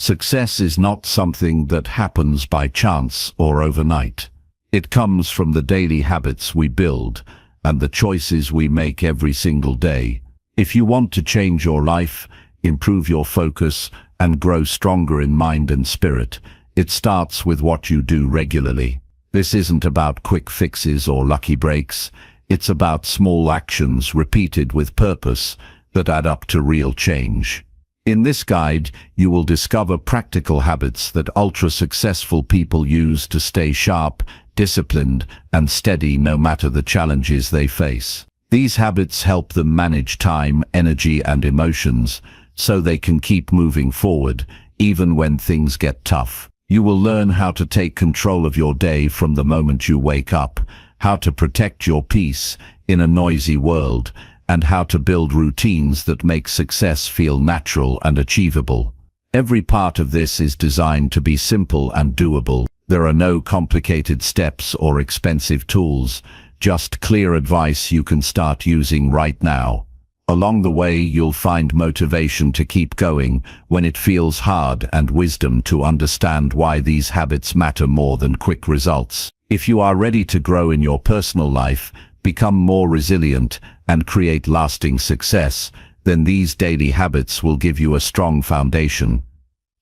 Success is not something that happens by chance or overnight. It comes from the daily habits we build and the choices we make every single day. If you want to change your life, improve your focus, and grow stronger in mind and spirit, it starts with what you do regularly. This isn't about quick fixes or lucky breaks. It's about small actions repeated with purpose that add up to real change. In this guide, you will discover practical habits that ultra-successful people use to stay sharp, disciplined, and steady no matter the challenges they face. These habits help them manage time, energy, and emotions so they can keep moving forward, even when things get tough. You will learn how to take control of your day from the moment you wake up, how to protect your peace in a noisy world, and how to build routines that make success feel natural and achievable. Every part of this is designed to be simple and doable. There are no complicated steps or expensive tools, just clear advice you can start using right now. Along the way, you'll find motivation to keep going when it feels hard and wisdom to understand why these habits matter more than quick results. If you are ready to grow in your personal life, become more resilient, and create lasting success, then these daily habits will give you a strong foundation.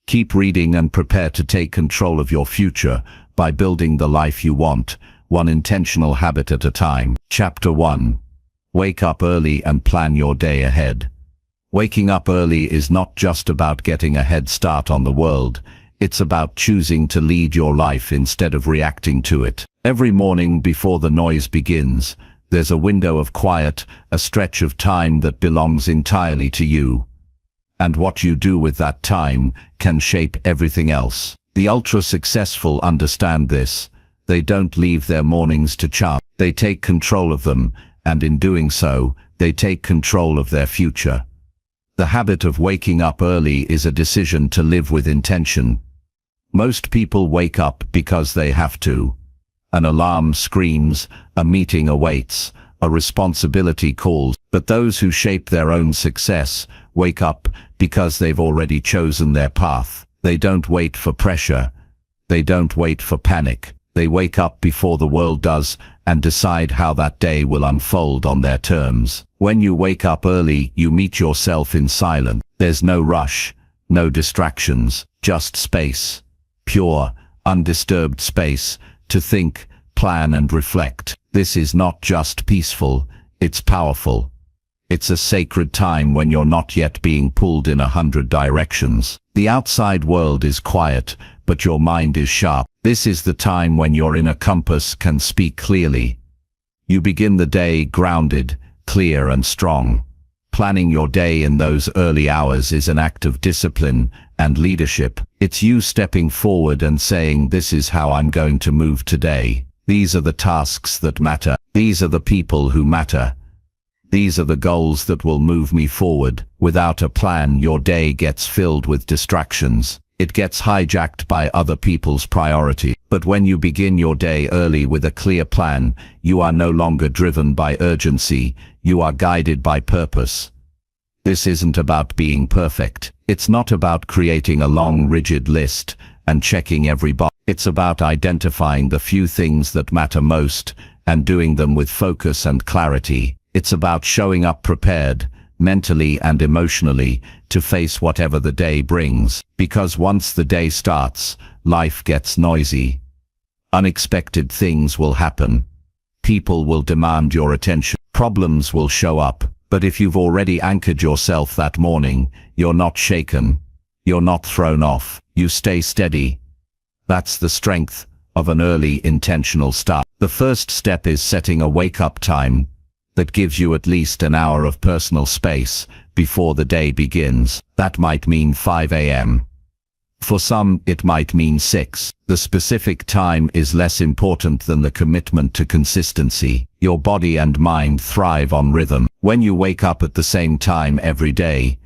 Keep reading and prepare to take control of your future by building the life you want, one intentional habit at a time. Chapter 1. Wake up early and plan your day ahead. Waking up early is not just about getting a head start on the world. It's about choosing to lead your life instead of reacting to it. Every morning before the noise begins, there's a window of quiet, a stretch of time that belongs entirely to you. And what you do with that time can shape everything else. The ultra-successful understand this. They don't leave their mornings to chance. They take control of them, and in doing so, they take control of their future. The habit of waking up early is a decision to live with intention. Most people wake up because they have to. An alarm screams, a meeting awaits, a responsibility calls. But those who shape their own success wake up because they've already chosen their path. They don't wait for pressure. They don't wait for panic. They wake up before the world does and decide how that day will unfold on their terms. When you wake up early, you meet yourself in silence. There's no rush, no distractions, just space. Pure, undisturbed space to think, plan, and reflect. This is not just peaceful, it's powerful. It's a sacred time when you're not yet being pulled in 100 directions. The outside world is quiet, but your mind is sharp. This is the time when your inner compass can speak clearly. You begin the day grounded, clear, and strong. Planning your day in those early hours is an act of discipline and leadership. It's you stepping forward and saying, "This is how I'm going to move today. These are the tasks that matter. These are the people who matter. These are the goals that will move me forward." Without a plan, your day gets filled with distractions. It gets hijacked by other people's priority. But when you begin your day early with a clear plan, you are no longer driven by urgency, you are guided by purpose. This isn't about being perfect. It's not about creating a long, rigid list and checking every box. It's about identifying the few things that matter most and doing them with focus and clarity. It's about showing up prepared, mentally and emotionally, to face whatever the day brings. Because once the day starts, life gets noisy. Unexpected things will happen. People will demand your attention. Problems will show up. But if you've already anchored yourself that morning, you're not shaken. You're not thrown off. You stay steady. That's the strength of an early, intentional start. The first step is setting a wake-up time that gives you at least an hour of personal space before the day begins. That might mean 5 a.m. For some, it might mean 6. The specific time is less important than the commitment to consistency. Your body and mind thrive on rhythm. When you wake up at the same time every day,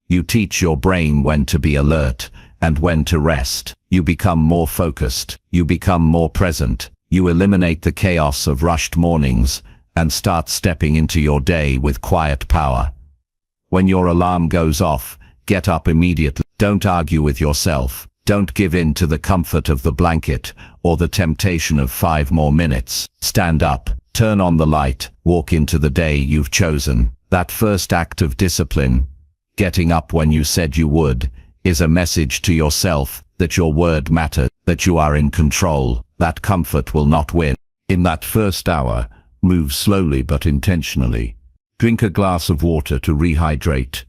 you teach your brain when to be alert and when to rest. You become more focused. You become more present. You eliminate the chaos of rushed mornings and start stepping into your day with quiet power. When your alarm goes off, Get up immediately. Don't argue with yourself. Don't give in to the comfort of the blanket or the temptation of 5 more minutes. Stand up, turn on the light, walk into the day you've chosen. That first act of discipline, getting up when you said you would, is a message to yourself that your word matters, that you are in control. That comfort will not win. In that first hour, move slowly but intentionally. Drink a glass of water to rehydrate.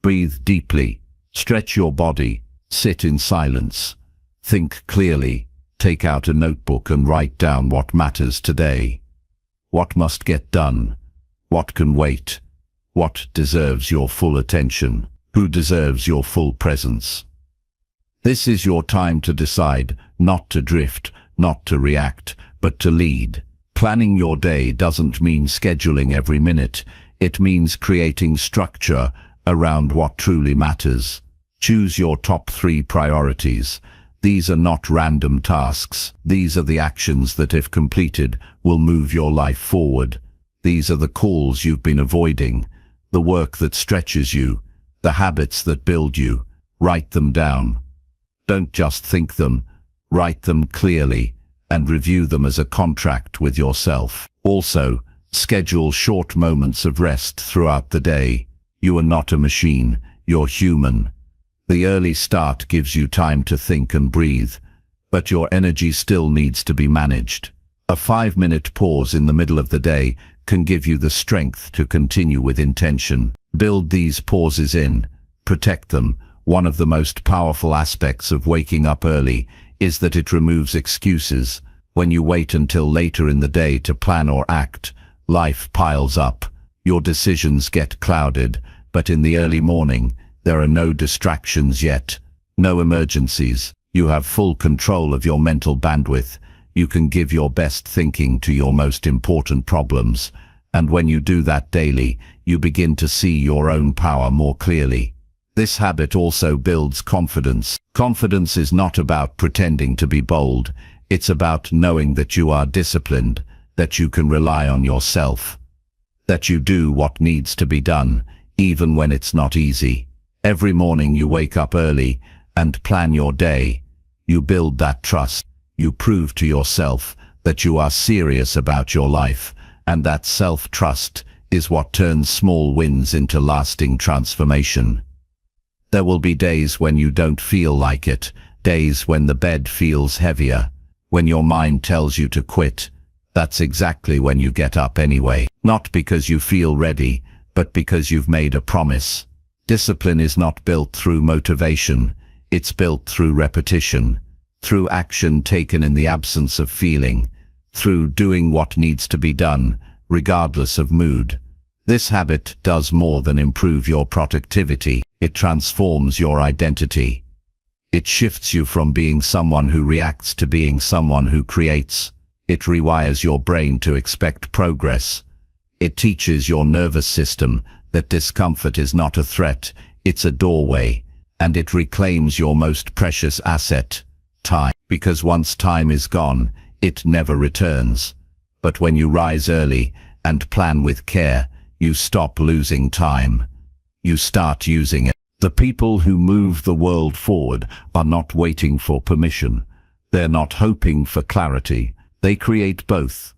Breathe deeply. Stretch your body. Sit in silence. Think clearly. Take out a notebook and write down what matters today. What must get done? What can wait? What deserves your full attention? Who deserves your full presence? This is your time to decide, not to drift, not to react, but to lead. Planning your day doesn't mean scheduling every minute. It means creating structure around what truly matters. Choose your top 3 priorities. These are not random tasks. These are the actions that, if completed, will move your life forward. These are the calls you've been avoiding, the work that stretches you, the habits that build you. Write them down. Don't just think them. Write them clearly and review them as a contract with yourself. Also, schedule short moments of rest throughout the day. You are not a machine. You're human. The early start gives you time to think and breathe, but your energy still needs to be managed. A 5-minute pause in the middle of the day can give you the strength to continue with intention. Build these pauses in. Protect them. One of the most powerful aspects of waking up early is that it removes excuses. When you wait until later in the day to plan or act, life piles up. Your decisions get clouded, but in the early morning, there are no distractions yet, no emergencies. You have full control of your mental bandwidth. You can give your best thinking to your most important problems. And when you do that daily, you begin to see your own power more clearly. This habit also builds confidence. Confidence is not about pretending to be bold. It's about knowing that you are disciplined, that you can rely on yourself, that you do what needs to be done, even when it's not easy. Every morning you wake up early and plan your day. You build that trust. You prove to yourself that you are serious about your life, and that self-trust is what turns small wins into lasting transformation. There will be days when you don't feel like it, days when the bed feels heavier, when your mind tells you to quit. That's exactly when you get up anyway, not because you feel ready, but because you've made a promise. Discipline is not built through motivation. It's built through repetition, through action taken in the absence of feeling, through doing what needs to be done, regardless of mood. This habit does more than improve your productivity. It transforms your identity. It shifts you from being someone who reacts to being someone who creates. It rewires your brain to expect progress. It teaches your nervous system that discomfort is not a threat, it's a doorway, and it reclaims your most precious asset, time. Because once time is gone, it never returns. But when you rise early and plan with care, you stop losing time. You start using it. The people who move the world forward are not waiting for permission. They're not hoping for clarity. They create both.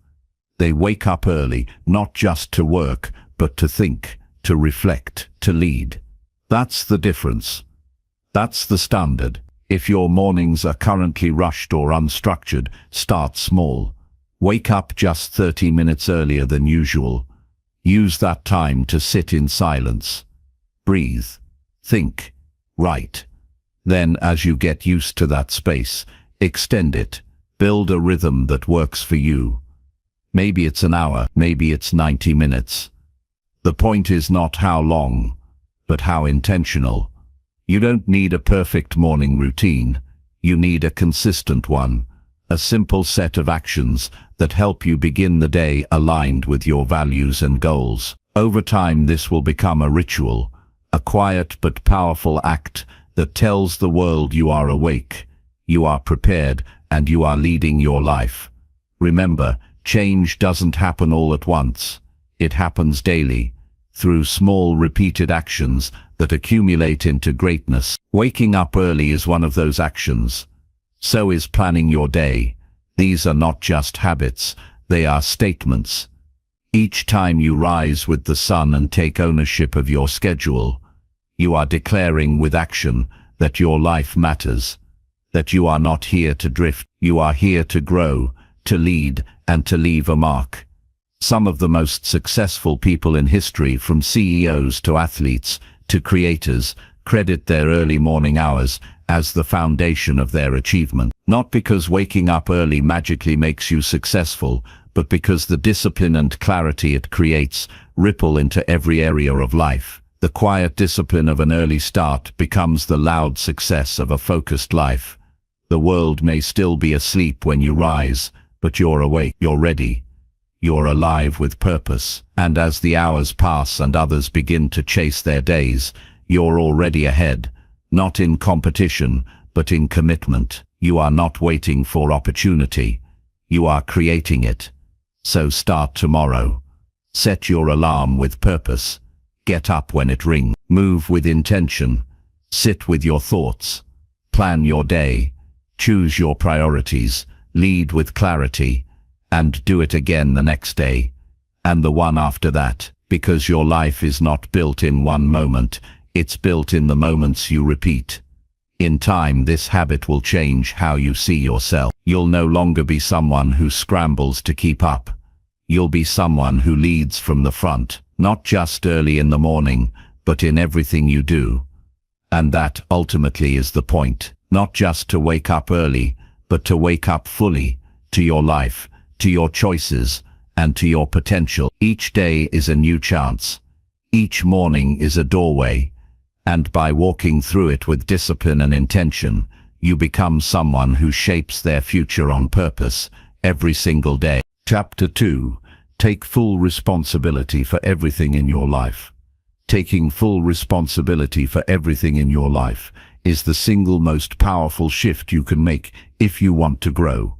They wake up early, not just to work, but to think, to reflect, to lead. That's the difference. That's the standard. If your mornings are currently rushed or unstructured, start small. Wake up just 30 minutes earlier than usual. Use that time to sit in silence. Breathe. Think. Write. Then, as you get used to that space, extend it. Build a rhythm that works for you. Maybe it's an hour, maybe it's 90 minutes. The point is not how long, but how intentional. You don't need a perfect morning routine. You need a consistent one, a simple set of actions that help you begin the day aligned with your values and goals. Over time, this will become a ritual, a quiet but powerful act that tells the world you are awake, you are prepared, and you are leading your life. Remember, change doesn't happen all at once. It happens daily, through small repeated actions that accumulate into greatness. Waking up early is one of those actions. So is planning your day. These are not just habits, they are statements. Each time you rise with the sun and take ownership of your schedule, you are declaring with action that your life matters, that you are not here to drift, you are here to grow, to lead, and to leave a mark. Some of the most successful people in history, from CEOs to athletes to creators, credit their early morning hours as the foundation of their achievement. Not because waking up early magically makes you successful, but because the discipline and clarity it creates ripple into every area of life. The quiet discipline of an early start becomes the loud success of a focused life. The world may still be asleep when you rise, but you're awake, you're ready, you're alive with purpose. And as the hours pass and others begin to chase their days, you're already ahead, not in competition, but in commitment. You are not waiting for opportunity, you are creating it. So start tomorrow. Set your alarm with purpose. Get up when it rings. Move with intention. Sit with your thoughts. Plan your day. Choose your priorities. Lead with clarity. And do it again the next day. And the one after that. Because your life is not built in one moment. It's built in the moments you repeat. In time, this habit will change how you see yourself. You'll no longer be someone who scrambles to keep up. You'll be someone who leads from the front, not just early in the morning, but in everything you do. And that ultimately is the point. Not just to wake up early, but to wake up fully, to your life, to your choices, and to your potential. Each day is a new chance. Each morning is a doorway. And by walking through it with discipline and intention, you become someone who shapes their future on purpose every single day. Chapter 2. Take full responsibility for everything in your life. Taking full responsibility for everything in your life is the single most powerful shift you can make if you want to grow.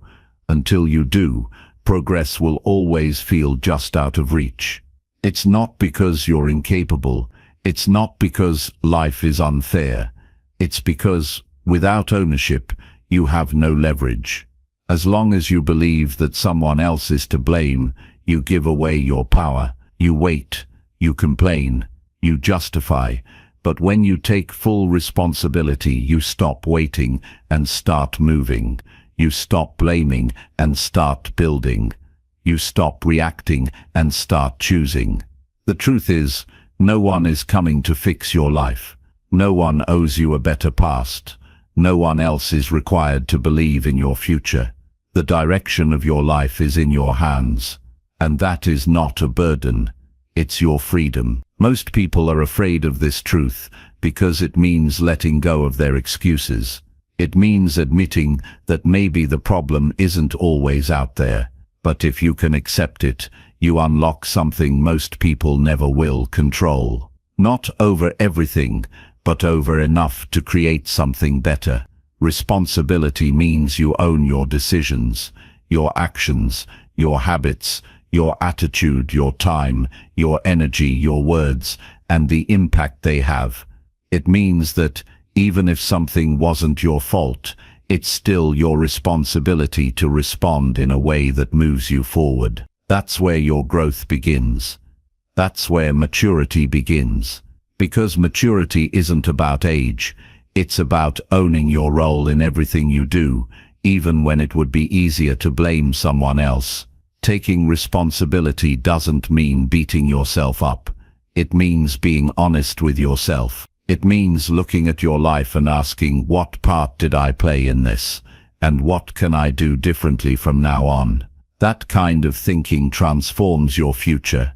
Until you do, progress will always feel just out of reach. It's not because you're incapable. It's not because life is unfair. It's because, without ownership, you have no leverage. As long as you believe that someone else is to blame, you give away your power. You wait, you complain, you justify. But when you take full responsibility, you stop waiting and start moving. You stop blaming and start building. You stop reacting and start choosing. The truth is, no one is coming to fix your life. No one owes you a better past. No one else is required to believe in your future. The direction of your life is in your hands. And that is not a burden. It's your freedom. Most people are afraid of this truth because it means letting go of their excuses. It means admitting that maybe the problem isn't always out there. But if you can accept it, you unlock something most people never will: control. Not over everything, but over enough to create something better. Responsibility means you own your decisions, your actions, your habits, your attitude, your time, your energy, your words, and the impact they have. It means that even if something wasn't your fault, it's still your responsibility to respond in a way that moves you forward. That's where your growth begins. That's where maturity begins. Because maturity isn't about age, it's about owning your role in everything you do, even when it would be easier to blame someone else. Taking responsibility doesn't mean beating yourself up. It means being honest with yourself. It means looking at your life and asking, what part did I play in this? And what can I do differently from now on? That kind of thinking transforms your future.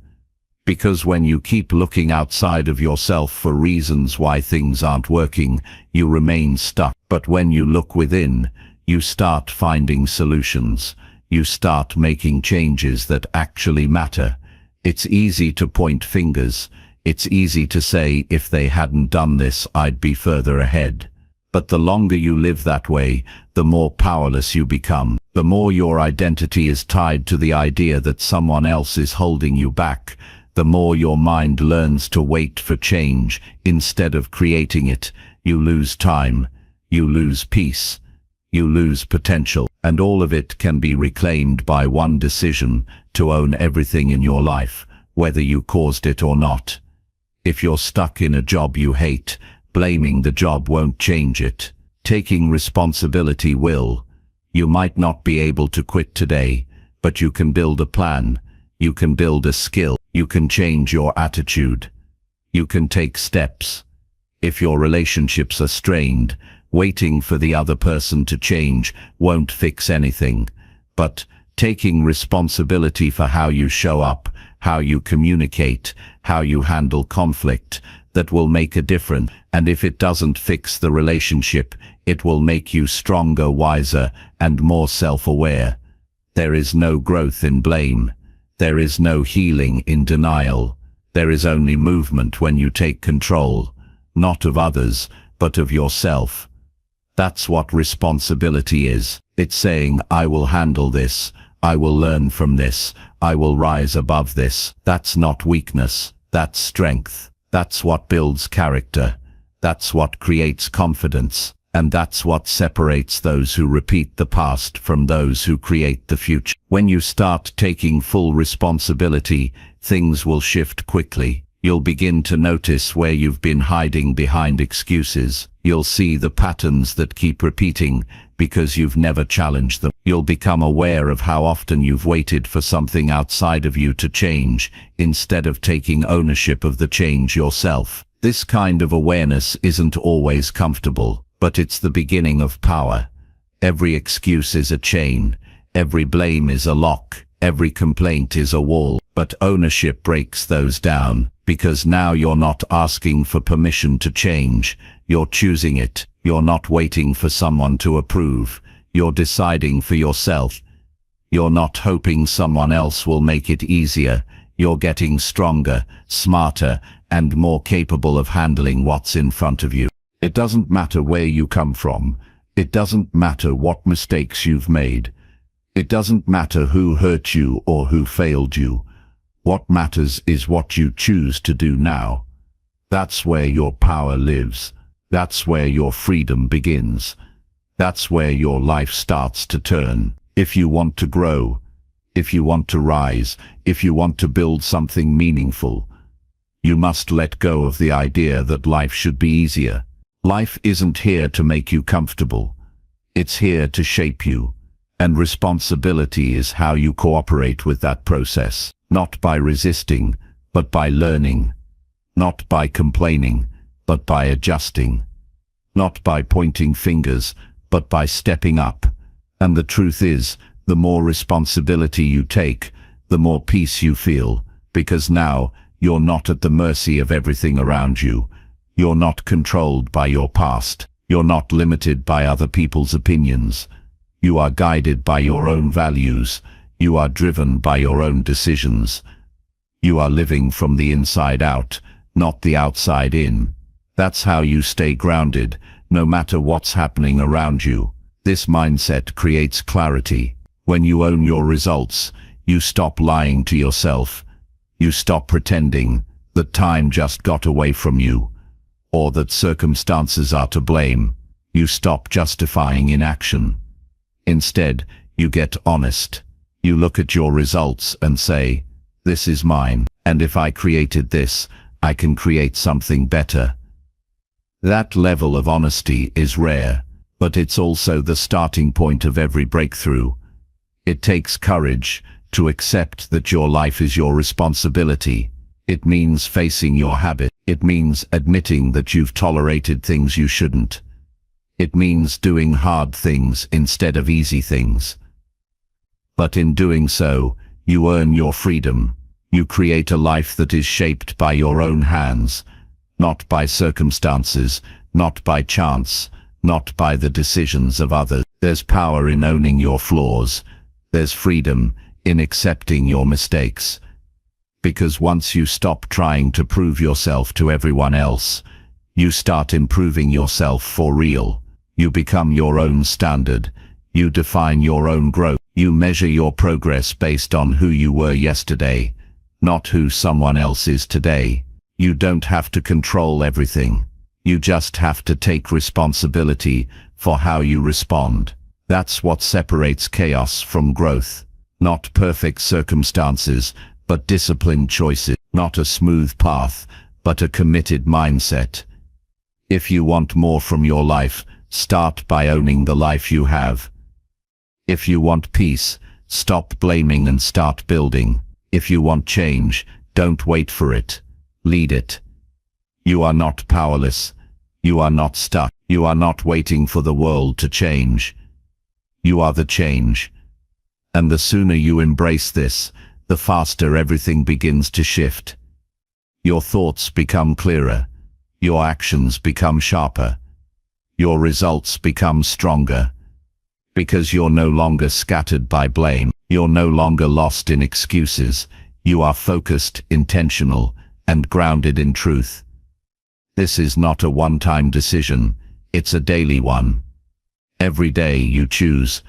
Because when you keep looking outside of yourself for reasons why things aren't working, you remain stuck. But when you look within, you start finding solutions. You start making changes that actually matter. It's easy to point fingers. It's easy to say, if they hadn't done this, I'd be further ahead. But the longer you live that way, the more powerless you become. The more your identity is tied to the idea that someone else is holding you back, The more your mind learns to wait for change instead of creating it, you lose time, you lose peace, you lose potential, and all of it can be reclaimed by one decision: to own everything in your life, whether you caused it or not. If you're stuck in a job you hate, blaming the job won't change it. Taking responsibility will. You might not be able to quit today, but you can build a plan, you can build a skill, you can change your attitude, you can take steps. If your relationships are strained, waiting for the other person to change won't fix anything, but taking responsibility for how you show up, how you communicate, how you handle conflict, that will make a difference. And if it doesn't fix the relationship, it will make you stronger, wiser, and more self-aware. There is no growth in blame. There is no healing in denial. There is only movement when you take control, not of others, but of yourself. That's what responsibility is. It's saying, I will handle this, I will learn from this, I will rise above this. That's not weakness, that's strength. That's what builds character. That's what creates confidence. And that's what separates those who repeat the past from those who create the future. When you start taking full responsibility, things will shift quickly. You'll begin to notice where you've been hiding behind excuses. You'll see the patterns that keep repeating because you've never challenged them. You'll become aware of how often you've waited for something outside of you to change, instead of taking ownership of the change yourself. This kind of awareness isn't always comfortable, but it's the beginning of power. Every excuse is a chain, every blame is a lock, every complaint is a wall. But ownership breaks those down, because now you're not asking for permission to change, you're choosing it. You're not waiting for someone to approve, you're deciding for yourself. You're not hoping someone else will make it easier, you're getting stronger, smarter, and more capable of handling what's in front of you. It doesn't matter where you come from, it doesn't matter what mistakes you've made, it doesn't matter who hurt you or who failed you. What matters is what you choose to do now. That's where your power lives. That's where your freedom begins. That's where your life starts to turn. If you want to grow, if you want to rise, if you want to build something meaningful, you must let go of the idea that life should be easier. Life isn't here to make you comfortable. It's here to shape you. And responsibility is how you cooperate with that process. Not by resisting, but by learning. Not by complaining, but by adjusting. Not by pointing fingers, but by stepping up. And the truth is, the more responsibility you take, the more peace you feel, because now you're not at the mercy of everything around you. You're not controlled by your past. You're not limited by other people's opinions. You are guided by your own values. You are driven by your own decisions. You are living from the inside out, not the outside in. That's how you stay grounded, no matter what's happening around you. This mindset creates clarity. When you own your results, you stop lying to yourself. You stop pretending that time just got away from you, or that circumstances are to blame. You stop justifying inaction. Instead, you get honest. You look at your results and say, this is mine, and if I created this, I can create something better. That level of honesty is rare, but it's also the starting point of every breakthrough. It takes courage to accept that your life is your responsibility. It means facing your habit. It means admitting that you've tolerated things you shouldn't. It means doing hard things instead of easy things. But in doing so, you earn your freedom. You create a life that is shaped by your own hands, not by circumstances, not by chance, not by the decisions of others. There's power in owning your flaws. There's freedom in accepting your mistakes. Because once you stop trying to prove yourself to everyone else, you start improving yourself for real. You become your own standard. You define your own growth. You measure your progress based on who you were yesterday, not who someone else is today. You don't have to control everything. You just have to take responsibility for how you respond. That's what separates chaos from growth. Not perfect circumstances, but disciplined choices. Not a smooth path, but a committed mindset. If you want more from your life, start by owning the life you have. If you want peace, stop blaming and start building. If you want change, don't wait for it. Lead it. You are not powerless. You are not stuck. You are not waiting for the world to change. You are the change. And the sooner you embrace this, the faster everything begins to shift. Your thoughts become clearer. Your actions become sharper. Your results become stronger. Because you're no longer scattered by blame. You're no longer lost in excuses. You are focused, intentional, and grounded in truth. This is not a one-time decision. It's a daily one. Every day you choose,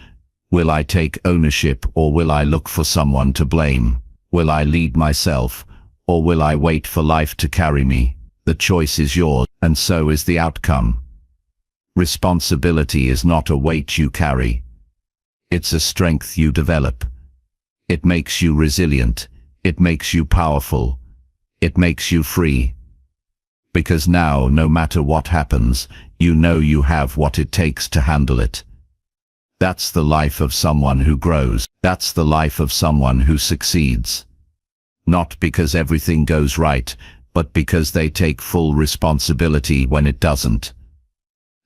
will I take ownership or will I look for someone to blame? Will I lead myself or will I wait for life to carry me? The choice is yours, and so is the outcome. Responsibility is not a weight you carry. It's a strength you develop. It makes you resilient. It makes you powerful. It makes you free. Because now, no matter what happens, you know you have what it takes to handle it. That's the life of someone who grows. That's the life of someone who succeeds. Not because everything goes right, but because they take full responsibility when it doesn't.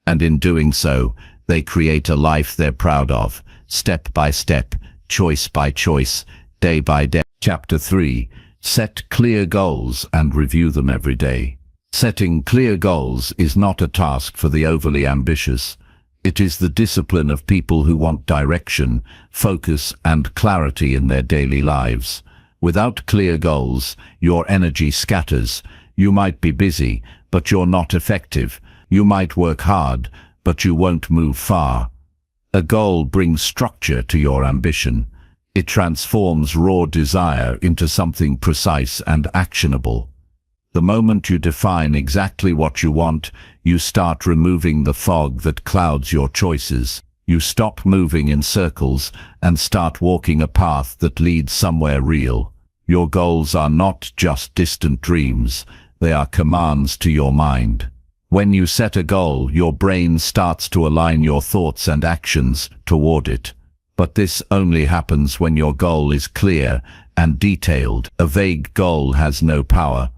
And in doing so, they create a life they're proud of, step by step, choice by choice, day by day. Chapter 3. Set clear goals and review them every day. Setting clear goals is not a task for the overly ambitious. It is the discipline of people who want direction, focus, and clarity in their daily lives. Without clear goals, your energy scatters. You might be busy, but you're not effective. You might work hard, but you won't move far. A goal brings structure to your ambition. It transforms raw desire into something precise and actionable. The moment you define exactly what you want, you start removing the fog that clouds your choices. You stop moving in circles and start walking a path that leads somewhere real. Your goals are not just distant dreams, they are commands to your mind. When you set a goal, your brain starts to align your thoughts and actions toward it. But this only happens when your goal is clear and detailed. A vague goal has no power.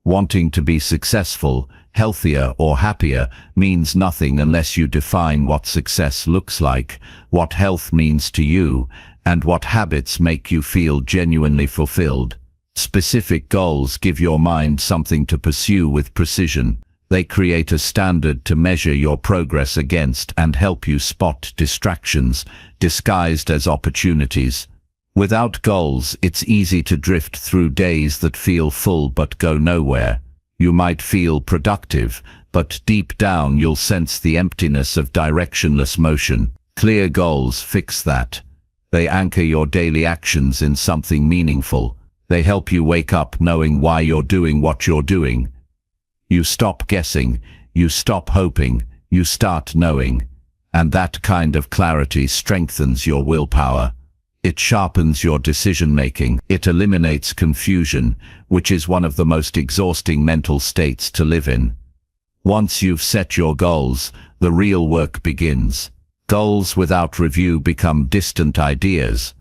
Wanting to be successful, healthier, or happier means nothing unless you define what success looks like, what health means to you, and what habits make you feel genuinely fulfilled. Specific goals give your mind something to pursue with precision. They create a standard to measure your progress against and help you spot distractions, disguised as opportunities. Without goals, it's easy to drift through days that feel full but go nowhere. You might feel productive, but deep down you'll sense the emptiness of directionless motion. Clear goals fix that. They anchor your daily actions in something meaningful. They help you wake up knowing why you're doing what you're doing. You stop guessing, you stop hoping, you start knowing. And that kind of clarity strengthens your willpower. It sharpens your decision-making. It eliminates confusion, which is one of the most exhausting mental states to live in. Once you've set your goals, the real work begins. Goals without review become distant ideas.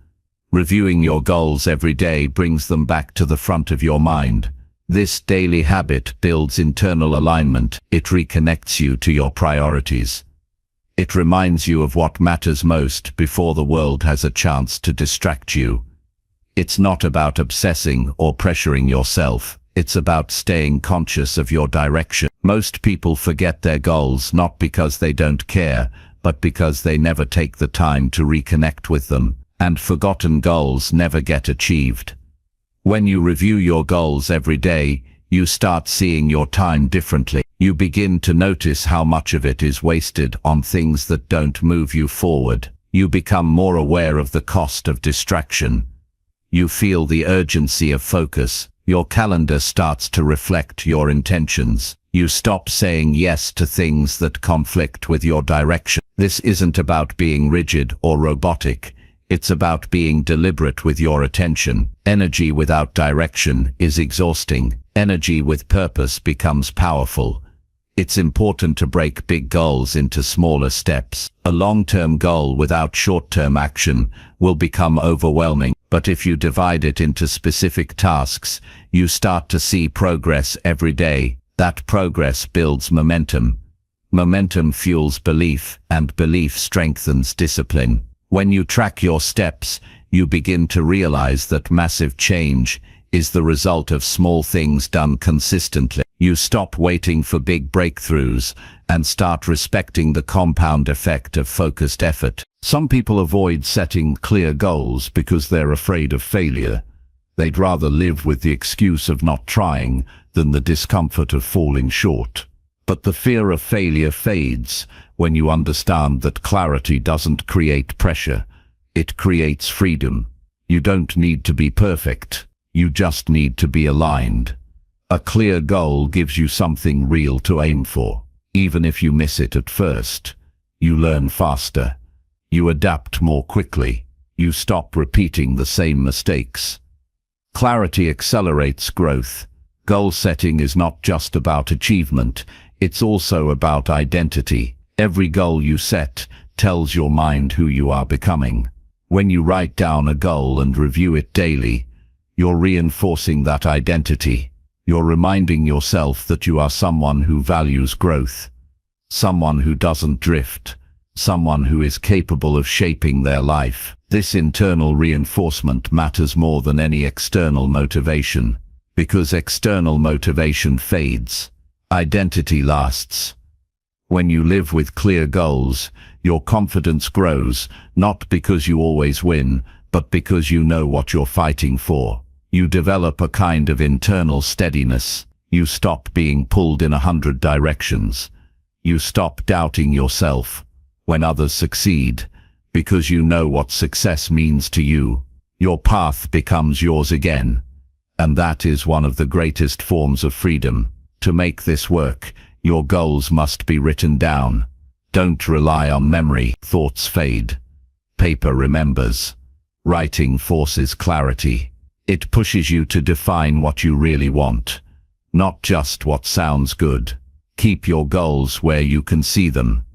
Reviewing your goals every day brings them back to the front of your mind. This daily habit builds internal alignment. It reconnects you to your priorities. It reminds you of what matters most before the world has a chance to distract you. It's not about obsessing or pressuring yourself. It's about staying conscious of your direction. Most people forget their goals not because they don't care, but because they never take the time to reconnect with them. And forgotten goals never get achieved. When you review your goals every day, you start seeing your time differently. You begin to notice how much of it is wasted on things that don't move you forward. You become more aware of the cost of distraction. You feel the urgency of focus. Your calendar starts to reflect your intentions. You stop saying yes to things that conflict with your direction. This isn't about being rigid or robotic. It's about being deliberate with your attention. Energy without direction is exhausting. Energy with purpose becomes powerful. It's important to break big goals into smaller steps. A long-term goal without short-term action will become overwhelming. But if you divide it into specific tasks, you start to see progress every day. That progress builds momentum. Momentum fuels belief, and belief strengthens discipline. When you track your steps, you begin to realize that massive change is the result of small things done consistently. You stop waiting for big breakthroughs and start respecting the compound effect of focused effort. Some people avoid setting clear goals because they're afraid of failure. They'd rather live with the excuse of not trying than the discomfort of falling short. But the fear of failure fades when you understand that clarity doesn't create pressure. It creates freedom. You don't need to be perfect. You just need to be aligned. A clear goal gives you something real to aim for. Even if you miss it at first, you learn faster. You adapt more quickly. You stop repeating the same mistakes. Clarity accelerates growth. Goal setting is not just about achievement, it's also about identity. Every goal you set tells your mind who you are becoming. When you write down a goal and review it daily, you're reinforcing that identity. You're reminding yourself that you are someone who values growth, someone who doesn't drift, someone who is capable of shaping their life. This internal reinforcement matters more than any external motivation, because external motivation fades. Identity lasts. When you live with clear goals, your confidence grows, not because you always win, but because you know what you're fighting for. You develop a kind of internal steadiness. You stop being pulled in 100 directions. You stop doubting yourself when others succeed, because you know what success means to you. Your path becomes yours again. And that is one of the greatest forms of freedom. To make this work, your goals must be written down. Don't rely on memory. Thoughts fade. Paper remembers. Writing forces clarity. It pushes you to define what you really want, not just what sounds good. Keep your goals where you can see them.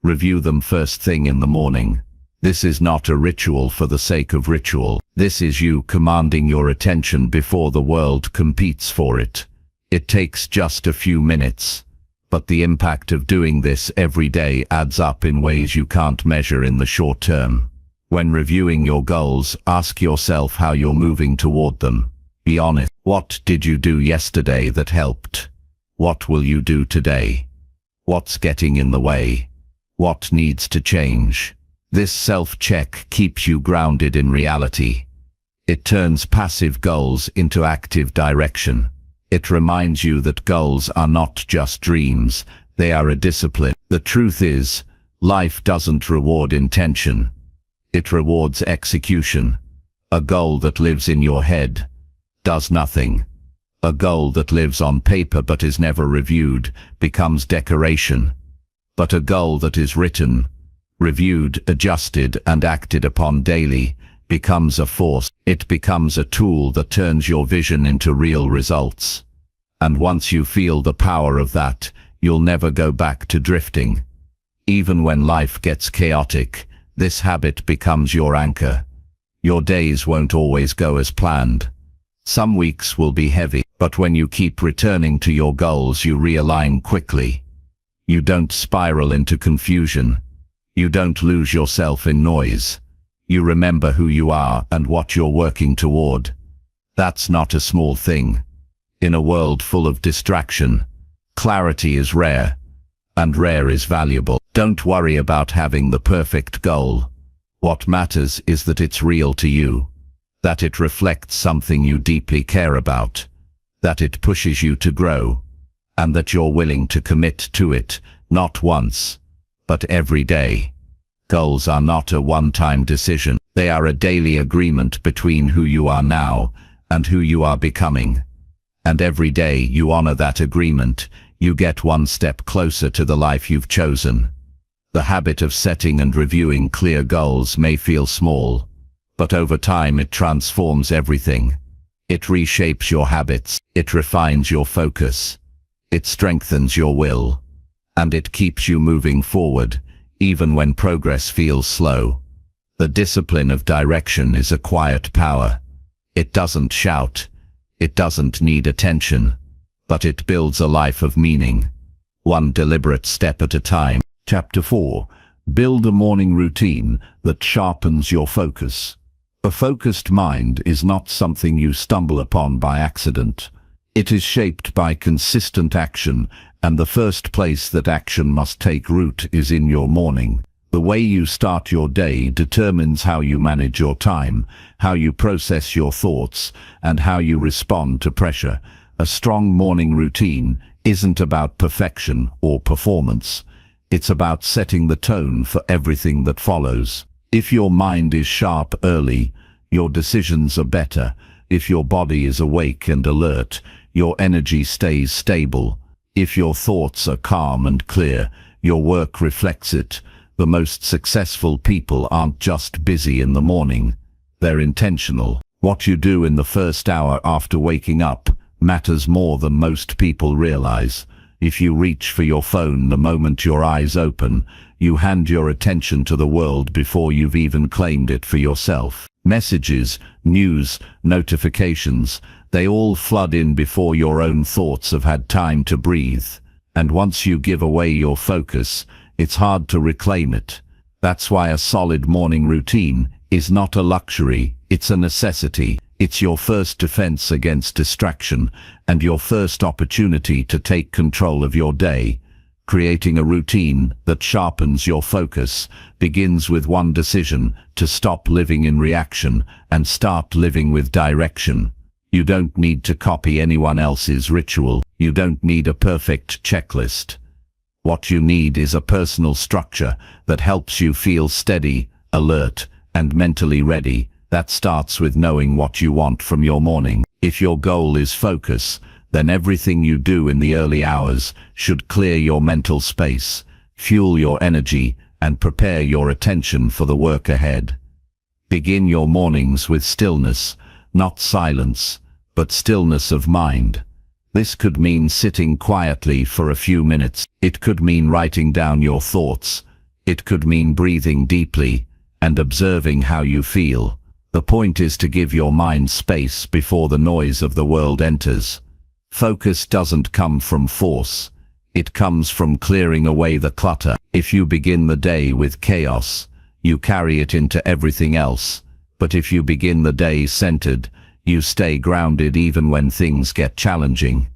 Review them first thing in the morning. This is not a ritual for the sake of ritual. This is you commanding your attention before the world competes for it. It takes just a few minutes, but the impact of doing this every day adds up in ways you can't measure in the short term. When reviewing your goals, ask yourself how you're moving toward them. Be honest. What did you do yesterday that helped? What will you do today? What's getting in the way? What needs to change? This self-check keeps you grounded in reality. It turns passive goals into active direction. It reminds you that goals are not just dreams, they are a discipline. The truth is, life doesn't reward intention. It rewards execution. A goal that lives in your head does nothing. A goal that lives on paper but is never reviewed becomes decoration. But a goal that is written, reviewed, adjusted, and acted upon daily becomes a force. It becomes a tool that turns your vision into real results. And once you feel the power of that, you'll never go back to drifting. Even when life gets chaotic, this habit becomes your anchor. Your days won't always go as planned. Some weeks will be heavy, but when you keep returning to your goals, you realign quickly. You don't spiral into confusion. You don't lose yourself in noise. You remember who you are and what you're working toward. That's not a small thing. In a world full of distraction, clarity is rare, and rare is valuable. Don't worry about having the perfect goal. What matters is that it's real to you, that it reflects something you deeply care about, that it pushes you to grow, and that you're willing to commit to it, not once, but every day. Goals are not a one-time decision. They are a daily agreement between who you are now and who you are becoming. And every day you honor that agreement, you get one step closer to the life you've chosen. The habit of setting and reviewing clear goals may feel small, but over time it transforms everything. It reshapes your habits, it refines your focus, it strengthens your will, and it keeps you moving forward, even when progress feels slow. The discipline of direction is a quiet power. It doesn't shout, it doesn't need attention, but it builds a life of meaning, one deliberate step at a time. Chapter 4. Build a morning routine that sharpens your focus. A focused mind is not something you stumble upon by accident. It is shaped by consistent action, and the first place that action must take root is in your morning. The way you start your day determines how you manage your time, how you process your thoughts, and how you respond to pressure. A strong morning routine isn't about perfection or performance. It's about setting the tone for everything that follows. If your mind is sharp early, your decisions are better. If your body is awake and alert, your energy stays stable. If your thoughts are calm and clear, your work reflects it. The most successful people aren't just busy in the morning, they're intentional. What you do in the first hour after waking up matters more than most people realize. If you reach for your phone the moment your eyes open, you hand your attention to the world before you've even claimed it for yourself. Messages, news, notifications, they all flood in before your own thoughts have had time to breathe. And once you give away your focus, it's hard to reclaim it. That's why a solid morning routine is not a luxury, it's a necessity. It's your first defense against distraction and your first opportunity to take control of your day. Creating a routine that sharpens your focus begins with one decision: to stop living in reaction and start living with direction. You don't need to copy anyone else's ritual. You don't need a perfect checklist. What you need is a personal structure that helps you feel steady, alert, and mentally ready. That starts with knowing what you want from your morning. If your goal is focus, then everything you do in the early hours should clear your mental space, fuel your energy, and prepare your attention for the work ahead. Begin your mornings with stillness, not silence, but stillness of mind. This could mean sitting quietly for a few minutes. It could mean writing down your thoughts. It could mean breathing deeply and observing how you feel. The point is to give your mind space before the noise of the world enters. Focus doesn't come from force. It comes from clearing away the clutter. If you begin the day with chaos, you carry it into everything else. But if you begin the day centered, you stay grounded even when things get challenging.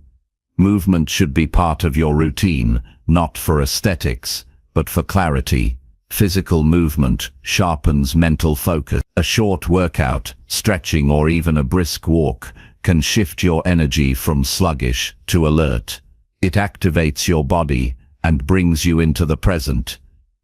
Movement should be part of your routine, not for aesthetics, but for clarity. Physical movement sharpens mental focus. A short workout, stretching, or even a brisk walk can shift your energy from sluggish to alert. It activates your body and brings you into the present.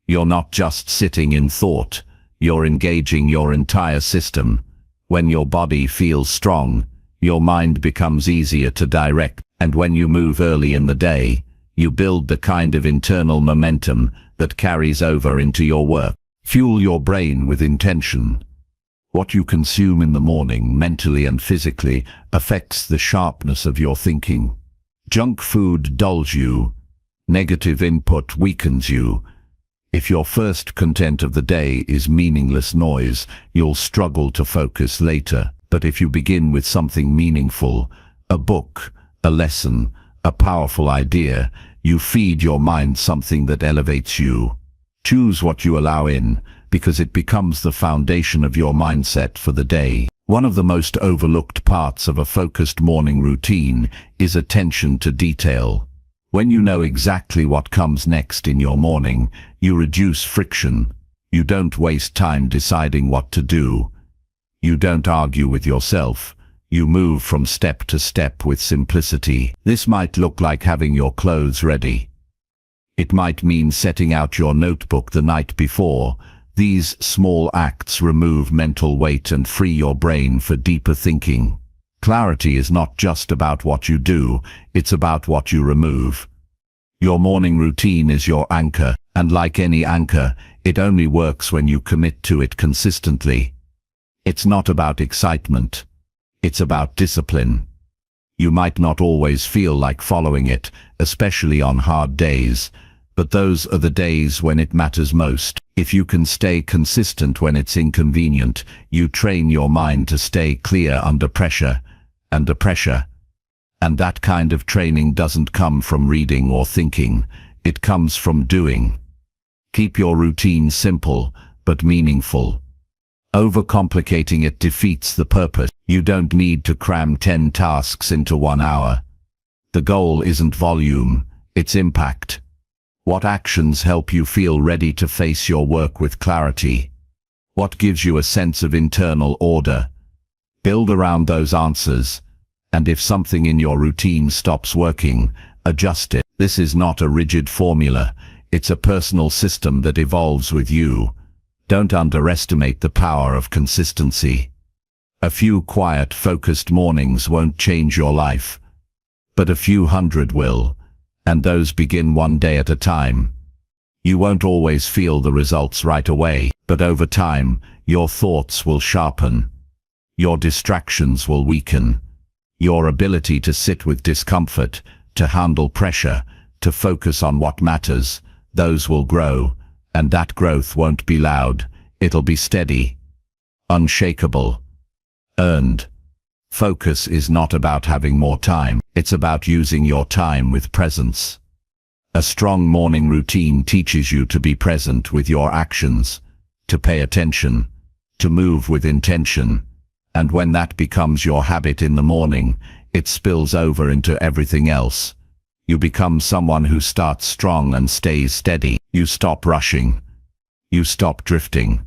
You're not just sitting in thought, you're engaging your entire system. When your body feels strong, your mind becomes easier to direct, and when you move early in the day, you build the kind of internal momentum that carries over into your work. Fuel your brain with intention. What you consume in the morning, mentally and physically, affects the sharpness of your thinking. Junk food dulls you. Negative input weakens you. If your first content of the day is meaningless noise, you'll struggle to focus later. But if you begin with something meaningful, a book, a lesson, a powerful idea, you feed your mind something that elevates you. Choose what you allow in, because it becomes the foundation of your mindset for the day. One of the most overlooked parts of a focused morning routine is attention to detail. When you know exactly what comes next in your morning, you reduce friction. You don't waste time deciding what to do. You don't argue with yourself. You move from step to step with simplicity. This might look like having your clothes ready. It might mean setting out your notebook the night before, These small acts remove mental weight and free your brain for deeper thinking. Clarity is not just about what you do, it's about what you remove. Your morning routine is your anchor, and like any anchor, it only works when you commit to it consistently. It's not about excitement. It's about discipline. You might not always feel like following it, especially on hard days, but those are the days when it matters most. If you can stay consistent when it's inconvenient, you train your mind to stay clear under pressure. And that kind of training doesn't come from reading or thinking, it comes from doing. Keep your routine simple, but meaningful. Overcomplicating it defeats the purpose. You don't need to cram 10 tasks into 1 hour. The goal isn't volume, it's impact. What actions help you feel ready to face your work with clarity? What gives you a sense of internal order? Build around those answers, and if something in your routine stops working, adjust it. This is not a rigid formula, it's a personal system that evolves with you. Don't underestimate the power of consistency. A few quiet, focused mornings won't change your life, but a few hundred will, and those begin one day at a time. You won't always feel the results right away, but over time, your thoughts will sharpen. Your distractions will weaken. Your ability to sit with discomfort, to handle pressure, to focus on what matters, those will grow, and that growth won't be loud, it'll be steady, unshakable, earned. Focus is not about having more time, it's about using your time with presence. A strong morning routine teaches you to be present with your actions, to pay attention, to move with intention. And when that becomes your habit in the morning, it spills over into everything else. You become someone who starts strong and stays steady. You stop rushing. You stop drifting.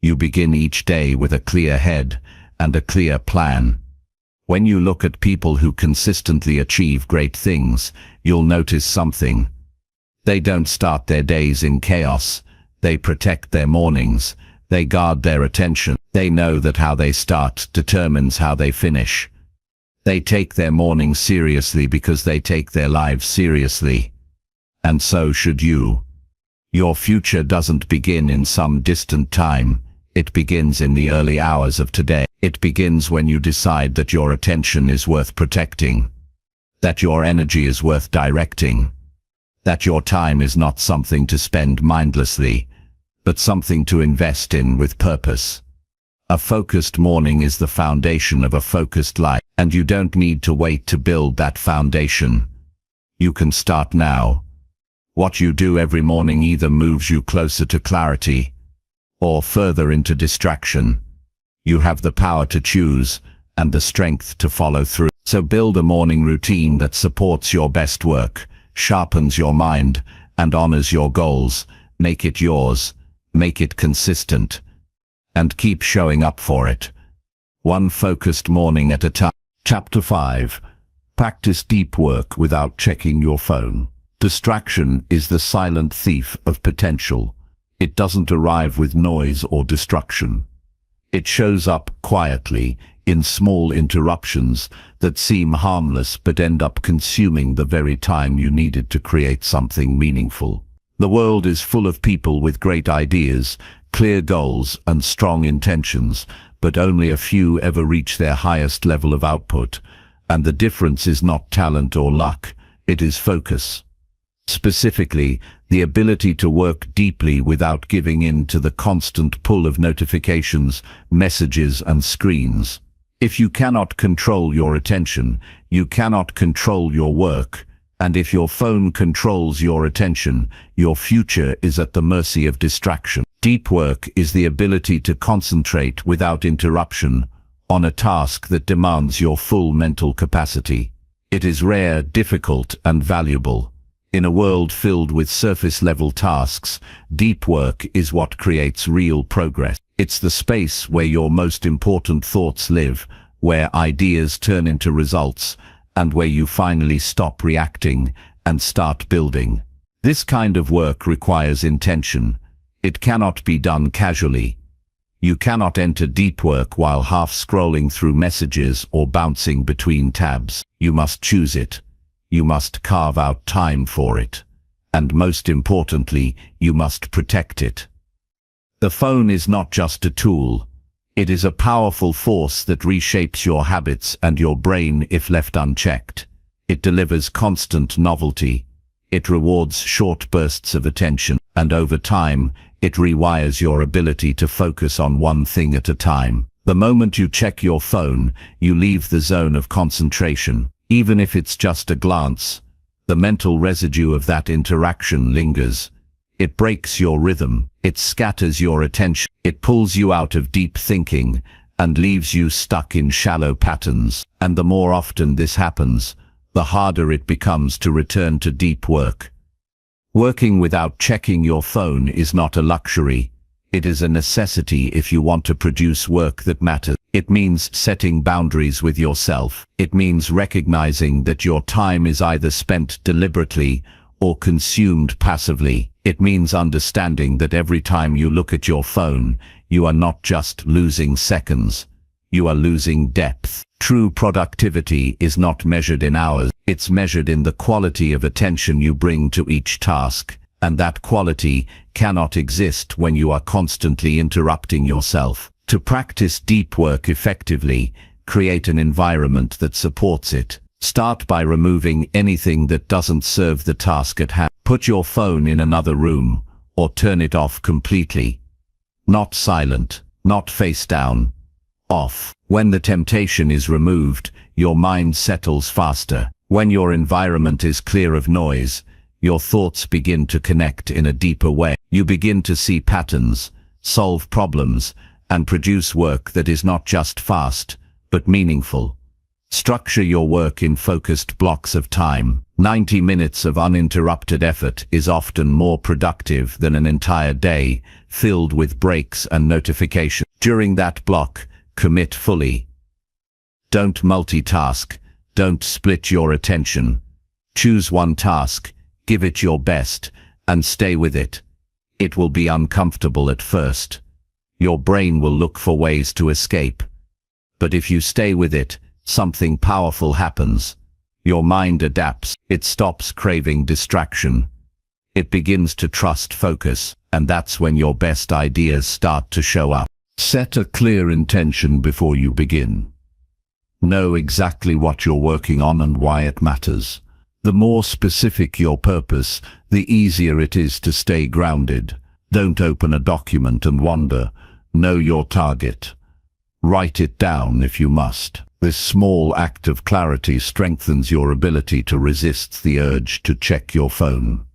You begin each day with a clear head and a clear plan. When you look at people who consistently achieve great things, you'll notice something. They don't start their days in chaos. They protect their mornings. They guard their attention. They know that how they start determines how they finish. They take their mornings seriously because they take their lives seriously. And so should you. Your future doesn't begin in some distant time. It begins in the early hours of today. It begins when you decide that your attention is worth protecting, that your energy is worth directing, that your time is not something to spend mindlessly, but something to invest in with purpose. A focused morning is the foundation of a focused life, and you don't need to wait to build that foundation. You can start now. What you do every morning either moves you closer to clarity or further into distraction. You have the power to choose and the strength to follow through. So build a morning routine that supports your best work, sharpens your mind, and honors your goals. Make it yours. Make it consistent. And keep showing up for it. One focused morning at a time. Chapter 5. Practice deep work without checking your phone. Distraction is the silent thief of potential. It doesn't arrive with noise or destruction. It shows up quietly, in small interruptions that seem harmless but end up consuming the very time you needed to create something meaningful. The world is full of people with great ideas, clear goals, and strong intentions, but only a few ever reach their highest level of output. And the difference is not talent or luck, it is focus. Specifically, the ability to work deeply without giving in to the constant pull of notifications, messages, and screens. If you cannot control your attention, you cannot control your work. And if your phone controls your attention, your future is at the mercy of distraction. Deep work is the ability to concentrate without interruption on a task that demands your full mental capacity. It is rare, difficult, and valuable. In a world filled with surface-level tasks, deep work is what creates real progress. It's the space where your most important thoughts live, where ideas turn into results, and where you finally stop reacting and start building. This kind of work requires intention. It cannot be done casually. You cannot enter deep work while half scrolling through messages or bouncing between tabs. You must choose it. You must carve out time for it. And most importantly, you must protect it. The phone is not just a tool. It is a powerful force that reshapes your habits and your brain if left unchecked. It delivers constant novelty. It rewards short bursts of attention, and over time, it rewires your ability to focus on one thing at a time. The moment you check your phone, you leave the zone of concentration. Even if it's just a glance, the mental residue of that interaction lingers. It breaks your rhythm. It scatters your attention. It pulls you out of deep thinking and leaves you stuck in shallow patterns. And the more often this happens, the harder it becomes to return to deep work. Working without checking your phone is not a luxury. It is a necessity if you want to produce work that matters. It means setting boundaries with yourself. It means recognizing that your time is either spent deliberately or consumed passively. It means understanding that every time you look at your phone, you are not just losing seconds. You are losing depth. True productivity is not measured in hours. It's measured in the quality of attention you bring to each task, and that quality cannot exist when you are constantly interrupting yourself. To practice deep work effectively, create an environment that supports it. Start by removing anything that doesn't serve the task at hand. Put your phone in another room, or turn it off completely. Not silent, not face down. Off. When the temptation is removed, your mind settles faster. When your environment is clear of noise, your thoughts begin to connect in a deeper way. You begin to see patterns, solve problems, and produce work that is not just fast, but meaningful. Structure your work in focused blocks of time. 90 minutes of uninterrupted effort is often more productive than an entire day filled with breaks and notifications. During that block, commit fully. Don't multitask. Don't split your attention. Choose one task, give it your best, and stay with it. It will be uncomfortable at first. Your brain will look for ways to escape. But if you stay with it, something powerful happens. Your mind adapts. It stops craving distraction. It begins to trust focus, and that's when your best ideas start to show up. Set a clear intention before you begin. Know exactly what you're working on and why it matters. The more specific your purpose, the easier it is to stay grounded. Don't open a document and wander. Know your target. Write it down if you must. This small act of clarity strengthens your ability to resist the urge to check your phone.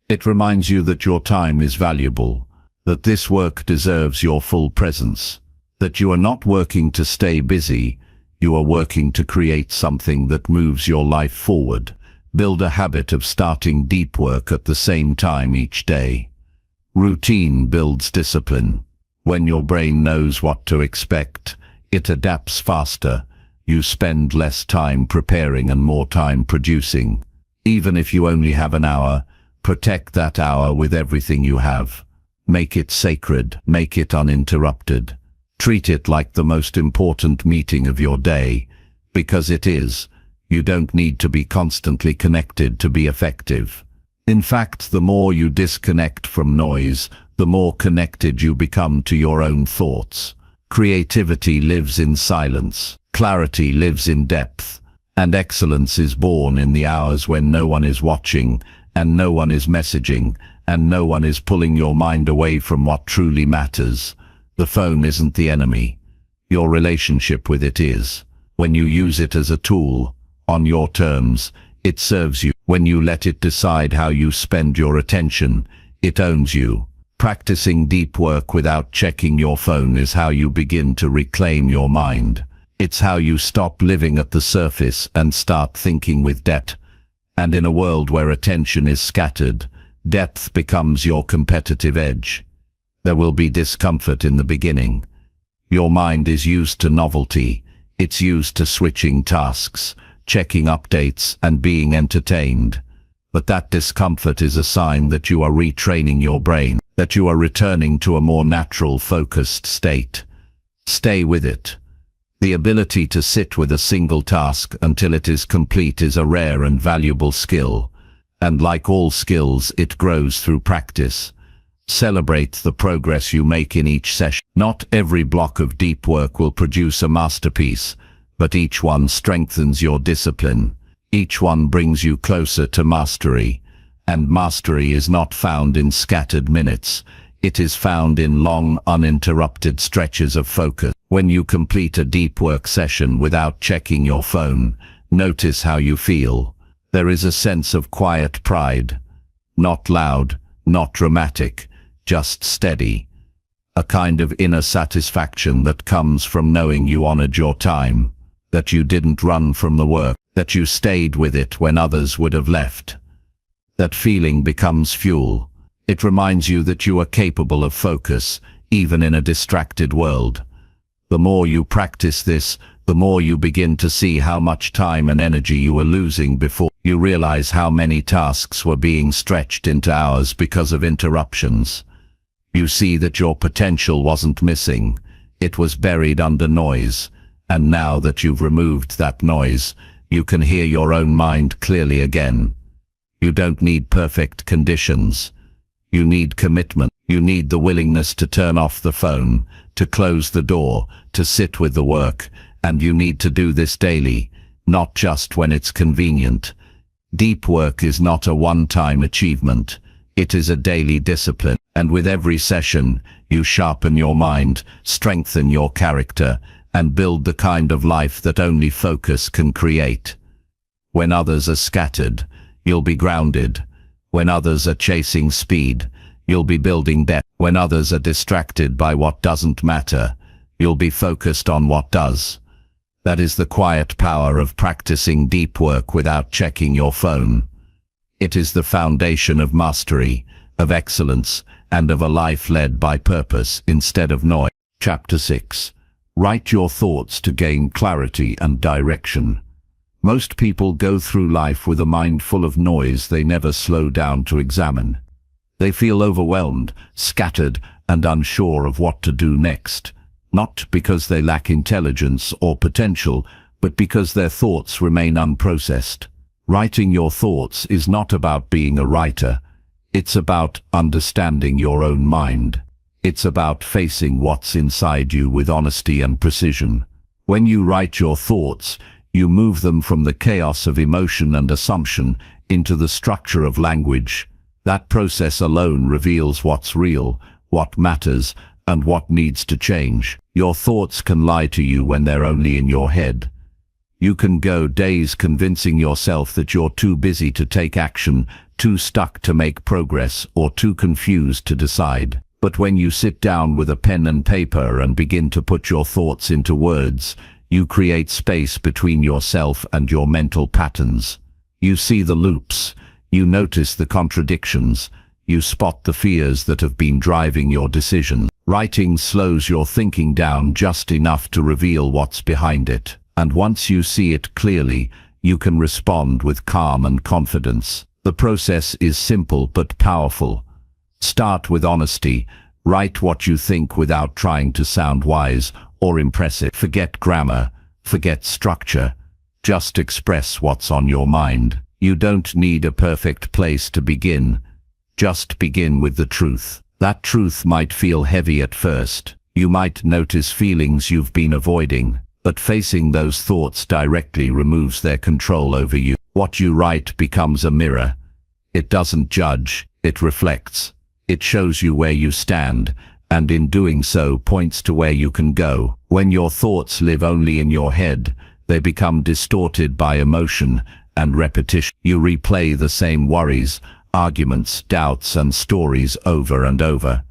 It reminds you that your time is valuable, that this work deserves your full presence, that you are not working to stay busy, you are working to create something that moves your life forward. Build a habit of starting deep work at the same time each day. Routine builds discipline. When your brain knows what to expect, it adapts faster. You spend less time preparing and more time producing. Even if you only have an hour, protect that hour with everything you have. Make it sacred, make it uninterrupted. Treat it like the most important meeting of your day, because it is. You don't need to be constantly connected to be effective. In fact, the more you disconnect from noise, the more connected you become to your own thoughts. Creativity lives in silence. Clarity lives in depth, and excellence is born in the hours when no one is watching, and no one is messaging, and no one is pulling your mind away from what truly matters. The phone isn't the enemy. Your relationship with it is. When you use it as a tool, on your terms, it serves you. When you let it decide how you spend your attention, it owns you. Practicing deep work without checking your phone is how you begin to reclaim your mind. It's how you stop living at the surface and start thinking with depth. And in a world where attention is scattered, depth becomes your competitive edge. There will be discomfort in the beginning. Your mind is used to novelty. It's used to switching tasks, checking updates, and being entertained. But that discomfort is a sign that you are retraining your brain, that you are returning to a more natural, focused state. Stay with it. The ability to sit with a single task until it is complete is a rare and valuable skill, and like all skills, it grows through practice. Celebrate the progress you make in each session. Not every block of deep work will produce a masterpiece, but each one strengthens your discipline. Each one brings you closer to mastery, and mastery is not found in scattered minutes. It is found in long, uninterrupted stretches of focus. When you complete a deep work session without checking your phone, notice how you feel. There is a sense of quiet pride. Not loud, not dramatic, just steady. A kind of inner satisfaction that comes from knowing you honored your time, that you didn't run from the work, that you stayed with it when others would have left. That feeling becomes fuel. It reminds you that you are capable of focus, even in a distracted world. The more you practice this, the more you begin to see how much time and energy you were losing before you realize how many tasks were being stretched into hours because of interruptions. You see that your potential wasn't missing, it was buried under noise, and now that you've removed that noise, you can hear your own mind clearly again. You don't need perfect conditions. You need commitment. You need the willingness to turn off the phone, to close the door, to sit with the work, and you need to do this daily, not just when it's convenient. Deep work is not a one-time achievement. It is a daily discipline, and with every session, you sharpen your mind, strengthen your character, and build the kind of life that only focus can create. When others are scattered, you'll be grounded. When others are chasing speed, you'll be building depth. When others are distracted by what doesn't matter, you'll be focused on what does. That is the quiet power of practicing deep work without checking your phone. It is the foundation of mastery, of excellence, and of a life led by purpose instead of noise. Chapter 6. Write your thoughts to gain clarity and direction. Most people go through life with a mind full of noise they never slow down to examine. They feel overwhelmed, scattered, and unsure of what to do next, not because they lack intelligence or potential, but because their thoughts remain unprocessed. Writing your thoughts is not about being a writer. It's about understanding your own mind. It's about facing what's inside you with honesty and precision. When you write your thoughts, you move them from the chaos of emotion and assumption into the structure of language. That process alone reveals what's real, what matters, and what needs to change. Your thoughts can lie to you when they're only in your head. You can go days convincing yourself that you're too busy to take action, too stuck to make progress, or too confused to decide. But when you sit down with a pen and paper and begin to put your thoughts into words, you create space between yourself and your mental patterns. You see the loops, you notice the contradictions, you spot the fears that have been driving your decisions. Writing slows your thinking down just enough to reveal what's behind it, and once you see it clearly, you can respond with calm and confidence. The process is simple but powerful. Start with honesty. Write what you think without trying to sound wise or impressive. Forget grammar, forget structure. Just express what's on your mind. You don't need a perfect place to begin. Just begin with the truth. That truth might feel heavy at first. You might notice feelings you've been avoiding, but facing those thoughts directly removes their control over you. What you write becomes a mirror. It doesn't judge, it reflects. It shows you where you stand, and in doing so points to where you can go. When your thoughts live only in your head, they become distorted by emotion and repetition. You replay the same worries, arguments, doubts, and stories over and over,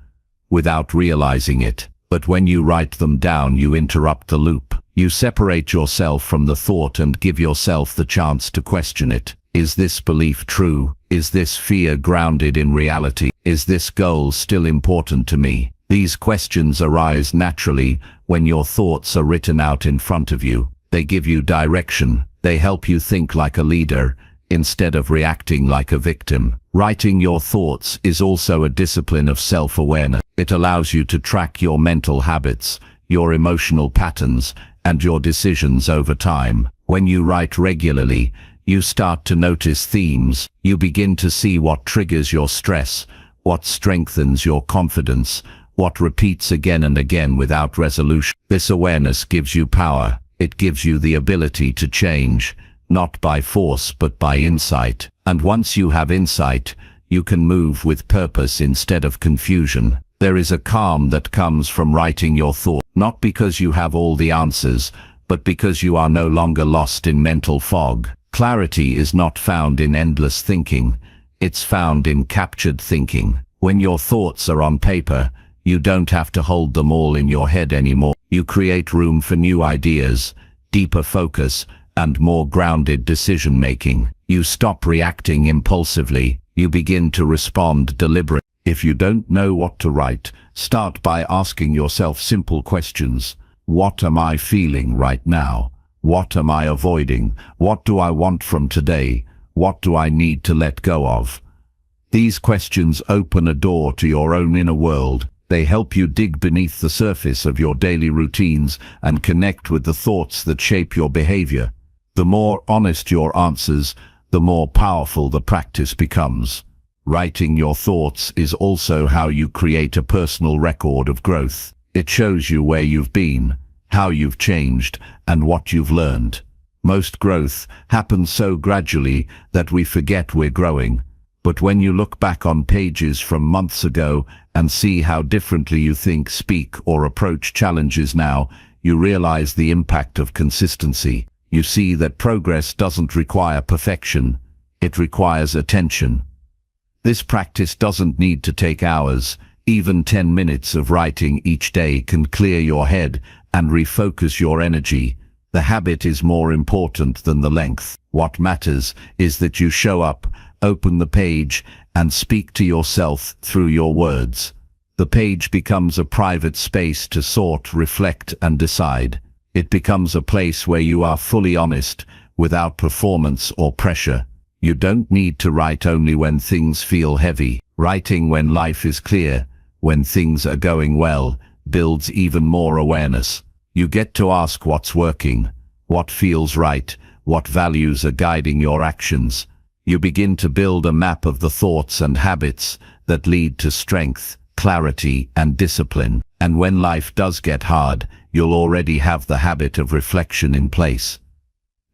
without realizing it. But when you write them down, you interrupt the loop. You separate yourself from the thought and give yourself the chance to question it. Is this belief true? Is this fear grounded in reality? Is this goal still important to me? These questions arise naturally when your thoughts are written out in front of you. They give you direction. They help you think like a leader instead of reacting like a victim. Writing your thoughts is also a discipline of self-awareness. It allows you to track your mental habits, your emotional patterns, and your decisions over time. When you write regularly, you start to notice themes. You begin to see what triggers your stress, what strengthens your confidence, what repeats again and again without resolution. This awareness gives you power. It gives you the ability to change, not by force but by insight. And once you have insight, you can move with purpose instead of confusion. There is a calm that comes from writing your thoughts, not because you have all the answers, but because you are no longer lost in mental fog. Clarity is not found in endless thinking, it's found in captured thinking. When your thoughts are on paper, you don't have to hold them all in your head anymore. You create room for new ideas, deeper focus, and more grounded decision-making. You stop reacting impulsively. You begin to respond deliberately. If you don't know what to write, start by asking yourself simple questions. What am I feeling right now? What am I avoiding? What do I want from today? What do I need to let go of? These questions open a door to your own inner world. They help you dig beneath the surface of your daily routines and connect with the thoughts that shape your behavior. The more honest your answers, the more powerful the practice becomes. Writing your thoughts is also how you create a personal record of growth. It shows you where you've been, how you've changed, and what you've learned. Most growth happens so gradually that we forget we're growing. But when you look back on pages from months ago and see how differently you think, speak, or approach challenges now, you realize the impact of consistency. You see that progress doesn't require perfection, it requires attention. This practice doesn't need to take hours. Even 10 minutes of writing each day can clear your head and refocus your energy. The habit is more important than the length. What matters is that you show up, open the page, and speak to yourself through your words. The page becomes a private space to sort, reflect, and decide. It becomes a place where you are fully honest, without performance or pressure. You don't need to write only when things feel heavy. Writing when life is clear, when things are going well, builds even more awareness. You get to ask what's working, what feels right, what values are guiding your actions. You begin to build a map of the thoughts and habits that lead to strength, clarity, and discipline. And when life does get hard, you'll already have the habit of reflection in place.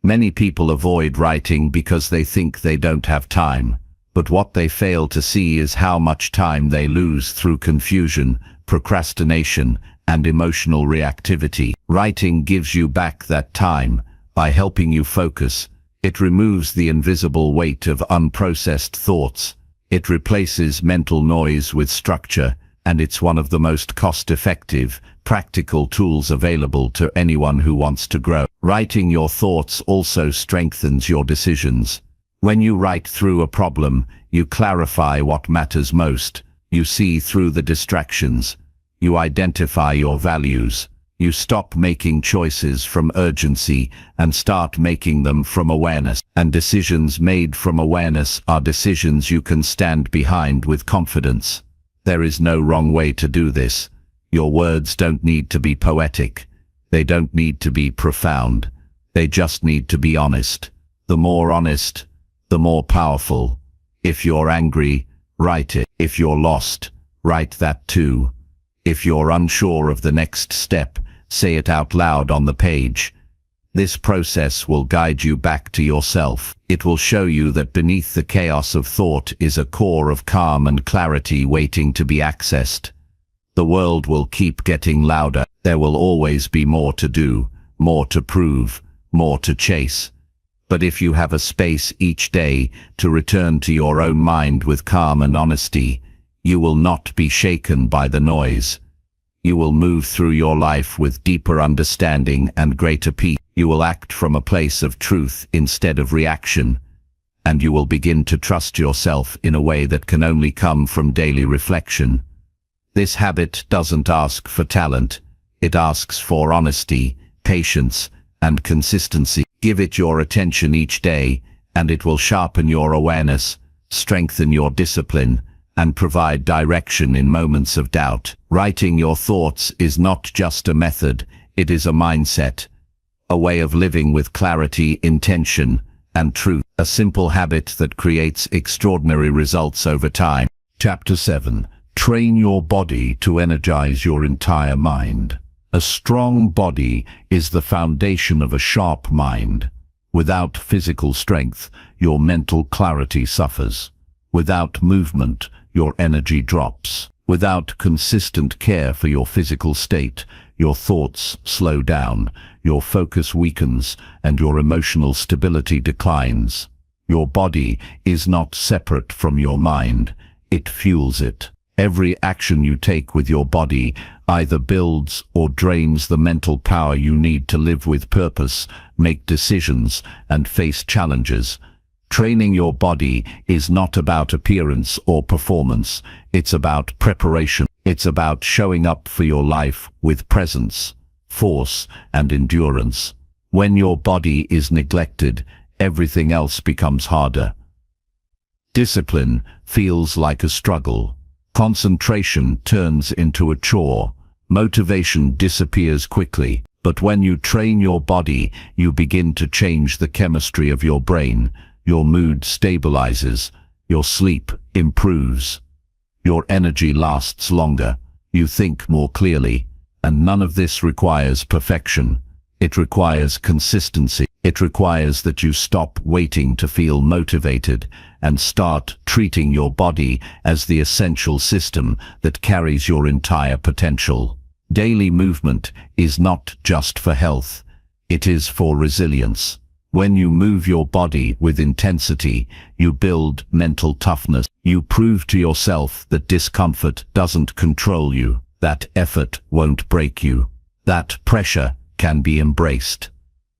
Many people avoid writing because they think they don't have time, but what they fail to see is how much time they lose through confusion, procrastination, and emotional reactivity. Writing gives you back that time by helping you focus. It removes the invisible weight of unprocessed thoughts. It replaces mental noise with structure, and it's one of the most cost-effective, practical tools available to anyone who wants to grow. Writing your thoughts also strengthens your decisions. When you write through a problem, you clarify what matters most. You see through the distractions. You identify your values. You stop making choices from urgency and start making them from awareness. And decisions made from awareness are decisions you can stand behind with confidence. There is no wrong way to do this. Your words don't need to be poetic. They don't need to be profound. They just need to be honest. The more honest, the more powerful. If you're angry, write it. If you're lost, write that too. If you're unsure of the next step, say it out loud on the page. This process will guide you back to yourself. It will show you that beneath the chaos of thought is a core of calm and clarity waiting to be accessed. The world will keep getting louder. There will always be more to do, more to prove, more to chase. But if you have a space each day to return to your own mind with calm and honesty, you will not be shaken by the noise. You will move through your life with deeper understanding and greater peace. You will act from a place of truth instead of reaction, and you will begin to trust yourself in a way that can only come from daily reflection. This habit doesn't ask for talent, it asks for honesty, patience, and consistency. Give it your attention each day, and it will sharpen your awareness, strengthen your discipline, and provide direction in moments of doubt. Writing your thoughts is not just a method, it is a mindset, a way of living with clarity, intention, and truth, a simple habit that creates extraordinary results over time. Chapter 7. Train your body to energize your entire mind. A strong body is the foundation of a sharp mind. Without physical strength, your mental clarity suffers. Without movement, your energy drops. Without consistent care for your physical state, your thoughts slow down, your focus weakens, and your emotional stability declines. Your body is not separate from your mind, it fuels it. Every action you take with your body either builds or drains the mental power you need to live with purpose, make decisions, and face challenges. Training your body is not about appearance or performance, it's about preparation. It's about showing up for your life with presence, force, and endurance. When your body is neglected, everything else becomes harder. Discipline feels like a struggle. Concentration turns into a chore. Motivation disappears quickly. But when you train your body, you begin to change the chemistry of your brain. Your mood stabilizes. Your sleep improves. Your energy lasts longer. You think more clearly. And none of this requires perfection. It requires consistency. It requires that you stop waiting to feel motivated and start treating your body as the essential system that carries your entire potential. Daily movement is not just for health, it is for resilience. When you move your body with intensity, you build mental toughness. You prove to yourself that discomfort doesn't control you, that effort won't break you, that pressure can be embraced,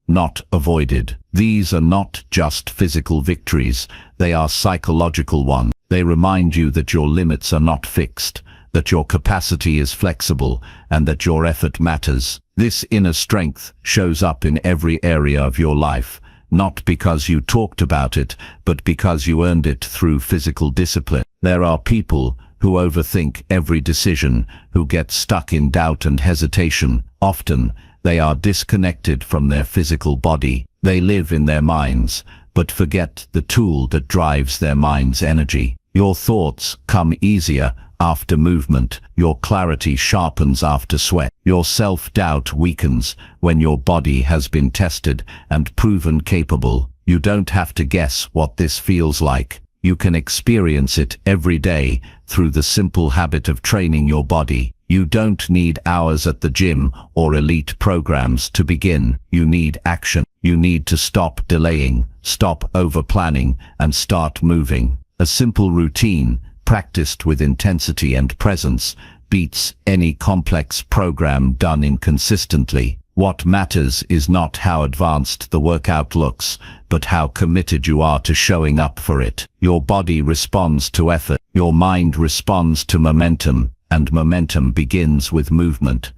not avoided. These are not just physical victories, they are psychological ones. They remind you that your limits are not fixed, that your capacity is flexible, and that your effort matters. This inner strength shows up in every area of your life, not because you talked about it, but because you earned it through physical discipline. There are people who overthink every decision, who get stuck in doubt and hesitation. Often, they are disconnected from their physical body. They live in their minds, but forget the tool that drives their mind's energy. Your thoughts come easier after movement. Your clarity sharpens after sweat. Your self-doubt weakens when your body has been tested and proven capable. You don't have to guess what this feels like. You can experience it every day through the simple habit of training your body. You don't need hours at the gym or elite programs to begin. You need action. You need to stop delaying, stop over-planning, and start moving. A simple routine, practiced with intensity and presence, beats any complex program done inconsistently. What matters is not how advanced the workout looks, but how committed you are to showing up for it. Your body responds to effort. Your mind responds to momentum. And momentum begins with movement.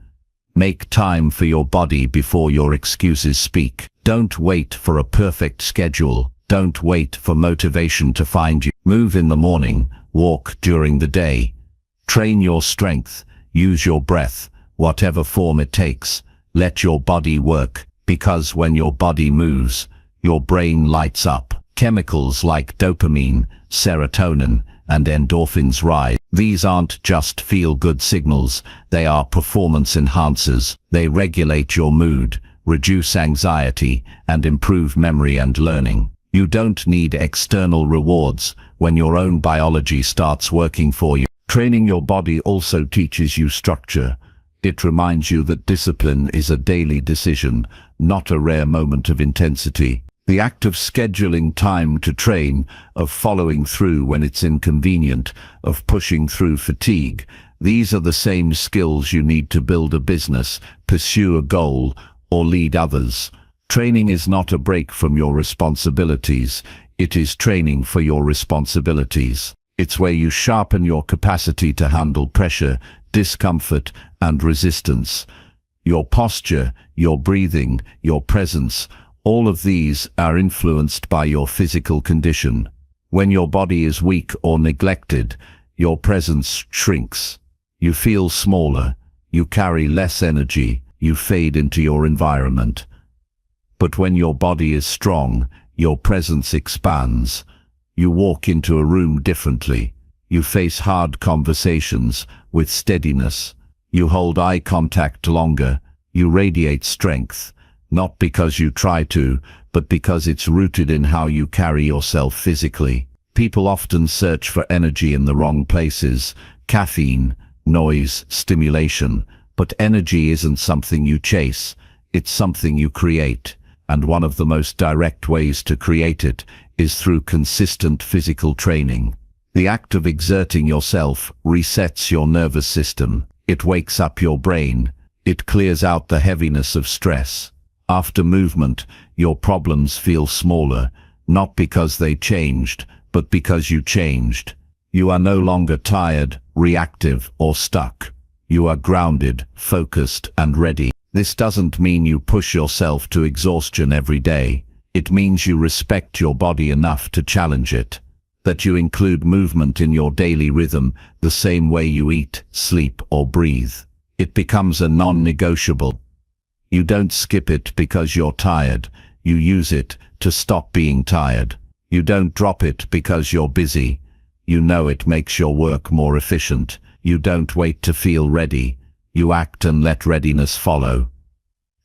Make time for your body before your excuses speak. Don't wait for a perfect schedule. Don't wait for motivation to find you. Move in the morning, walk during the day. Train your strength, use your breath, whatever form it takes. Let your body work, because when your body moves, your brain lights up. Chemicals like dopamine, serotonin, and endorphins rise. These aren't just feel-good signals, they are performance enhancers. They regulate your mood, reduce anxiety, and improve memory and learning. You don't need external rewards when your own biology starts working for you. Training your body also teaches you structure. It reminds you that discipline is a daily decision, not a rare moment of intensity. The act of scheduling time to train, of following through when it's inconvenient, of pushing through fatigue, these are the same skills you need to build a business, pursue a goal, or lead others. Training is not a break from your responsibilities, it is training for your responsibilities. It's where you sharpen your capacity to handle pressure, discomfort, and resistance. Your posture, your breathing, your presence, all of these are influenced by your physical condition. When your body is weak or neglected, your presence shrinks. You feel smaller, you carry less energy, you fade into your environment. But when your body is strong, your presence expands. You walk into a room differently. You face hard conversations with steadiness. You hold eye contact longer. You radiate strength, not because you try to, but because it's rooted in how you carry yourself physically. People often search for energy in the wrong places: caffeine, noise, stimulation. But energy isn't something you chase, it's something you create. And one of the most direct ways to create it is through consistent physical training. The act of exerting yourself resets your nervous system. It wakes up your brain. It clears out the heaviness of stress. After movement, your problems feel smaller, not because they changed, but because you changed. You are no longer tired, reactive, or stuck. You are grounded, focused, and ready. This doesn't mean you push yourself to exhaustion every day. It means you respect your body enough to challenge it. That you include movement in your daily rhythm the same way you eat, sleep, or breathe. It becomes a non-negotiable. You don't skip it because you're tired. You use it to stop being tired. You don't drop it because you're busy. You know it makes your work more efficient. You don't wait to feel ready. You act and let readiness follow.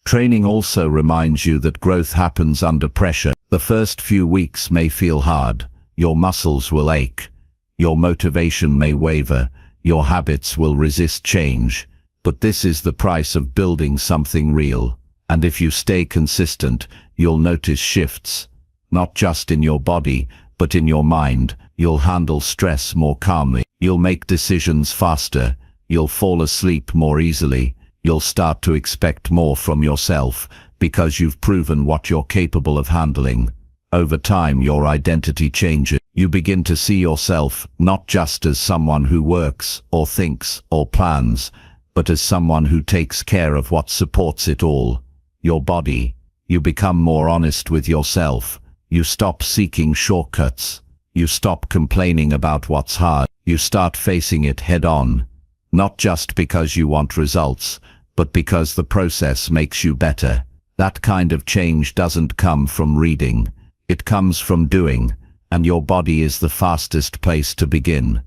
Training also reminds you that growth happens under pressure. The first few weeks may feel hard. Your muscles will ache. Your motivation may waver. Your habits will resist change. But this is the price of building something real. And if you stay consistent, you'll notice shifts. Not just in your body, but in your mind. You'll handle stress more calmly. You'll make decisions faster. You'll fall asleep more easily. You'll start to expect more from yourself because you've proven what you're capable of handling. Over time, your identity changes. You begin to see yourself not just as someone who works or thinks or plans, but as someone who takes care of what supports it all, your body. You become more honest with yourself. You stop seeking shortcuts. You stop complaining about what's hard. You start facing it head-on, not just because you want results, but because the process makes you better. That kind of change doesn't come from reading. It comes from doing, and your body is the fastest place to begin.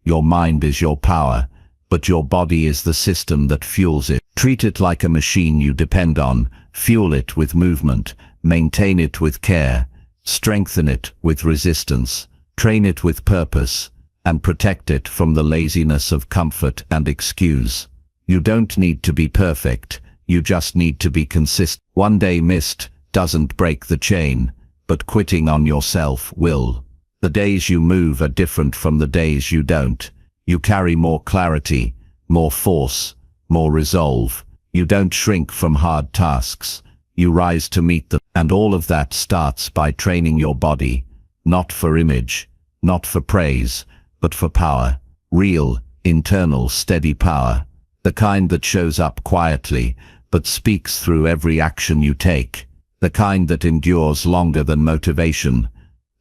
Your mind is your power, but your body is the system that fuels it. Treat it like a machine you depend on. Fuel it with movement. Maintain it with care. Strengthen it with resistance. Train it with purpose. And protect it from the laziness of comfort and excuse. You don't need to be perfect. You just need to be consistent. One day missed doesn't break the chain, but quitting on yourself will. The days you move are different from the days you don't. You carry more clarity, more force, more resolve. You don't shrink from hard tasks. You rise to meet them. And all of that starts by training your body, not for image, not for praise, but for power. Real, internal, steady power. The kind that shows up quietly, but speaks through every action you take. The kind that endures longer than motivation.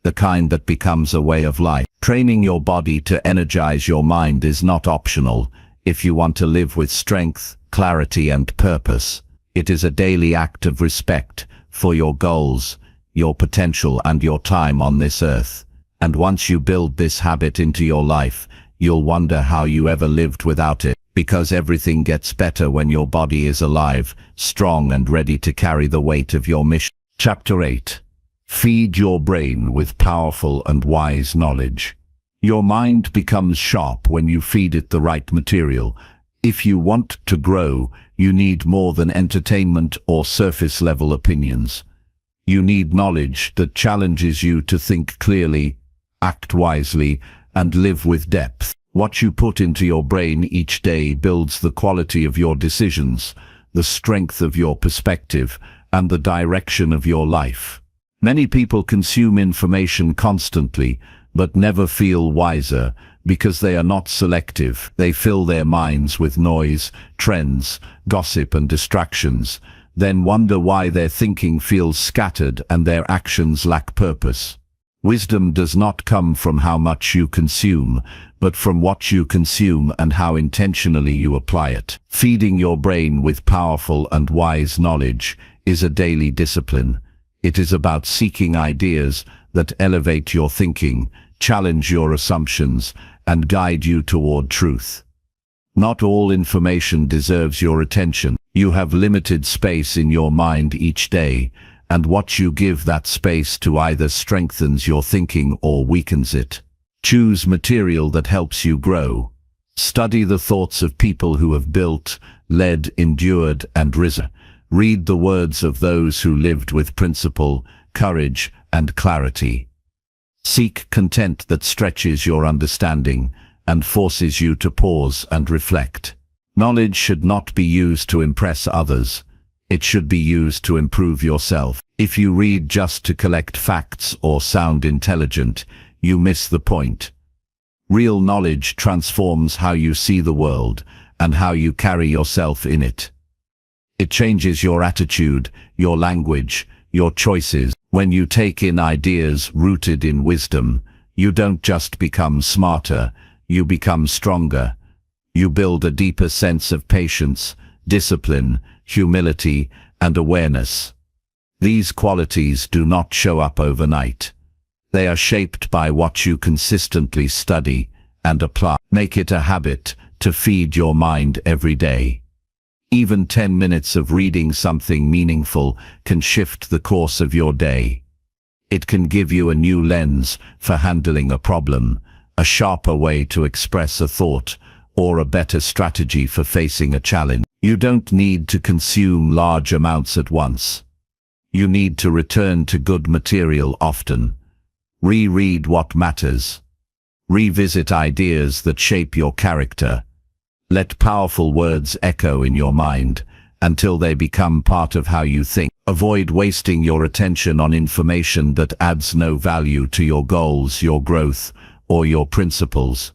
The kind that becomes a way of life. Training your body to energize your mind is not optional if you want to live with strength, clarity, and purpose. It is a daily act of respect for your goals, your potential, and your time on this earth. And once you build this habit into your life, you'll wonder how you ever lived without it. Because everything gets better when your body is alive, strong, and ready to carry the weight of your mission. Chapter 8. Feed your brain with powerful and wise knowledge. Your mind becomes sharp when you feed it the right material. If you want to grow, you need more than entertainment or surface-level opinions. You need knowledge that challenges you to think clearly, act wisely, and live with depth. What you put into your brain each day builds the quality of your decisions, the strength of your perspective, and the direction of your life. Many people consume information constantly, but never feel wiser because they are not selective. They fill their minds with noise, trends, gossip, and distractions, then wonder why their thinking feels scattered and their actions lack purpose. Wisdom does not come from how much you consume, but from what you consume and how intentionally you apply it. Feeding your brain with powerful and wise knowledge is a daily discipline. It is about seeking ideas that elevate your thinking, challenge your assumptions, and guide you toward truth. Not all information deserves your attention. You have limited space in your mind each day, and what you give that space to either strengthens your thinking or weakens it. Choose material that helps you grow. Study the thoughts of people who have built, led, endured, and risen. Read the words of those who lived with principle, courage, and clarity. Seek content that stretches your understanding and forces you to pause and reflect. Knowledge should not be used to impress others. It should be used to improve yourself. If you read just to collect facts or sound intelligent, you miss the point. Real knowledge transforms how you see the world and how you carry yourself in it. It changes your attitude, your language, your choices. When you take in ideas rooted in wisdom, you don't just become smarter, you become stronger. You build a deeper sense of patience, discipline, humility, and awareness. These qualities do not show up overnight. They are shaped by what you consistently study and apply. Make it a habit to feed your mind every day. Even 10 minutes of reading something meaningful can shift the course of your day. It can give you a new lens for handling a problem, a sharper way to express a thought, or a better strategy for facing a challenge. You don't need to consume large amounts at once. You need to return to good material often. Reread what matters. Revisit ideas that shape your character. Let powerful words echo in your mind until they become part of how you think. Avoid wasting your attention on information that adds no value to your goals, your growth, or your principles.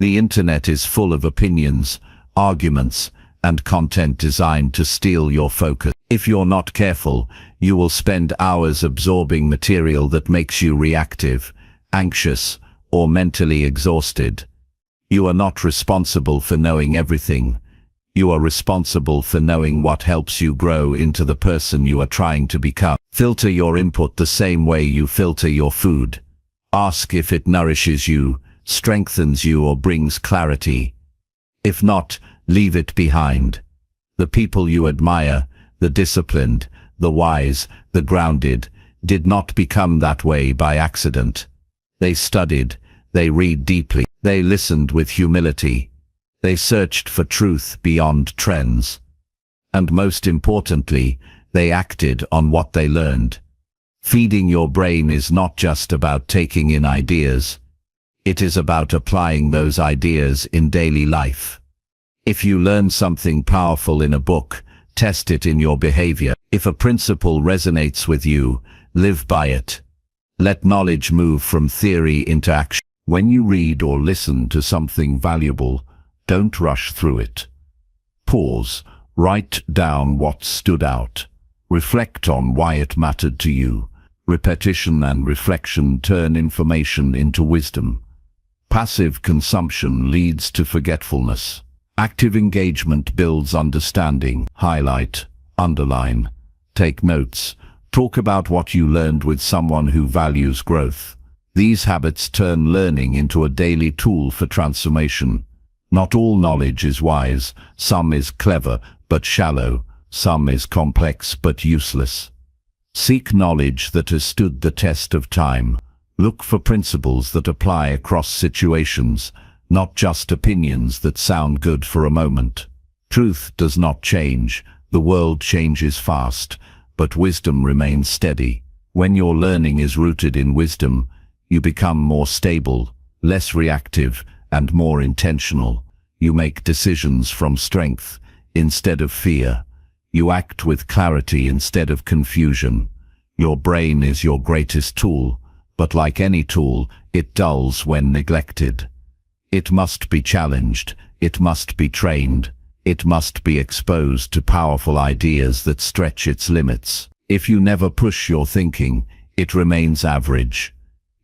The internet is full of opinions, arguments, and content designed to steal your focus. If you're not careful, you will spend hours absorbing material that makes you reactive, anxious, or mentally exhausted. You are not responsible for knowing everything. You are responsible for knowing what helps you grow into the person you are trying to become. Filter your input the same way you filter your food. Ask if it nourishes you, strengthens you, or brings clarity. If not, leave it behind. The people you admire, the disciplined, the wise, the grounded, did not become that way by accident. They studied, they read deeply, they listened with humility, they searched for truth beyond trends. And most importantly, they acted on what they learned. Feeding your brain is not just about taking in ideas. It is about applying those ideas in daily life. If you learn something powerful in a book, test it in your behavior. If a principle resonates with you, live by it. Let knowledge move from theory into action. When you read or listen to something valuable, don't rush through it. Pause, write down what stood out. Reflect on why it mattered to you. Repetition and reflection turn information into wisdom. Passive consumption leads to forgetfulness. Active engagement builds understanding. Highlight, underline, take notes. Talk about what you learned with someone who values growth. These habits turn learning into a daily tool for transformation. Not all knowledge is wise. Some is clever but shallow. Some is complex but useless. Seek knowledge that has stood the test of time. Look for principles that apply across situations, not just opinions that sound good for a moment. Truth does not change. The world changes fast, but wisdom remains steady. When your learning is rooted in wisdom, you become more stable, less reactive, and more intentional. You make decisions from strength instead of fear. You act with clarity instead of confusion. Your brain is your greatest tool, but like any tool, it dulls when neglected. It must be challenged, it must be trained, it must be exposed to powerful ideas that stretch its limits. If you never push your thinking, it remains average.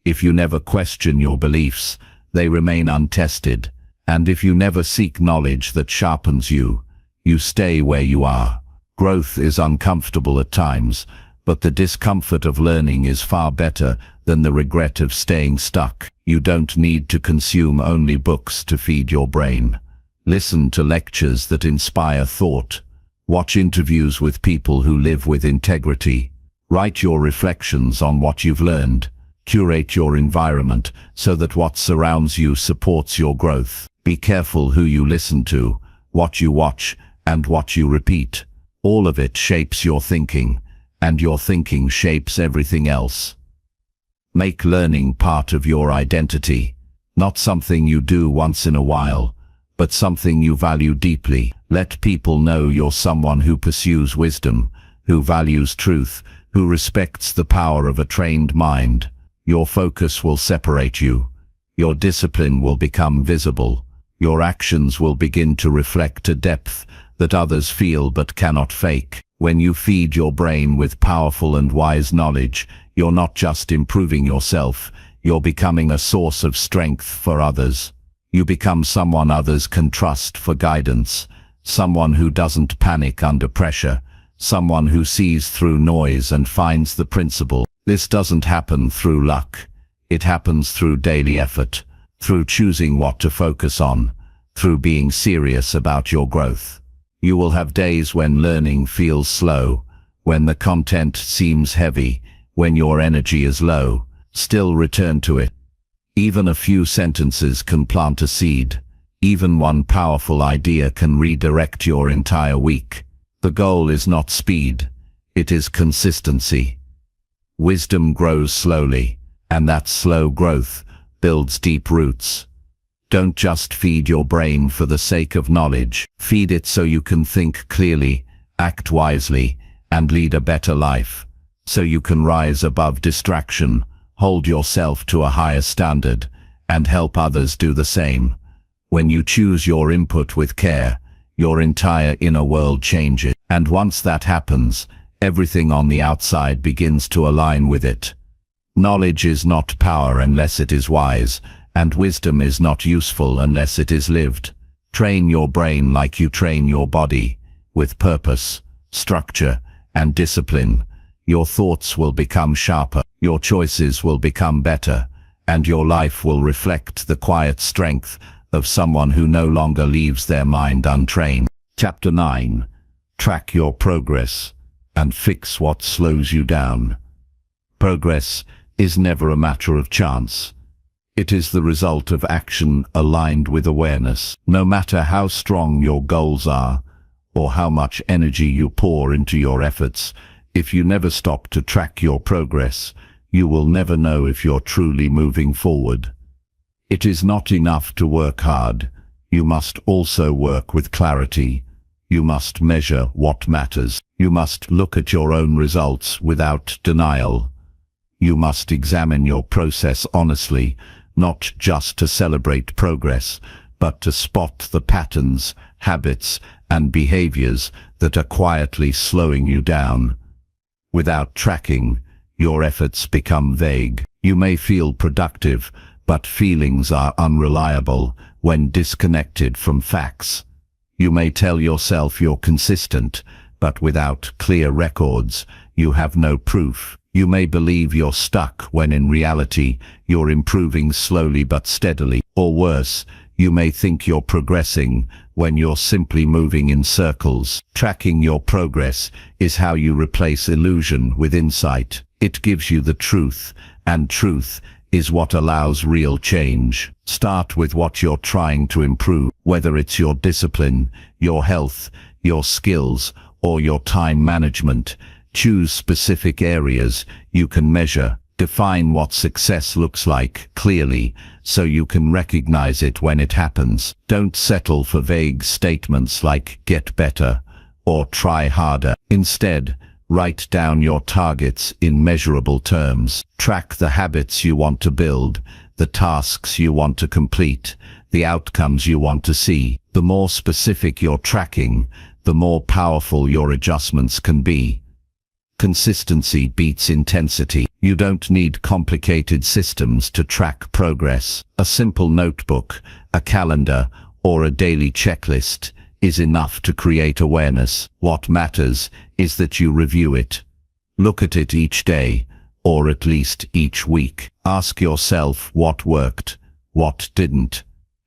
If you never question your beliefs, they remain untested. And if you never seek knowledge that sharpens you, you stay where you are. Growth is uncomfortable at times, but the discomfort of learning is far better than the regret of staying stuck. You don't need to consume only books to feed your brain. Listen to lectures that inspire thought. Watch interviews with people who live with integrity. Write your reflections on what you've learned. Curate your environment so that what surrounds you supports your growth. Be careful who you listen to, what you watch, and what you repeat. All of it shapes your thinking, and your thinking shapes everything else. Make learning part of your identity, not something you do once in a while, but something you value deeply. Let people know you're someone who pursues wisdom, who values truth, who respects the power of a trained mind. Your focus will separate you. Your discipline will become visible. Your actions will begin to reflect a depth that others feel but cannot fake. When you feed your brain with powerful and wise knowledge, you're not just improving yourself, you're becoming a source of strength for others. You become someone others can trust for guidance, someone who doesn't panic under pressure, someone who sees through noise and finds the principle. This doesn't happen through luck. It happens through daily effort, through choosing what to focus on, through being serious about your growth. You will have days when learning feels slow, when the content seems heavy, when your energy is low. Still return to it. Even a few sentences can plant a seed. Even one powerful idea can redirect your entire week. The goal is not speed, it is consistency. Wisdom grows slowly, and that slow growth builds deep roots. Don't just feed your brain for the sake of knowledge. Feed it so you can think clearly, act wisely, and lead a better life. So you can rise above distraction, hold yourself to a higher standard, and help others do the same. When you choose your input with care, your entire inner world changes. And once that happens, everything on the outside begins to align with it. Knowledge is not power unless it is wise, and wisdom is not useful unless it is lived. Train your brain like you train your body, with purpose, structure, and discipline. Your thoughts will become sharper, your choices will become better, and your life will reflect the quiet strength of someone who no longer leaves their mind untrained. Chapter 9. Track your progress and fix what slows you down. Progress is never a matter of chance. It is the result of action aligned with awareness. No matter how strong your goals are, or how much energy you pour into your efforts, if you never stop to track your progress, you will never know if you're truly moving forward. It is not enough to work hard. You must also work with clarity. You must measure what matters. You must look at your own results without denial. You must examine your process honestly, not just to celebrate progress, but to spot the patterns, habits, and behaviors that are quietly slowing you down. Without tracking, your efforts become vague. You may feel productive, but feelings are unreliable when disconnected from facts. You may tell yourself you're consistent, but without clear records, you have no proof. You may believe you're stuck when in reality, you're improving slowly but steadily. Or worse, you may think you're progressing when you're simply moving in circles. Tracking your progress is how you replace illusion with insight. It gives you the truth, and truth is what allows real change. Start with what you're trying to improve, whether it's your discipline, your health, your skills, or your time management. Choose specific areas you can measure. Define what success looks like clearly so you can recognize it when it happens. Don't settle for vague statements like "get better" or "try harder." Instead, write down your targets in measurable terms. Track the habits you want to build, the tasks you want to complete, the outcomes you want to see. The more specific you're tracking, the more powerful your adjustments can be. Consistency beats intensity. You don't need complicated systems to track progress. A simple notebook, a calendar, or a daily checklist is enough to create awareness. What matters is that you review it. Look at it each day, or at least each week. Ask yourself what worked, what didn't,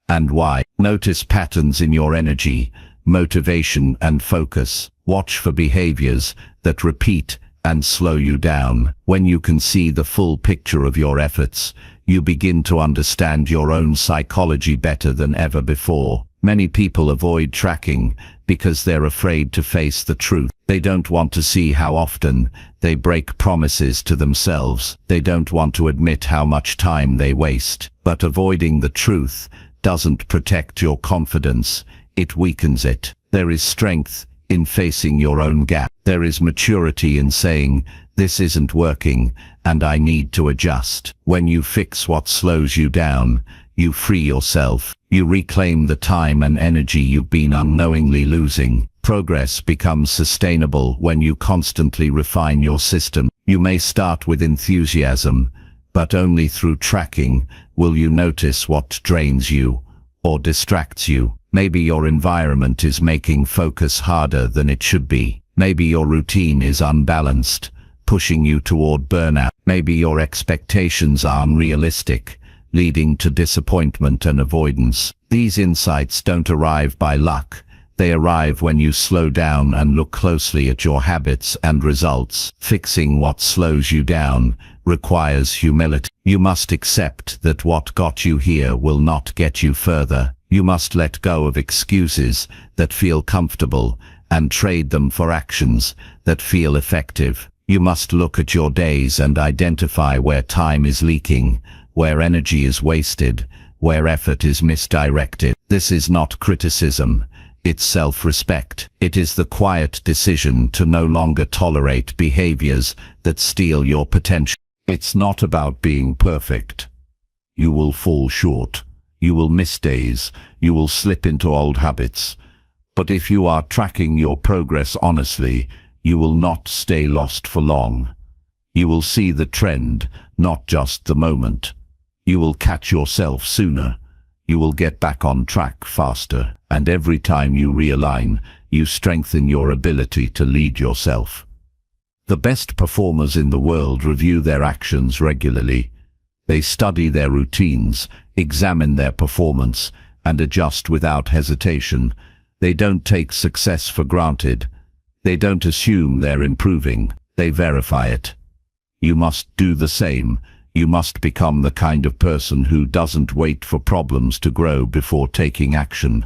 and why. Notice patterns in your energy, motivation, and focus. Watch for behaviors that repeat and slow you down. When you can see the full picture of your efforts, you begin to understand your own psychology better than ever before. Many people avoid tracking because they're afraid to face the truth. They don't want to see how often they break promises to themselves. They don't want to admit how much time they waste. But avoiding the truth doesn't protect your confidence, it weakens it. There is strength in facing your own gap. There is maturity in saying, this isn't working, and I need to adjust. When you fix what slows you down, you free yourself. You reclaim the time and energy you've been unknowingly losing. Progress becomes sustainable when you constantly refine your system. You may start with enthusiasm, but only through tracking will you notice what drains you or distracts you. Maybe your environment is making focus harder than it should be. Maybe your routine is unbalanced, pushing you toward burnout. Maybe your expectations are unrealistic, leading to disappointment and avoidance. These insights don't arrive by luck. They arrive when you slow down and look closely at your habits and results. Fixing what slows you down requires humility. You must accept that what got you here will not get you further. You must let go of excuses that feel comfortable and trade them for actions that feel effective. You must look at your days and identify where time is leaking, where energy is wasted, where effort is misdirected. This is not criticism, it's self-respect. It is the quiet decision to no longer tolerate behaviors that steal your potential. It's not about being perfect. You will fall short. You will miss days. You will slip into old habits. But if you are tracking your progress honestly, you will not stay lost for long. You will see the trend, not just the moment. You will catch yourself sooner. You will get back on track faster. And every time you realign, you strengthen your ability to lead yourself. The best performers in the world review their actions regularly. They study their routines, examine their performance, and adjust without hesitation. They don't take success for granted. They don't assume they're improving. They verify it. You must do the same. You must become the kind of person who doesn't wait for problems to grow before taking action.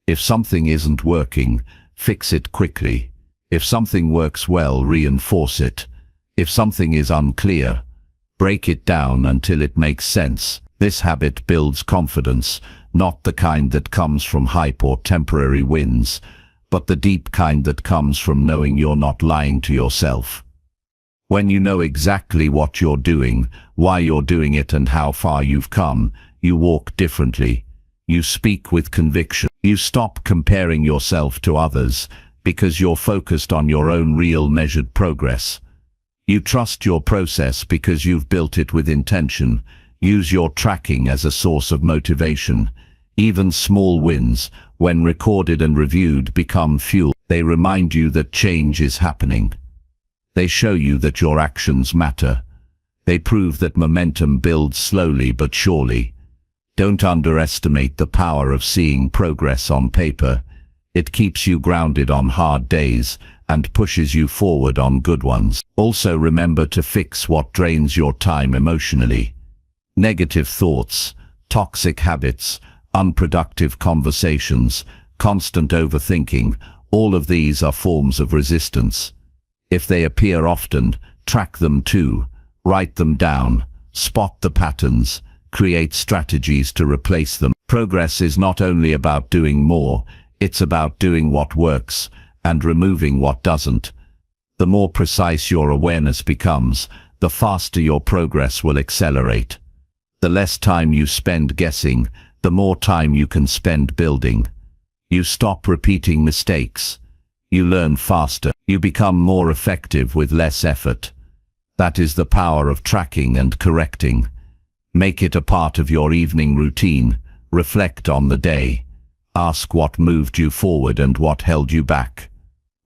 If something isn't working, fix it quickly. If something works well, reinforce it. If something is unclear, break it down until it makes sense. This habit builds confidence, not the kind that comes from hype or temporary wins, but the deep kind that comes from knowing you're not lying to yourself. When you know exactly what you're doing, why you're doing it, and how far you've come, you walk differently. You speak with conviction. You stop comparing yourself to others because you're focused on your own real measured progress. You trust your process because you've built it with intention. Use your tracking as a source of motivation. Even small wins, when recorded and reviewed, become fuel. They remind you that change is happening. They show you that your actions matter. They prove that momentum builds slowly but surely. Don't underestimate the power of seeing progress on paper. It keeps you grounded on hard days and pushes you forward on good ones. Also remember to fix what drains your time emotionally. Negative thoughts, toxic habits, unproductive conversations, constant overthinking, all of these are forms of resistance. If they appear often, track them too. Write them down. Spot the patterns. Create strategies to replace them. Progress is not only about doing more, it's about doing what works and removing what doesn't. The more precise your awareness becomes, the faster your progress will accelerate. The less time you spend guessing, the more time you can spend building. You stop repeating mistakes. You learn faster. You become more effective with less effort. That is the power of tracking and correcting. Make it a part of your evening routine. Reflect on the day. Ask what moved you forward and what held you back.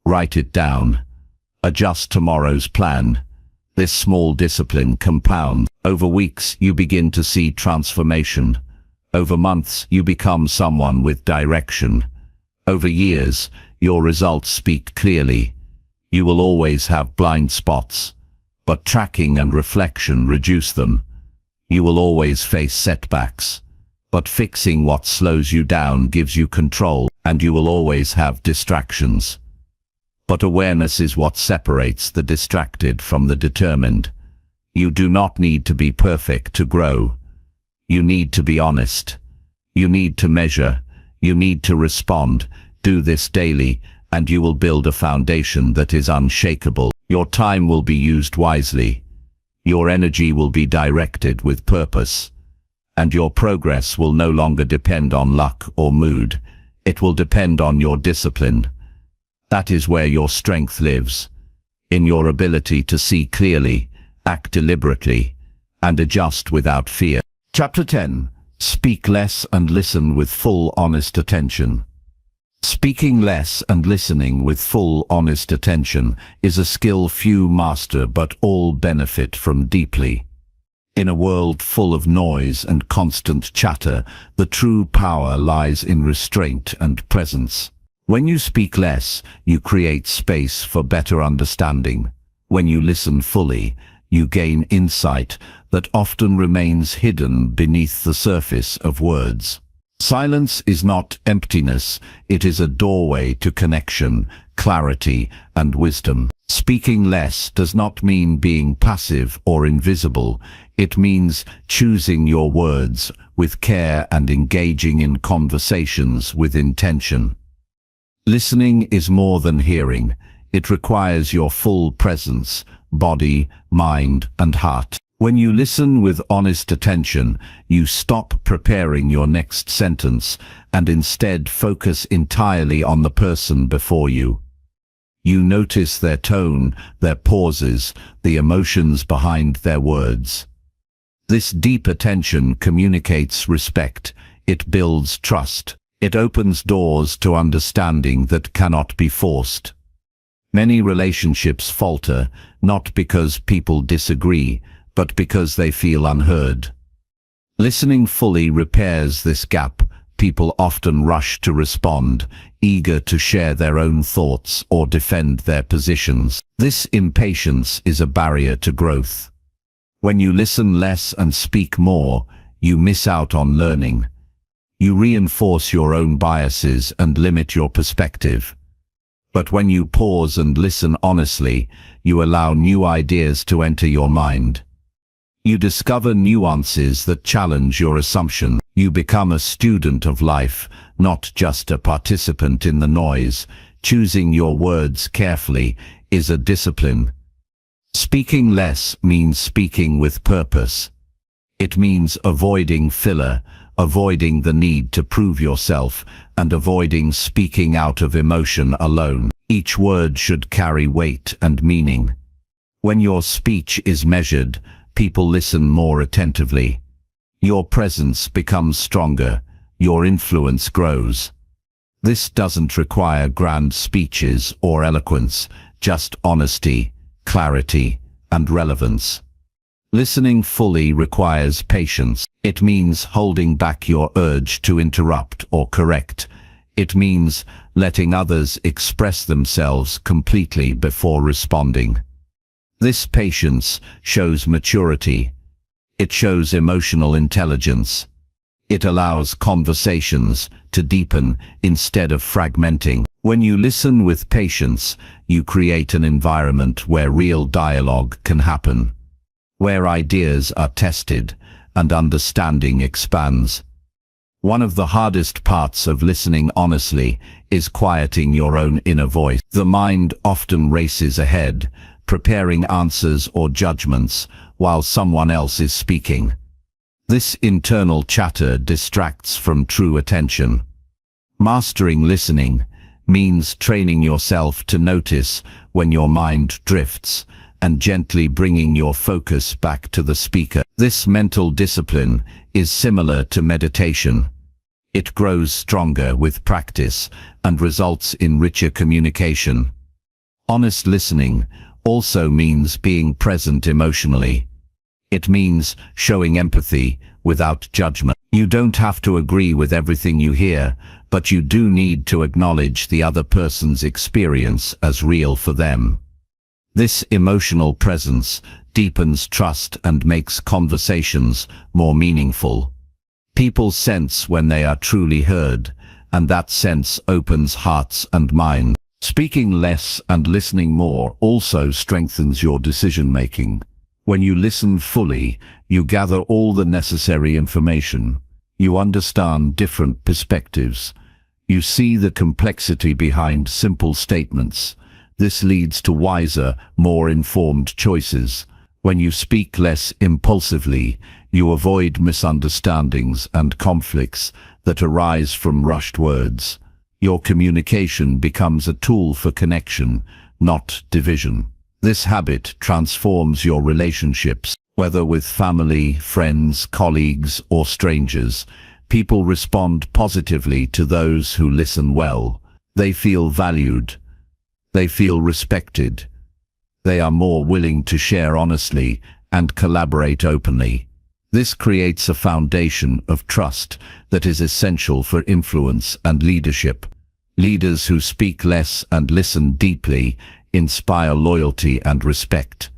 Write it down. Adjust tomorrow's plan. This small discipline compounds. Over weeks, you begin to see transformation. Over months, you become someone with direction. Over years, your results speak clearly. You will always have blind spots, but tracking and reflection reduce them. You will always face setbacks, but fixing what slows you down gives you control, and you will always have distractions. But awareness is what separates the distracted from the determined. You do not need to be perfect to grow. You need to be honest. You need to measure. You need to respond. Do this daily, and you will build a foundation that is unshakable. Your time will be used wisely. Your energy will be directed with purpose. And your progress will no longer depend on luck or mood. It will depend on your discipline. That is where your strength lives. In your ability to see clearly, act deliberately, and adjust without fear. Chapter 10. Speak less and listen with full honest attention. Speaking less and listening with full honest attention is a skill few master but all benefit from deeply. In a world full of noise and constant chatter, the true power lies in restraint and presence. When you speak less, you create space for better understanding. When you listen fully, you gain insight that often remains hidden beneath the surface of words. Silence is not emptiness, it is a doorway to connection, clarity, and wisdom. Speaking less does not mean being passive or invisible. It means choosing your words with care and engaging in conversations with intention. Listening is more than hearing. It requires your full presence, body, mind, and heart. When you listen with honest attention, you stop preparing your next sentence and instead focus entirely on the person before you. You notice their tone, their pauses, the emotions behind their words. This deep attention communicates respect. It builds trust. It opens doors to understanding that cannot be forced. Many relationships falter, not because people disagree, but because they feel unheard. Listening fully repairs this gap. People often rush to respond, eager to share their own thoughts or defend their positions. This impatience is a barrier to growth. When you listen less and speak more, you miss out on learning. You reinforce your own biases and limit your perspective. But when you pause and listen honestly, you allow new ideas to enter your mind. You discover nuances that challenge your assumption. You become a student of life, not just a participant in the noise. Choosing your words carefully is a discipline. Speaking less means speaking with purpose. It means avoiding filler, avoiding the need to prove yourself, and avoiding speaking out of emotion alone. Each word should carry weight and meaning. When your speech is measured, people listen more attentively. Your presence becomes stronger, your influence grows. This doesn't require grand speeches or eloquence, just honesty, clarity, and relevance. Listening fully requires patience. It means holding back your urge to interrupt or correct. It means letting others express themselves completely before responding. This patience shows maturity. It shows emotional intelligence. It allows conversations to deepen instead of fragmenting. When you listen with patience, you create an environment where real dialogue can happen, where ideas are tested and understanding expands. One of the hardest parts of listening honestly is quieting your own inner voice. The mind often races ahead, preparing answers or judgments while someone else is speaking. This internal chatter distracts from true attention. Mastering listening means training yourself to notice when your mind drifts and gently bringing your focus back to the speaker. This mental discipline is similar to meditation. It grows stronger with practice and results in richer communication. Honest listening also means being present emotionally. It means showing empathy without judgment. You don't have to agree with everything you hear, but you do need to acknowledge the other person's experience as real for them. This emotional presence deepens trust and makes conversations more meaningful. People sense when they are truly heard, and that sense opens hearts and minds. Speaking less and listening more also strengthens your decision-making. When you listen fully, you gather all the necessary information. You understand different perspectives. You see the complexity behind simple statements. This leads to wiser, more informed choices. When you speak less impulsively, you avoid misunderstandings and conflicts that arise from rushed words. Your communication becomes a tool for connection, not division. This habit transforms your relationships, whether with family, friends, colleagues, or strangers. People respond positively to those who listen well. They feel valued. They feel respected. They are more willing to share honestly and collaborate openly. This creates a foundation of trust that is essential for influence and leadership. Leaders who speak less and listen deeply inspire loyalty and respect.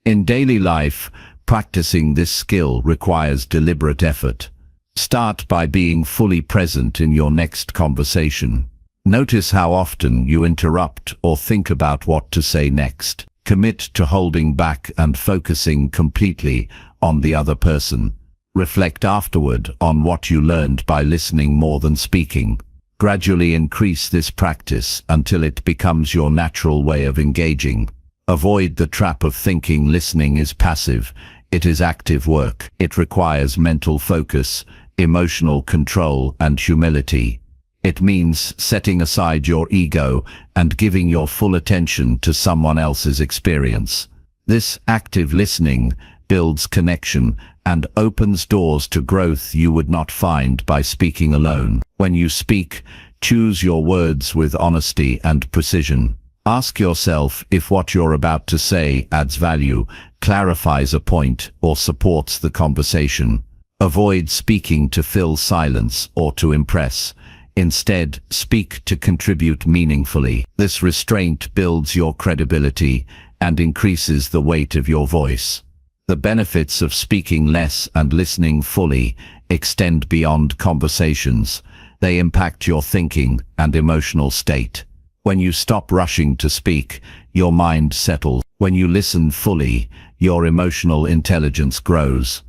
In daily life, practicing this skill requires deliberate effort. Start by being fully present in your next conversation. Notice how often you interrupt or think about what to say next. Commit to holding back and focusing completely on the other person. Reflect afterward on what you learned by listening more than speaking. Gradually increase this practice until it becomes your natural way of engaging. Avoid the trap of thinking listening is passive. It is active work. It requires mental focus, emotional control, and humility. It means setting aside your ego and giving your full attention to someone else's experience. This active listening builds connection and opens doors to growth you would not find by speaking alone. When you speak, choose your words with honesty and precision. Ask yourself if what you're about to say adds value, clarifies a point, or supports the conversation. Avoid speaking to fill silence or to impress. Instead, speak to contribute meaningfully. This restraint builds your credibility and increases the weight of your voice. The benefits of speaking less and listening fully extend beyond conversations. They impact your thinking and emotional state. When you stop rushing to speak, your mind settles. When you listen fully, your emotional intelligence grows.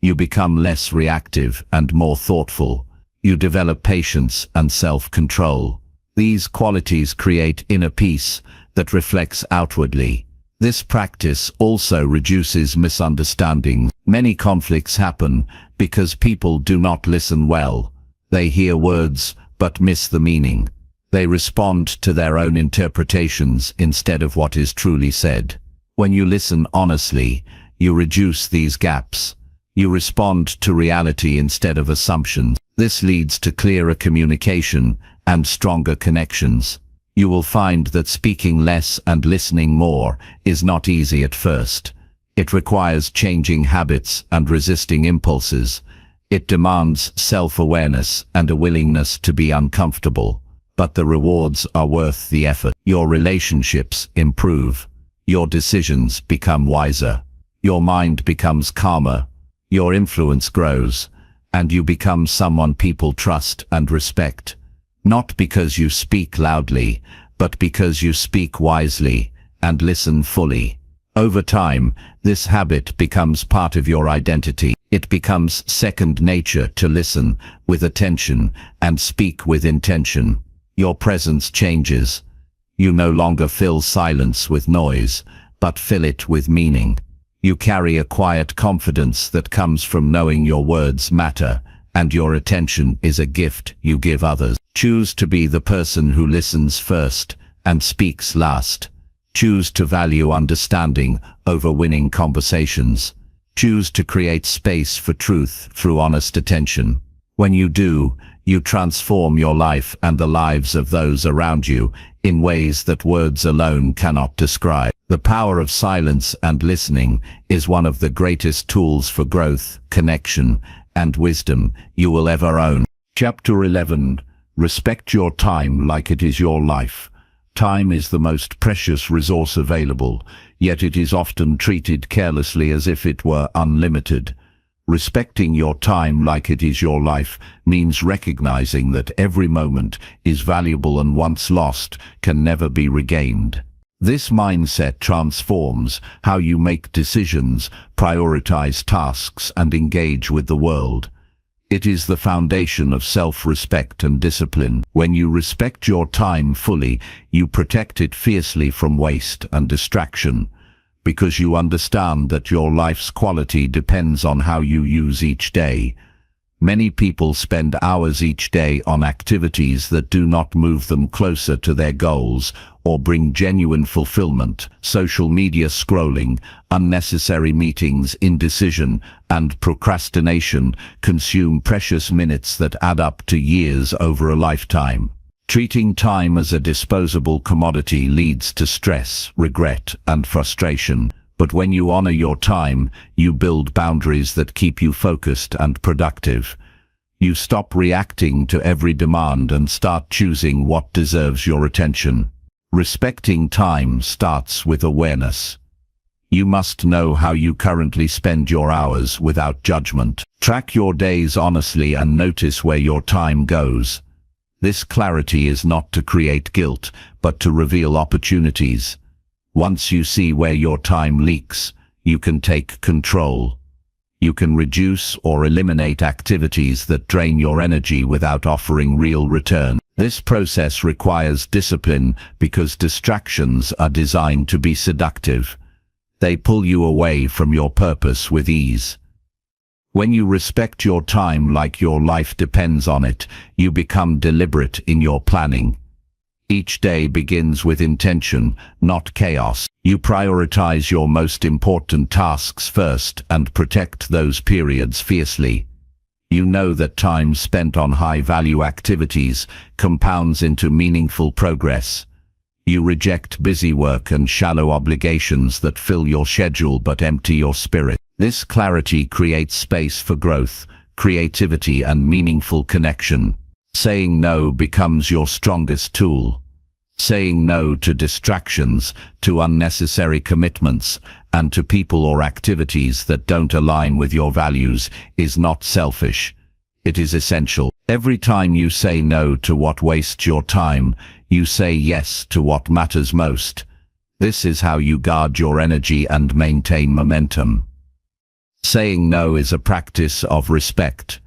You become less reactive and more thoughtful. You develop patience and self-control. These qualities create inner peace that reflects outwardly. This practice also reduces misunderstandings. Many conflicts happen because people do not listen well. They hear words but miss the meaning. They respond to their own interpretations instead of what is truly said. When you listen honestly, you reduce these gaps. You respond to reality instead of assumptions. This leads to clearer communication and stronger connections. You will find that speaking less and listening more is not easy at first. It requires changing habits and resisting impulses. It demands self-awareness and a willingness to be uncomfortable. But the rewards are worth the effort. Your relationships improve. Your decisions become wiser. Your mind becomes calmer. Your influence grows. And you become someone people trust and respect. Not because you speak loudly, but because you speak wisely and listen fully. Over time, this habit becomes part of your identity. It becomes second nature to listen with attention and speak with intention. Your presence changes. You no longer fill silence with noise, but fill it with meaning. You carry a quiet confidence that comes from knowing your words matter and your attention is a gift you give others. Choose to be the person who listens first and speaks last. Choose to value understanding over winning conversations. Choose to create space for truth through honest attention. When you do, you transform your life and the lives of those around you in ways that words alone cannot describe. The power of silence and listening is one of the greatest tools for growth, connection, and wisdom you will ever own. Chapter 11. Respect your time like it is your life. Time is the most precious resource available, yet it is often treated carelessly as if it were unlimited. Respecting your time like it is your life means recognizing that every moment is valuable and once lost can never be regained. This mindset transforms how you make decisions, prioritize tasks, and engage with the world. It is the foundation of self-respect and discipline. When you respect your time fully, you protect it fiercely from waste and distraction, because you understand that your life's quality depends on how you use each day. Many people spend hours each day on activities that do not move them closer to their goals or bring genuine fulfillment. Social media scrolling, unnecessary meetings, indecision, and procrastination consume precious minutes that add up to years over a lifetime. Treating time as a disposable commodity leads to stress, regret, and frustration. But when you honor your time, you build boundaries that keep you focused and productive. You stop reacting to every demand and start choosing what deserves your attention. Respecting time starts with awareness. You must know how you currently spend your hours without judgment. Track your days honestly and notice where your time goes. This clarity is not to create guilt, but to reveal opportunities. Once you see where your time leaks, you can take control. You can reduce or eliminate activities that drain your energy without offering real return. This process requires discipline because distractions are designed to be seductive. They pull you away from your purpose with ease. When you respect your time like your life depends on it, you become deliberate in your planning. Each day begins with intention, not chaos. You prioritize your most important tasks first and protect those periods fiercely. You know that time spent on high-value activities compounds into meaningful progress. You reject busy work and shallow obligations that fill your schedule but empty your spirit. This clarity creates space for growth, creativity, and meaningful connection. Saying no becomes your strongest tool. Saying no to distractions, to unnecessary commitments, and to people or activities that don't align with your values is not selfish. It is essential. Every time you say no to what wastes your time, you say yes to what matters most. This is how you guard your energy and maintain momentum. Saying no is a practice of respect.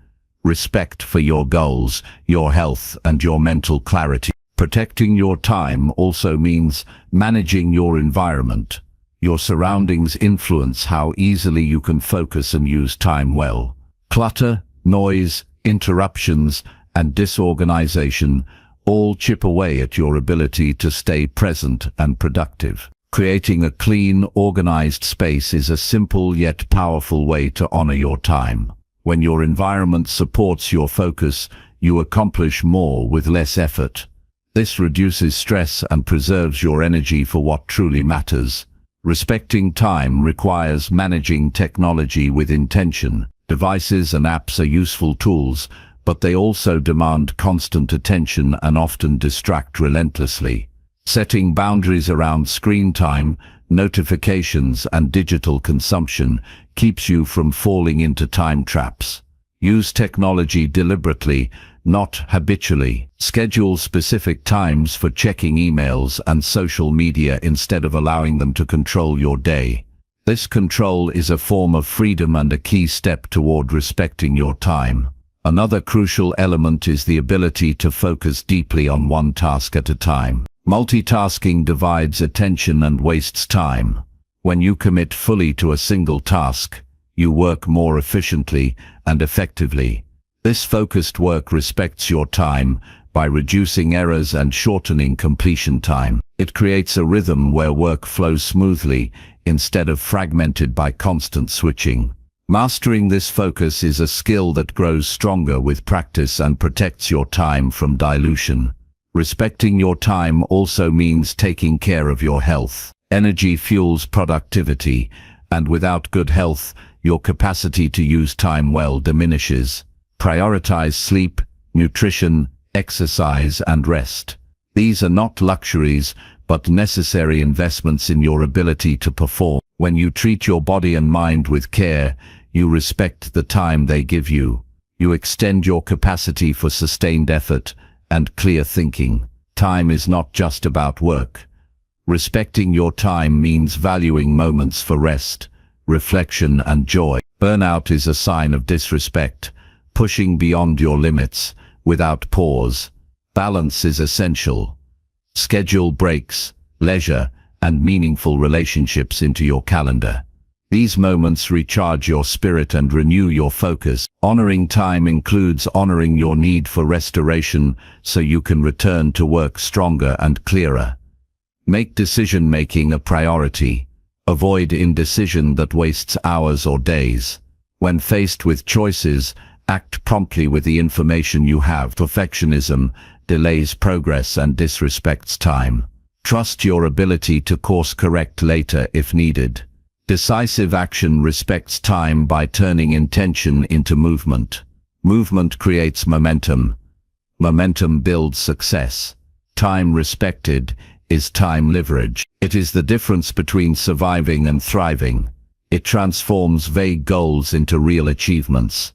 Respect for your goals, your health, and your mental clarity. Protecting your time also means managing your environment. Your surroundings influence how easily you can focus and use time well. Clutter, noise, interruptions, and disorganization all chip away at your ability to stay present and productive. Creating a clean, organized space is a simple yet powerful way to honor your time. When your environment supports your focus, you accomplish more with less effort. This reduces stress and preserves your energy for what truly matters. Respecting time requires managing technology with intention. Devices and apps are useful tools, but they also demand constant attention and often distract relentlessly. Setting boundaries around screen time, notifications, and digital consumption keeps you from falling into time traps. Use technology deliberately, not habitually. Schedule specific times for checking emails and social media instead of allowing them to control your day. This control is a form of freedom and a key step toward respecting your time. Another crucial element is the ability to focus deeply on one task at a time. Multitasking divides attention and wastes time. When you commit fully to a single task, you work more efficiently and effectively. This focused work respects your time by reducing errors and shortening completion time. It creates a rhythm where work flows smoothly instead of fragmented by constant switching. Mastering this focus is a skill that grows stronger with practice and protects your time from dilution. Respecting your time also means taking care of your health. Energy fuels productivity, and without good health, your capacity to use time well diminishes. Prioritize sleep, nutrition, exercise, and rest. These are not luxuries, but necessary investments in your ability to perform. When you treat your body and mind with care, you respect the time they give you. You extend your capacity for sustained effort and clear thinking. Time is not just about work. Respecting your time means valuing moments for rest, reflection, and joy. Burnout is a sign of disrespect, pushing beyond your limits without pause. Balance is essential. Schedule breaks, leisure, and meaningful relationships into your calendar. These moments recharge your spirit and renew your focus. Honoring time includes honoring your need for restoration so you can return to work stronger and clearer. Make decision-making a priority. Avoid indecision that wastes hours or days. When faced with choices, act promptly with the information you have. Perfectionism delays progress and disrespects time. Trust your ability to course-correct later if needed. Decisive action respects time by turning intention into movement. Movement creates momentum. Momentum builds success. Time respected is time leverage. It is the difference between surviving and thriving. It transforms vague goals into real achievements.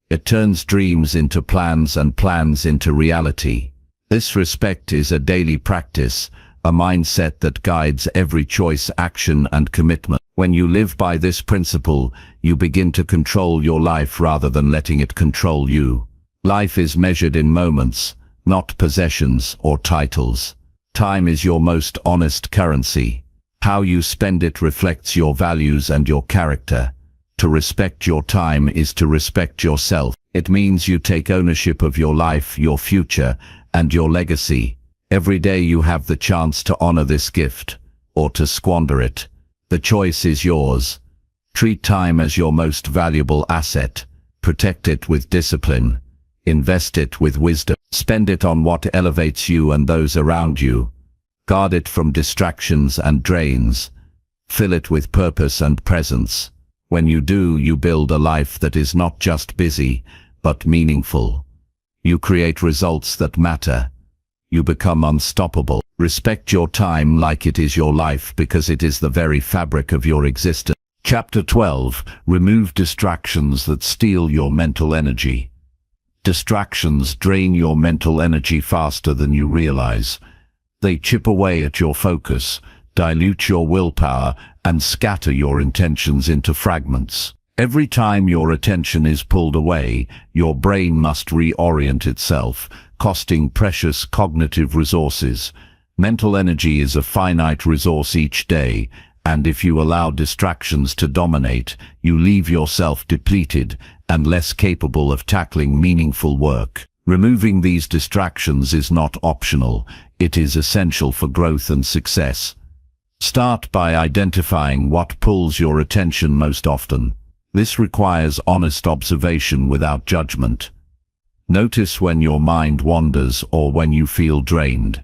It turns dreams into plans and plans into reality. This respect is a daily practice, a mindset that guides every choice, action, and commitment. When you live by this principle, you begin to control your life rather than letting it control you. Life is measured in moments, not possessions or titles. Time is your most honest currency. How you spend it reflects your values and your character. To respect your time is to respect yourself. It means you take ownership of your life, your future, and your legacy. Every day you have the chance to honor this gift, or to squander it. The choice is yours. Treat time as your most valuable asset. Protect it with discipline. Invest it with wisdom. Spend it on what elevates you and those around you. Guard it from distractions and drains. Fill it with purpose and presence. When you do, you build a life that is not just busy, but meaningful. You create results that matter. You become unstoppable. Respect your time like it is your life, because it is the very fabric of your existence. Chapter 12. Remove distractions that steal your mental energy. Distractions drain your mental energy faster than you realize. They chip away at your focus, dilute your willpower, and scatter your intentions into fragments. Every time your attention is pulled away, your brain must reorient itself, costing precious cognitive resources. Mental energy is a finite resource each day, and if you allow distractions to dominate, you leave yourself depleted and less capable of tackling meaningful work. Removing these distractions is not optional, it is essential for growth and success. Start by identifying what pulls your attention most often. This requires honest observation without judgment. Notice when your mind wanders or when you feel drained.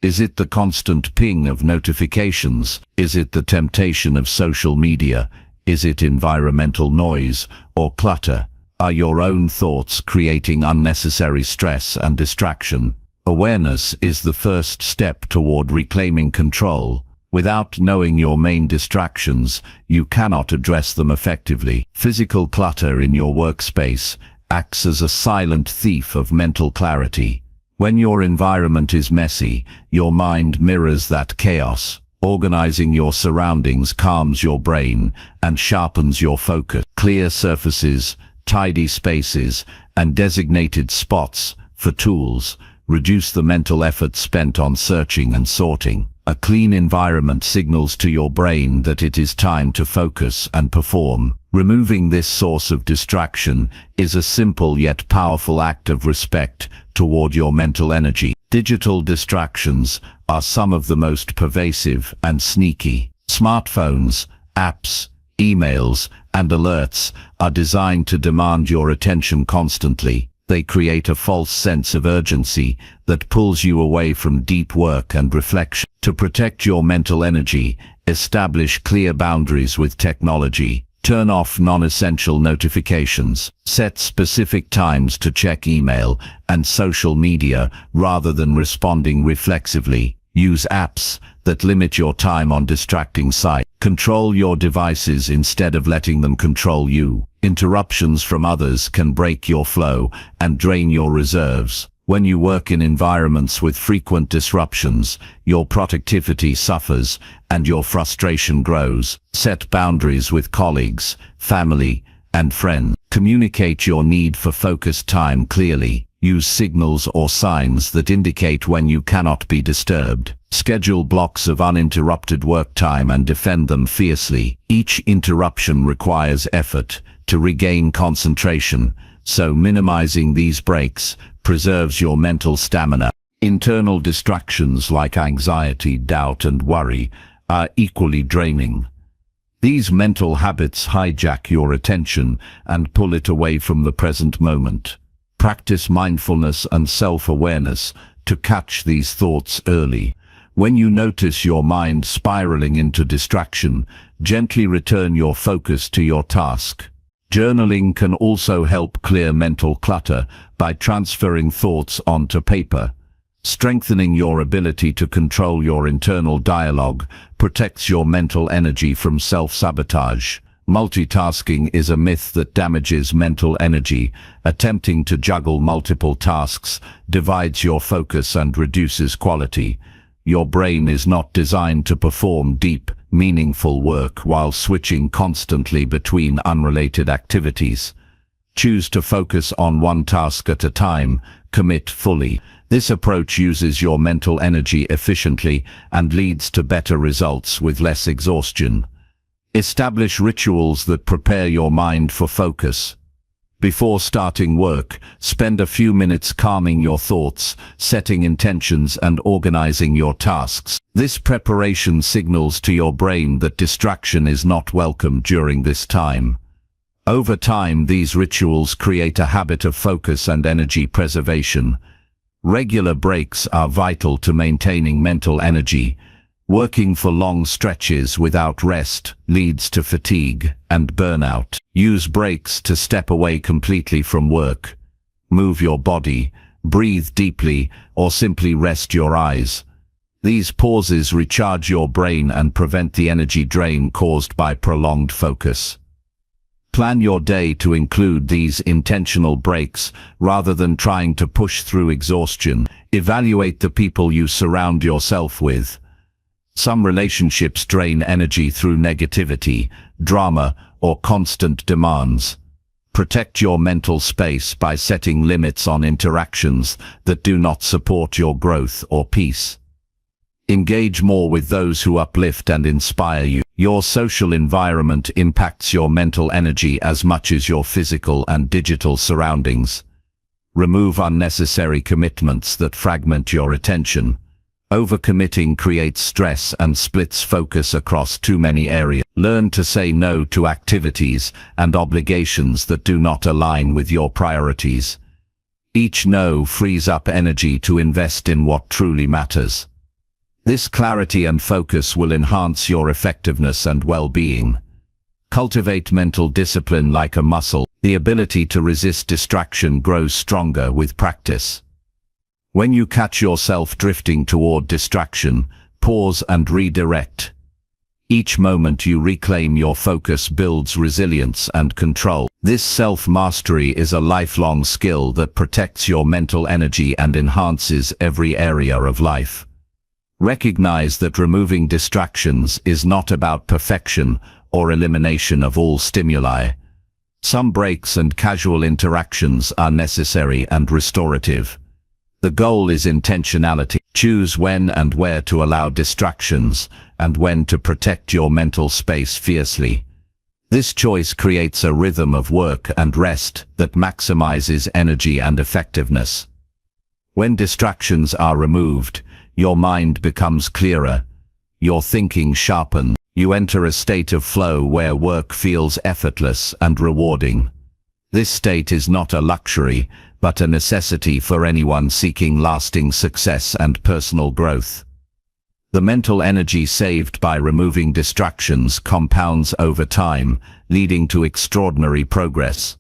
Is it the constant ping of notifications? Is it the temptation of social media? Is it environmental noise or clutter? Are your own thoughts creating unnecessary stress and distraction? Awareness is the first step toward reclaiming control. Without knowing your main distractions, you cannot address them effectively. Physical clutter in your workspace acts as a silent thief of mental clarity. When your environment is messy, your mind mirrors that chaos. Organizing your surroundings calms your brain and sharpens your focus. Clear surfaces, tidy spaces, and designated spots for tools reduce the mental effort spent on searching and sorting. A clean environment signals to your brain that it is time to focus and perform. Removing this source of distraction is a simple yet powerful act of respect toward your mental energy. Digital distractions are some of the most pervasive and sneaky. Smartphones, apps, emails, and alerts are designed to demand your attention constantly. They create a false sense of urgency that pulls you away from deep work and reflection. To protect your mental energy, establish clear boundaries with technology. Turn off non-essential notifications. Set specific times to check email and social media rather than responding reflexively. Use apps that limit your time on distracting sites. Control your devices instead of letting them control you. Interruptions from others can break your flow and drain your reserves. When you work in environments with frequent disruptions, your productivity suffers and your frustration grows. Set boundaries with colleagues, family, and friends. Communicate your need for focused time clearly. Use signals or signs that indicate when you cannot be disturbed. Schedule blocks of uninterrupted work time and defend them fiercely. Each interruption requires effort to regain concentration, so minimizing these breaks preserves your mental stamina. Internal distractions like anxiety, doubt, and worry are equally draining. These mental habits hijack your attention and pull it away from the present moment. Practice mindfulness and self-awareness to catch these thoughts early. When you notice your mind spiraling into distraction, gently return your focus to your task. Journaling can also help clear mental clutter by transferring thoughts onto paper. Strengthening your ability to control your internal dialogue protects your mental energy from self-sabotage. Multitasking is a myth that damages mental energy. Attempting to juggle multiple tasks divides your focus and reduces quality. Your brain is not designed to perform deep, meaningful work while switching constantly between unrelated activities. Choose to focus on one task at a time. Commit fully. This approach uses your mental energy efficiently and leads to better results with less exhaustion. Establish rituals that prepare your mind for focus. Before starting work, spend a few minutes calming your thoughts, setting intentions, and organizing your tasks. This preparation signals to your brain that distraction is not welcome during this time. Over time, these rituals create a habit of focus and energy preservation. Regular breaks are vital to maintaining mental energy. Working for long stretches without rest leads to fatigue and burnout. Use breaks to step away completely from work. Move your body, breathe deeply, or simply rest your eyes. These pauses recharge your brain and prevent the energy drain caused by prolonged focus. Plan your day to include these intentional breaks rather than trying to push through exhaustion. Evaluate the people you surround yourself with. Some relationships drain energy through negativity, drama, or constant demands. Protect your mental space by setting limits on interactions that do not support your growth or peace. Engage more with those who uplift and inspire you. Your social environment impacts your mental energy as much as your physical and digital surroundings. Remove unnecessary commitments that fragment your attention. Overcommitting creates stress and splits focus across too many areas. Learn to say no to activities and obligations that do not align with your priorities. Each no frees up energy to invest in what truly matters. This clarity and focus will enhance your effectiveness and well-being. Cultivate mental discipline like a muscle. The ability to resist distraction grows stronger with practice. When you catch yourself drifting toward distraction, pause and redirect. Each moment you reclaim your focus builds resilience and control. This self-mastery is a lifelong skill that protects your mental energy and enhances every area of life. Recognize that removing distractions is not about perfection or elimination of all stimuli. Some breaks and casual interactions are necessary and restorative. The goal is intentionality. Choose when and where to allow distractions, and when to protect your mental space fiercely. This choice creates a rhythm of work and rest that maximizes energy and effectiveness. When distractions are removed, your mind becomes clearer, your thinking sharpens. You enter a state of flow where work feels effortless and rewarding. This state is not a luxury, but a necessity for anyone seeking lasting success and personal growth. The mental energy saved by removing distractions compounds over time, leading to extraordinary progress.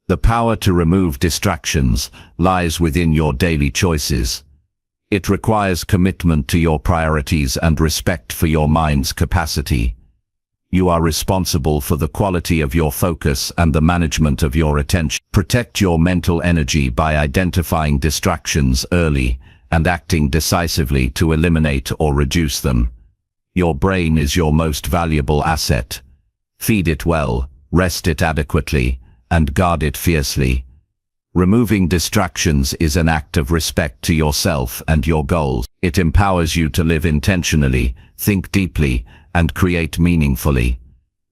The power to remove distractions lies within your daily choices. It requires commitment to your priorities and respect for your mind's capacity. You are responsible for the quality of your focus and the management of your attention. Protect your mental energy by identifying distractions early and acting decisively to eliminate or reduce them. Your brain is your most valuable asset. Feed it well, rest it adequately, and guard it fiercely. Removing distractions is an act of respect to yourself and your goals. It empowers you to live intentionally, think deeply, and create meaningfully.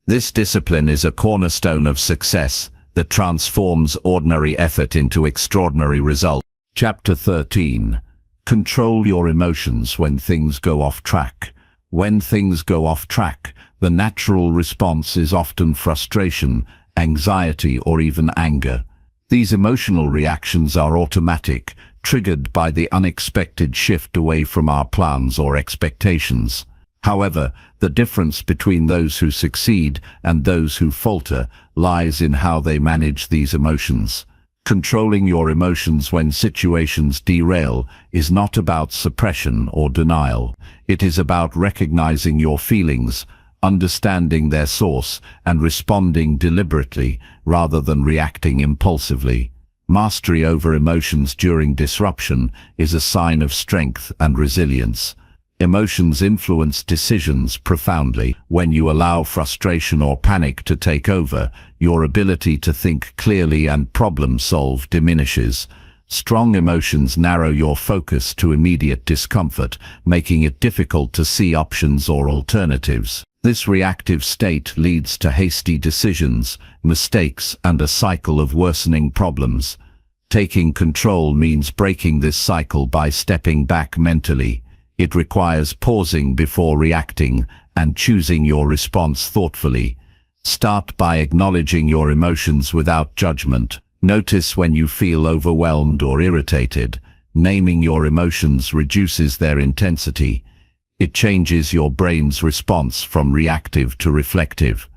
This discipline is a cornerstone of success that transforms ordinary effort into extraordinary results. Chapter 13. Control your emotions when things go off track. When things go off track, the natural response is often frustration, anxiety, or even anger. These emotional reactions are automatic, triggered by the unexpected shift away from our plans or expectations. However, the difference between those who succeed and those who falter lies in how they manage these emotions. Controlling your emotions when situations derail is not about suppression or denial. It is about recognizing your feelings, understanding their source, and responding deliberately rather than reacting impulsively. Mastery over emotions during disruption is a sign of strength and resilience. Emotions influence decisions profoundly. When you allow frustration or panic to take over, your ability to think clearly and problem solve diminishes. Strong emotions narrow your focus to immediate discomfort, making it difficult to see options or alternatives. This reactive state leads to hasty decisions, mistakes, and a cycle of worsening problems. Taking control means breaking this cycle by stepping back mentally. It requires pausing before reacting and choosing your response thoughtfully. Start by acknowledging your emotions without judgment. Notice when you feel overwhelmed or irritated. Naming your emotions reduces their intensity. It changes your brain's response from reactive to reflective.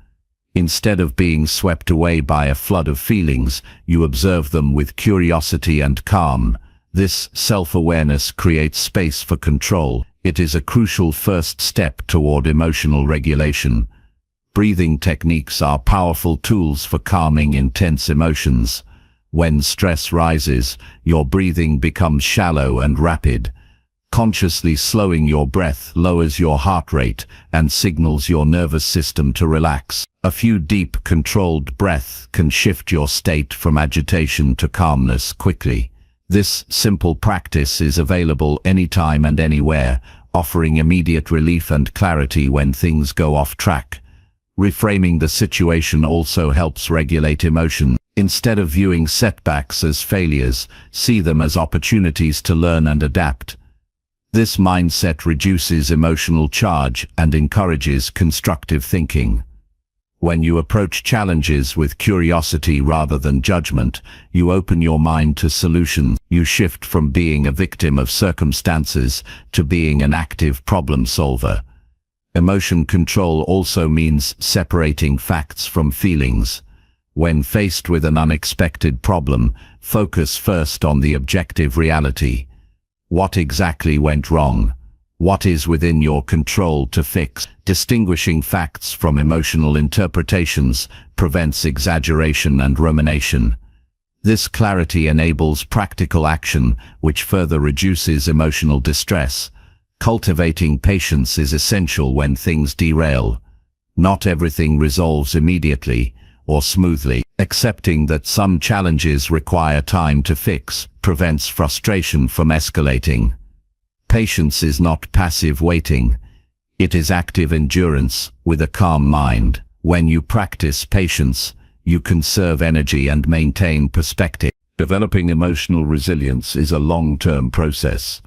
Instead of being swept away by a flood of feelings, you observe them with curiosity and calm. This self-awareness creates space for control. It is a crucial first step toward emotional regulation. Breathing techniques are powerful tools for calming intense emotions. When stress rises, your breathing becomes shallow and rapid. Consciously slowing your breath lowers your heart rate and signals your nervous system to relax. A few deep, controlled breaths can shift your state from agitation to calmness quickly. This simple practice is available anytime and anywhere, offering immediate relief and clarity when things go off track. Reframing the situation also helps regulate emotion. Instead of viewing setbacks as failures, see them as opportunities to learn and adapt. This mindset reduces emotional charge and encourages constructive thinking. When you approach challenges with curiosity rather than judgment, you open your mind to solutions. You shift from being a victim of circumstances to being an active problem solver. Emotion control also means separating facts from feelings. When faced with an unexpected problem, focus first on the objective reality. What exactly went wrong? What is within your control to fix? Distinguishing facts from emotional interpretations prevents exaggeration and rumination. This clarity enables practical action, which further reduces emotional distress. Cultivating patience is essential when things derail. Not everything resolves immediately or smoothly. Accepting that some challenges require time to fix prevents frustration from escalating. Patience is not passive waiting. It is active endurance with a calm mind. When you practice patience, you conserve energy and maintain perspective. Developing emotional resilience is a long-term process.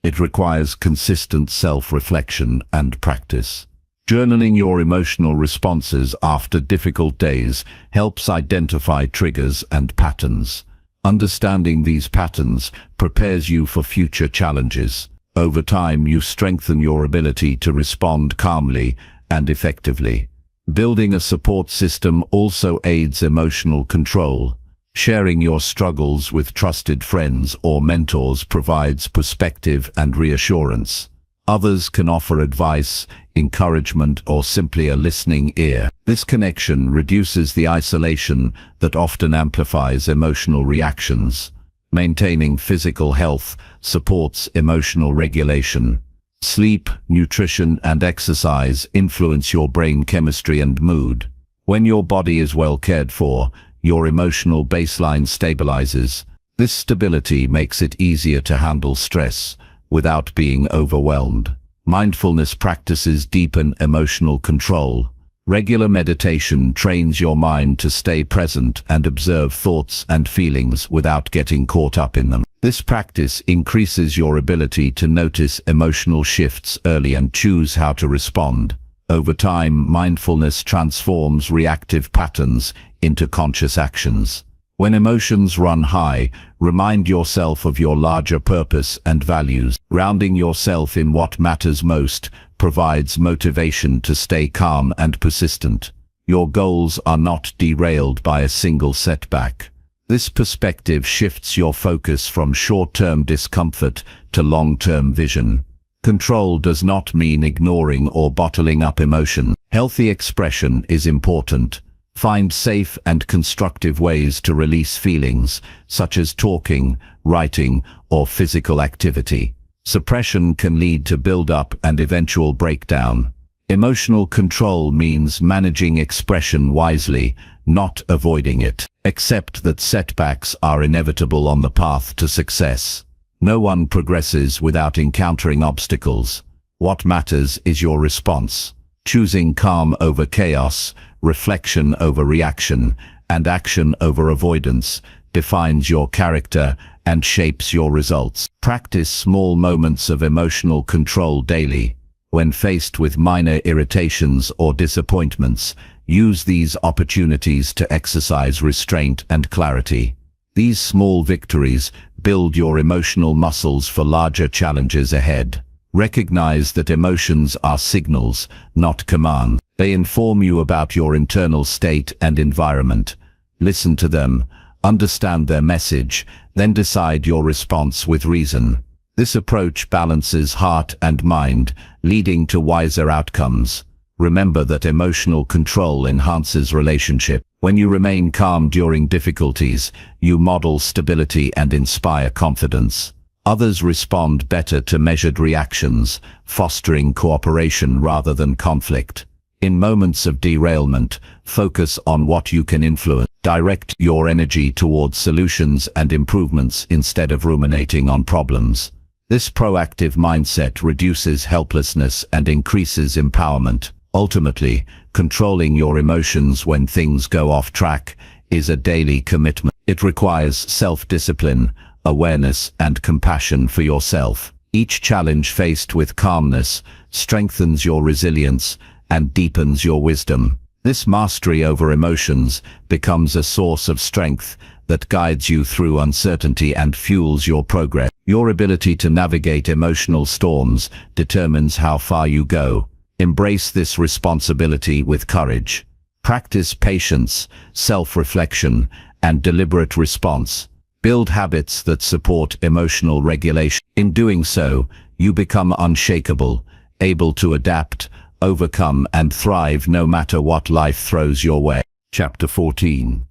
It requires consistent self-reflection and practice. Journaling your emotional responses after difficult days helps identify triggers and patterns. Understanding these patterns prepares you for future challenges. Over time, you strengthen your ability to respond calmly and effectively. Building a support system also aids emotional control. Sharing your struggles with trusted friends or mentors provides perspective and reassurance. Others can offer advice, encouragement, or simply a listening ear. This connection reduces the isolation that often amplifies emotional reactions. Maintaining physical health supports emotional regulation. Sleep, nutrition, and exercise influence your brain chemistry and mood. When your body is well cared for, your emotional baseline stabilizes. This stability makes it easier to handle stress without being overwhelmed. Mindfulness practices deepen emotional control. Regular meditation trains your mind to stay present and observe thoughts and feelings without getting caught up in them. This practice increases your ability to notice emotional shifts early and choose how to respond. Over time, mindfulness transforms reactive patterns into conscious actions. When emotions run high, remind yourself of your larger purpose and values. Grounding yourself in what matters most provides motivation to stay calm and persistent. Your goals are not derailed by a single setback. This perspective shifts your focus from short-term discomfort to long-term vision. Control does not mean ignoring or bottling up emotion. Healthy expression is important. Find safe and constructive ways to release feelings, such as talking, writing, or physical activity. Suppression can lead to build-up and eventual breakdown. Emotional control means managing expression wisely, not avoiding it. Accept that setbacks are inevitable on the path to success. No one progresses without encountering obstacles. What matters is your response. Choosing calm over chaos, reflection over reaction, and action over avoidance defines your character and shapes your results. Practice small moments of emotional control daily. When faced with minor irritations or disappointments, use these opportunities to exercise restraint and clarity. These small victories build your emotional muscles for larger challenges ahead. Recognize that emotions are signals, not commands. They inform you about your internal state and environment. Listen to them, understand their message, then decide your response with reason. This approach balances heart and mind, leading to wiser outcomes. Remember that emotional control enhances relationship. When you remain calm during difficulties, you model stability and inspire confidence. Others respond better to measured reactions, fostering cooperation rather than conflict. In moments of derailment, focus on what you can influence. Direct your energy towards solutions and improvements instead of ruminating on problems. This proactive mindset reduces helplessness and increases empowerment. Ultimately, controlling your emotions when things go off track is a daily commitment. It requires self-discipline, awareness, and compassion for yourself. Each challenge faced with calmness strengthens your resilience and deepens your wisdom. This mastery over emotions becomes a source of strength that guides you through uncertainty and fuels your progress. Your ability to navigate emotional storms determines how far you go. Embrace this responsibility with courage. Practice patience, self-reflection, and deliberate response. Build habits that support emotional regulation. In doing so, you become unshakable, able to adapt, overcome, and thrive no matter what life throws your way. Chapter 14.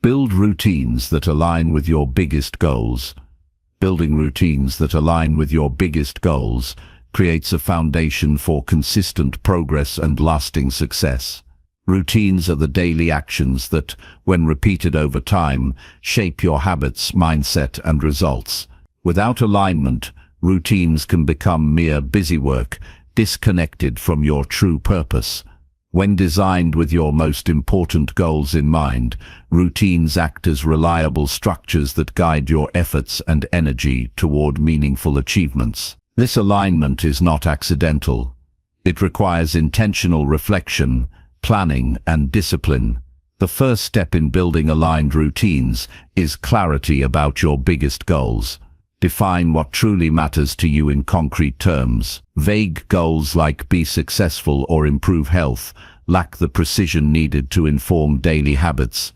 Build routines that align with your biggest goals. Building routines that align with your biggest goals creates a foundation for consistent progress and lasting success. Routines are the daily actions that, when repeated over time, shape your habits, mindset, and results. Without alignment, routines can become mere busywork, disconnected from your true purpose. When designed with your most important goals in mind, routines act as reliable structures that guide your efforts and energy toward meaningful achievements. This alignment is not accidental. It requires intentional reflection, planning, and discipline. The first step in building aligned routines is clarity about your biggest goals. Define what truly matters to you in concrete terms. Vague goals like be successful or improve health lack the precision needed to inform daily habits.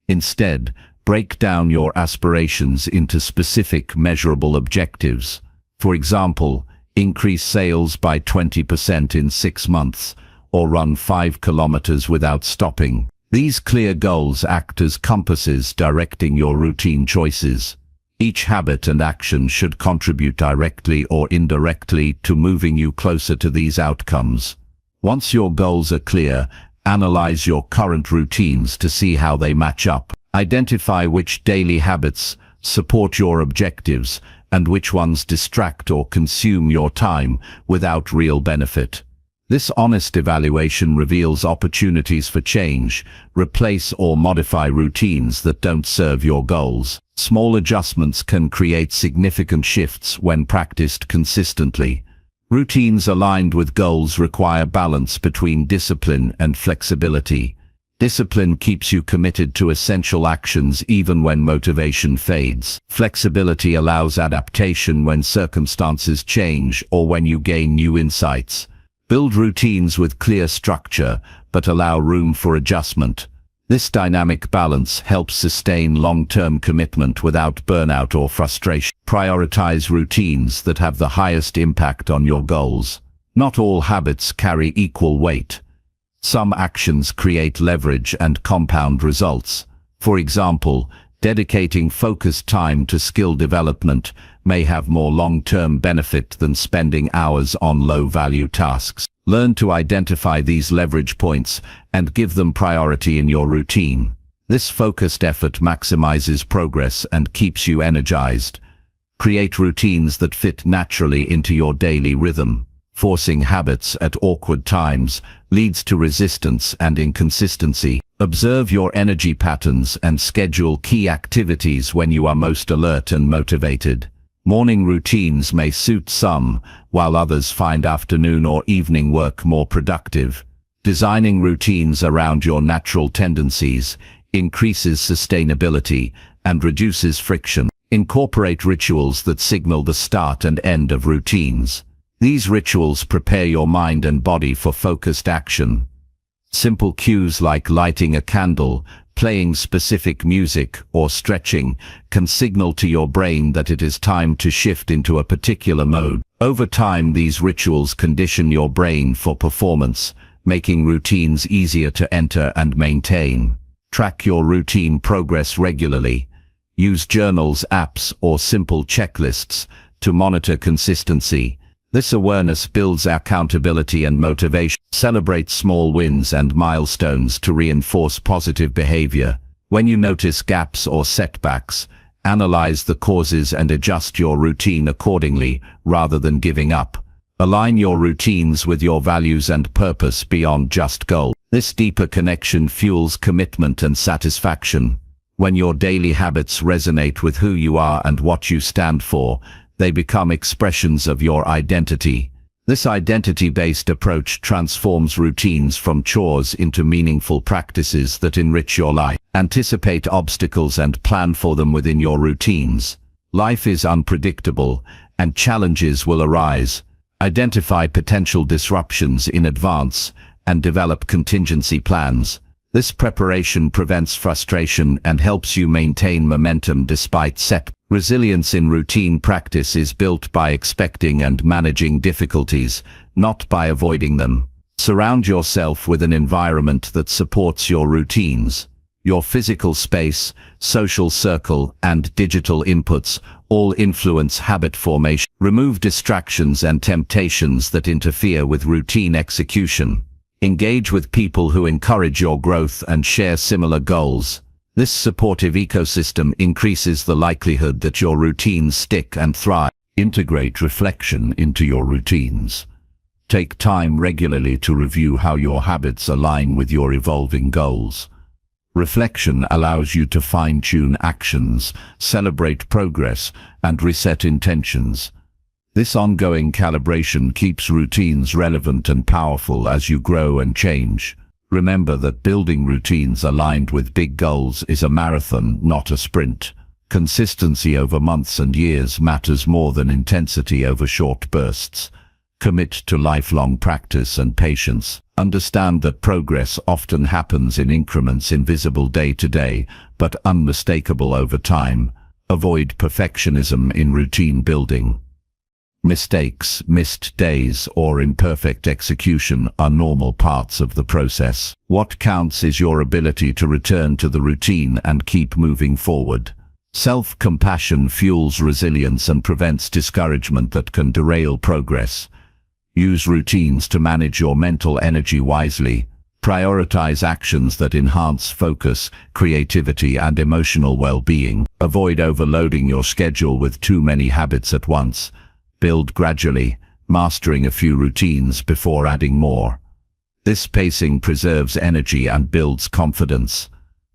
Instead, break down your aspirations into specific, measurable objectives. For example, increase sales by 20% in 6 months, or run 5 kilometers without stopping. These clear goals act as compasses directing your routine choices. Each habit and action should contribute directly or indirectly to moving you closer to these outcomes. Once your goals are clear, analyze your current routines to see how they match up. Identify which daily habits support your objectives and which ones distract or consume your time without real benefit. This honest evaluation reveals opportunities for change. Replace or modify routines that don't serve your goals. Small adjustments can create significant shifts when practiced consistently. Routines aligned with goals require balance between discipline and flexibility. Discipline keeps you committed to essential actions even when motivation fades. Flexibility allows adaptation when circumstances change or when you gain new insights. Build routines with clear structure, but allow room for adjustment. This dynamic balance helps sustain long-term commitment without burnout or frustration. Prioritize routines that have the highest impact on your goals. Not all habits carry equal weight. Some actions create leverage and compound results. For example, dedicating focused time to skill development may have more long-term benefit than spending hours on low-value tasks. Learn to identify these leverage points and give them priority in your routine. This focused effort maximizes progress and keeps you energized. Create routines that fit naturally into your daily rhythm. Forcing habits at awkward times leads to resistance and inconsistency. Observe your energy patterns and schedule key activities when you are most alert and motivated. Morning routines may suit some, while others find afternoon or evening work more productive. Designing routines around your natural tendencies increases sustainability and reduces friction. Incorporate rituals that signal the start and end of routines. These rituals prepare your mind and body for focused action. Simple cues like lighting a candle, playing specific music, or stretching can signal to your brain that it is time to shift into a particular mode. Over time, these rituals condition your brain for performance, making routines easier to enter and maintain. Track your routine progress regularly. Use journals, apps, or simple checklists to monitor consistency. This awareness builds accountability and motivation. Celebrate small wins and milestones to reinforce positive behavior. When you notice gaps or setbacks, analyze the causes and adjust your routine accordingly rather than giving up. Align your routines with your values and purpose beyond just goals. This deeper connection fuels commitment and satisfaction. When your daily habits resonate with who you are and what you stand for, they become expressions of your identity. This identity-based approach transforms routines from chores into meaningful practices that enrich your life. Anticipate obstacles and plan for them within your routines. Life is unpredictable, and challenges will arise. Identify potential disruptions in advance and develop contingency plans. This preparation prevents frustration and helps you maintain momentum despite setbacks. Resilience in routine practice is built by expecting and managing difficulties, not by avoiding them. Surround yourself with an environment that supports your routines. Your physical space, social circle, and digital inputs all influence habit formation. Remove distractions and temptations that interfere with routine execution. Engage with people who encourage your growth and share similar goals. This supportive ecosystem increases the likelihood that your routines stick and thrive. Integrate reflection into your routines. Take time regularly to review how your habits align with your evolving goals. Reflection allows you to fine-tune actions, celebrate progress, and reset intentions. This ongoing calibration keeps routines relevant and powerful as you grow and change. Remember that building routines aligned with big goals is a marathon, not a sprint. Consistency over months and years matters more than intensity over short bursts. Commit to lifelong practice and patience. Understand that progress often happens in increments, invisible day to day, but unmistakable over time. Avoid perfectionism in routine building. Mistakes, missed days, or imperfect execution are normal parts of the process. What counts is your ability to return to the routine and keep moving forward. Self-compassion fuels resilience and prevents discouragement that can derail progress. Use routines to manage your mental energy wisely. Prioritize actions that enhance focus, creativity, and emotional well-being. Avoid overloading your schedule with too many habits at once. Build gradually, mastering a few routines before adding more. This pacing preserves energy and builds confidence.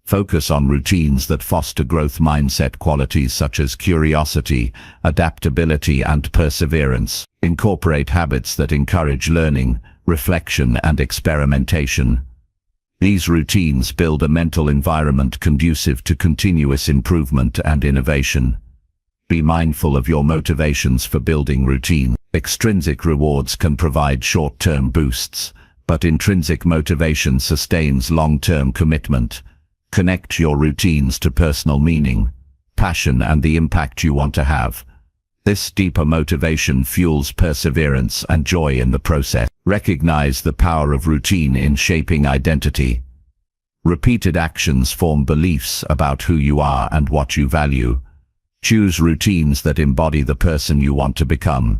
Focus on routines that foster growth mindset qualities such as curiosity, adaptability, and perseverance. Incorporate habits that encourage learning, reflection, and experimentation. These routines build a mental environment conducive to continuous improvement and innovation. Be mindful of your motivations for building routine. Extrinsic rewards can provide short-term boosts, but intrinsic motivation sustains long-term commitment. Connect your routines to personal meaning, passion, and the impact you want to have. This deeper motivation fuels perseverance and joy in the process. Recognize the power of routine in shaping identity. Repeated actions form beliefs about who you are and what you value. Choose routines that embody the person you want to become.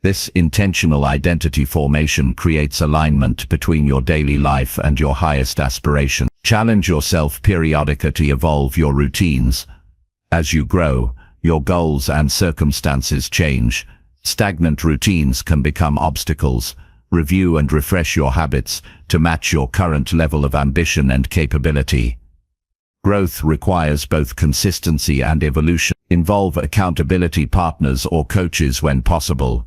This intentional identity formation creates alignment between your daily life and your highest aspiration. Challenge yourself periodically to evolve your routines. As you grow, your goals and circumstances change. Stagnant routines can become obstacles. Review and refresh your habits to match your current level of ambition and capability. Growth requires both consistency and evolution. Involve accountability partners or coaches when possible.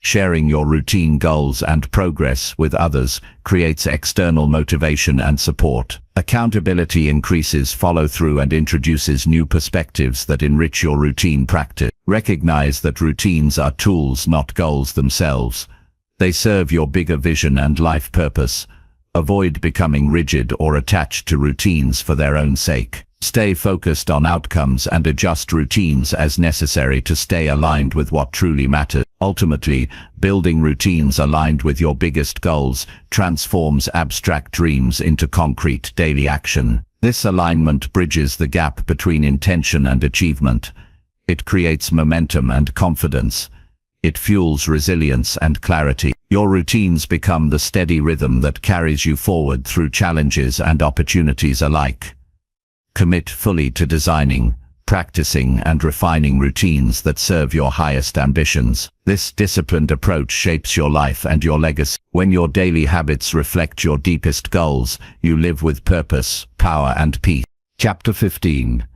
Sharing your routine goals and progress with others creates external motivation and support. Accountability increases follow-through and introduces new perspectives that enrich your routine practice. Recognize that routines are tools, not goals themselves. They serve your bigger vision and life purpose. Avoid becoming rigid or attached to routines for their own sake. Stay focused on outcomes and adjust routines as necessary to stay aligned with what truly matters. Ultimately, building routines aligned with your biggest goals transforms abstract dreams into concrete daily action. This alignment bridges the gap between intention and achievement. It creates momentum and confidence. It fuels resilience and clarity. Your routines become the steady rhythm that carries you forward through challenges and opportunities alike. Commit fully to designing, practicing, and refining routines that serve your highest ambitions. This disciplined approach shapes your life and your legacy. When your daily habits reflect your deepest goals, you live with purpose, power, and peace. Chapter 15.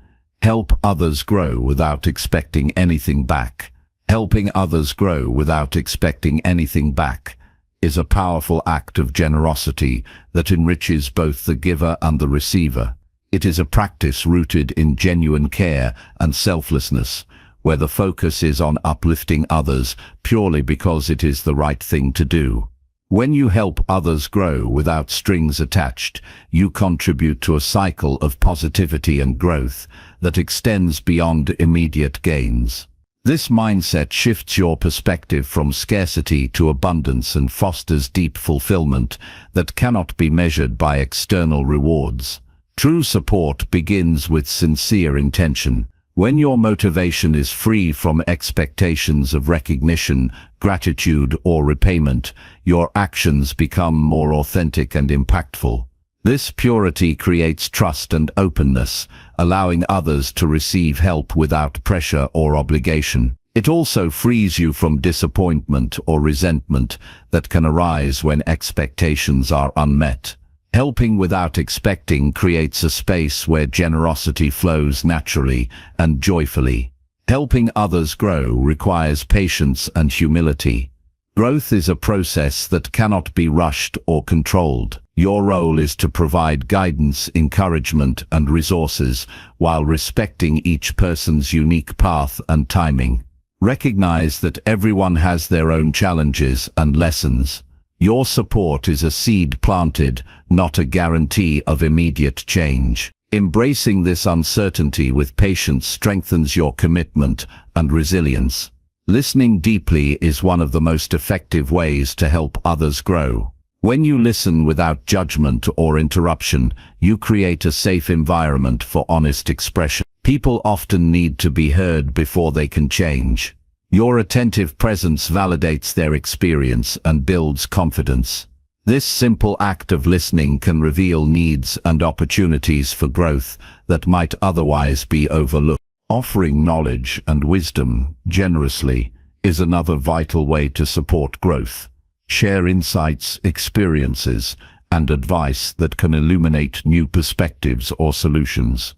Help others grow without expecting anything back. Helping others grow without expecting anything back is a powerful act of generosity that enriches both the giver and the receiver. It is a practice rooted in genuine care and selflessness, where the focus is on uplifting others purely because it is the right thing to do. When you help others grow without strings attached, you contribute to a cycle of positivity and growth that extends beyond immediate gains. This mindset shifts your perspective from scarcity to abundance and fosters deep fulfillment that cannot be measured by external rewards. True support begins with sincere intention. When your motivation is free from expectations of recognition, gratitude, or repayment, your actions become more authentic and impactful. This purity creates trust and openness, allowing others to receive help without pressure or obligation. It also frees you from disappointment or resentment that can arise when expectations are unmet. Helping without expecting creates a space where generosity flows naturally and joyfully. Helping others grow requires patience and humility. Growth is a process that cannot be rushed or controlled. Your role is to provide guidance, encouragement, and resources while respecting each person's unique path and timing. Recognize that everyone has their own challenges and lessons. Your support is a seed planted, not a guarantee of immediate change. Embracing this uncertainty with patience strengthens your commitment and resilience. Listening deeply is one of the most effective ways to help others grow. When you listen without judgment or interruption, you create a safe environment for honest expression. People often need to be heard before they can change. Your attentive presence validates their experience and builds confidence. This simple act of listening can reveal needs and opportunities for growth that might otherwise be overlooked. Offering knowledge and wisdom generously is another vital way to support growth. Share insights, experiences, and advice that can illuminate new perspectives or solutions.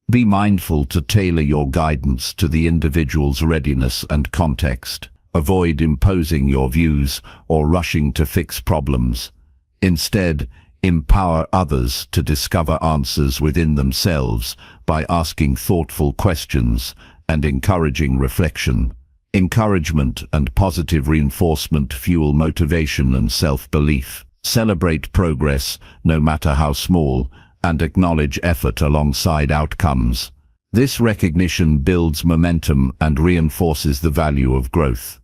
Be mindful to tailor your guidance to the individual's readiness and context. Avoid imposing your views or rushing to fix problems. Instead, empower others to discover answers within themselves by asking thoughtful questions and encouraging reflection. Encouragement and positive reinforcement fuel motivation and self-belief. Celebrate progress, no matter how small, and acknowledge effort alongside outcomes. This recognition builds momentum and reinforces the value of growth.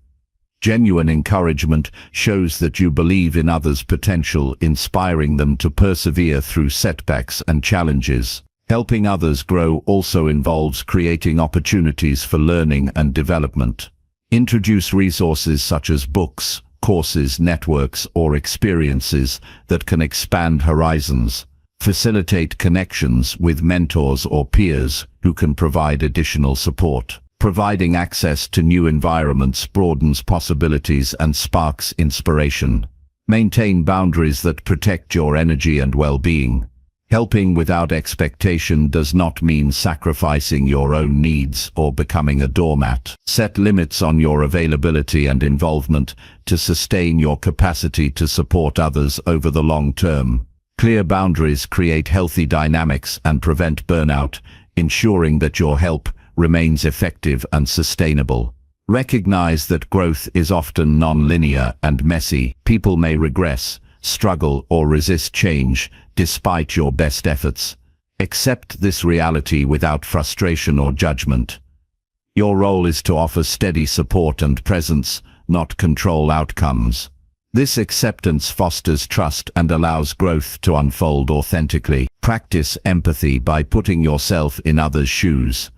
Genuine encouragement shows that you believe in others' potential, inspiring them to persevere through setbacks and challenges. Helping others grow also involves creating opportunities for learning and development. Introduce resources such as books, courses, networks, or experiences that can expand horizons. Facilitate connections with mentors or peers who can provide additional support. Providing access to new environments broadens possibilities and sparks inspiration. Maintain boundaries that protect your energy and well-being. Helping without expectation does not mean sacrificing your own needs or becoming a doormat. Set limits on your availability and involvement to sustain your capacity to support others over the long term. Clear boundaries create healthy dynamics and prevent burnout, ensuring that your help remains effective and sustainable. Recognize that growth is often non-linear and messy. People may regress, struggle, or resist change despite your best efforts. Accept this reality without frustration or judgment. Your role is to offer steady support and presence, not control outcomes. This acceptance fosters trust and allows growth to unfold authentically. Practice empathy by putting yourself in others' shoes.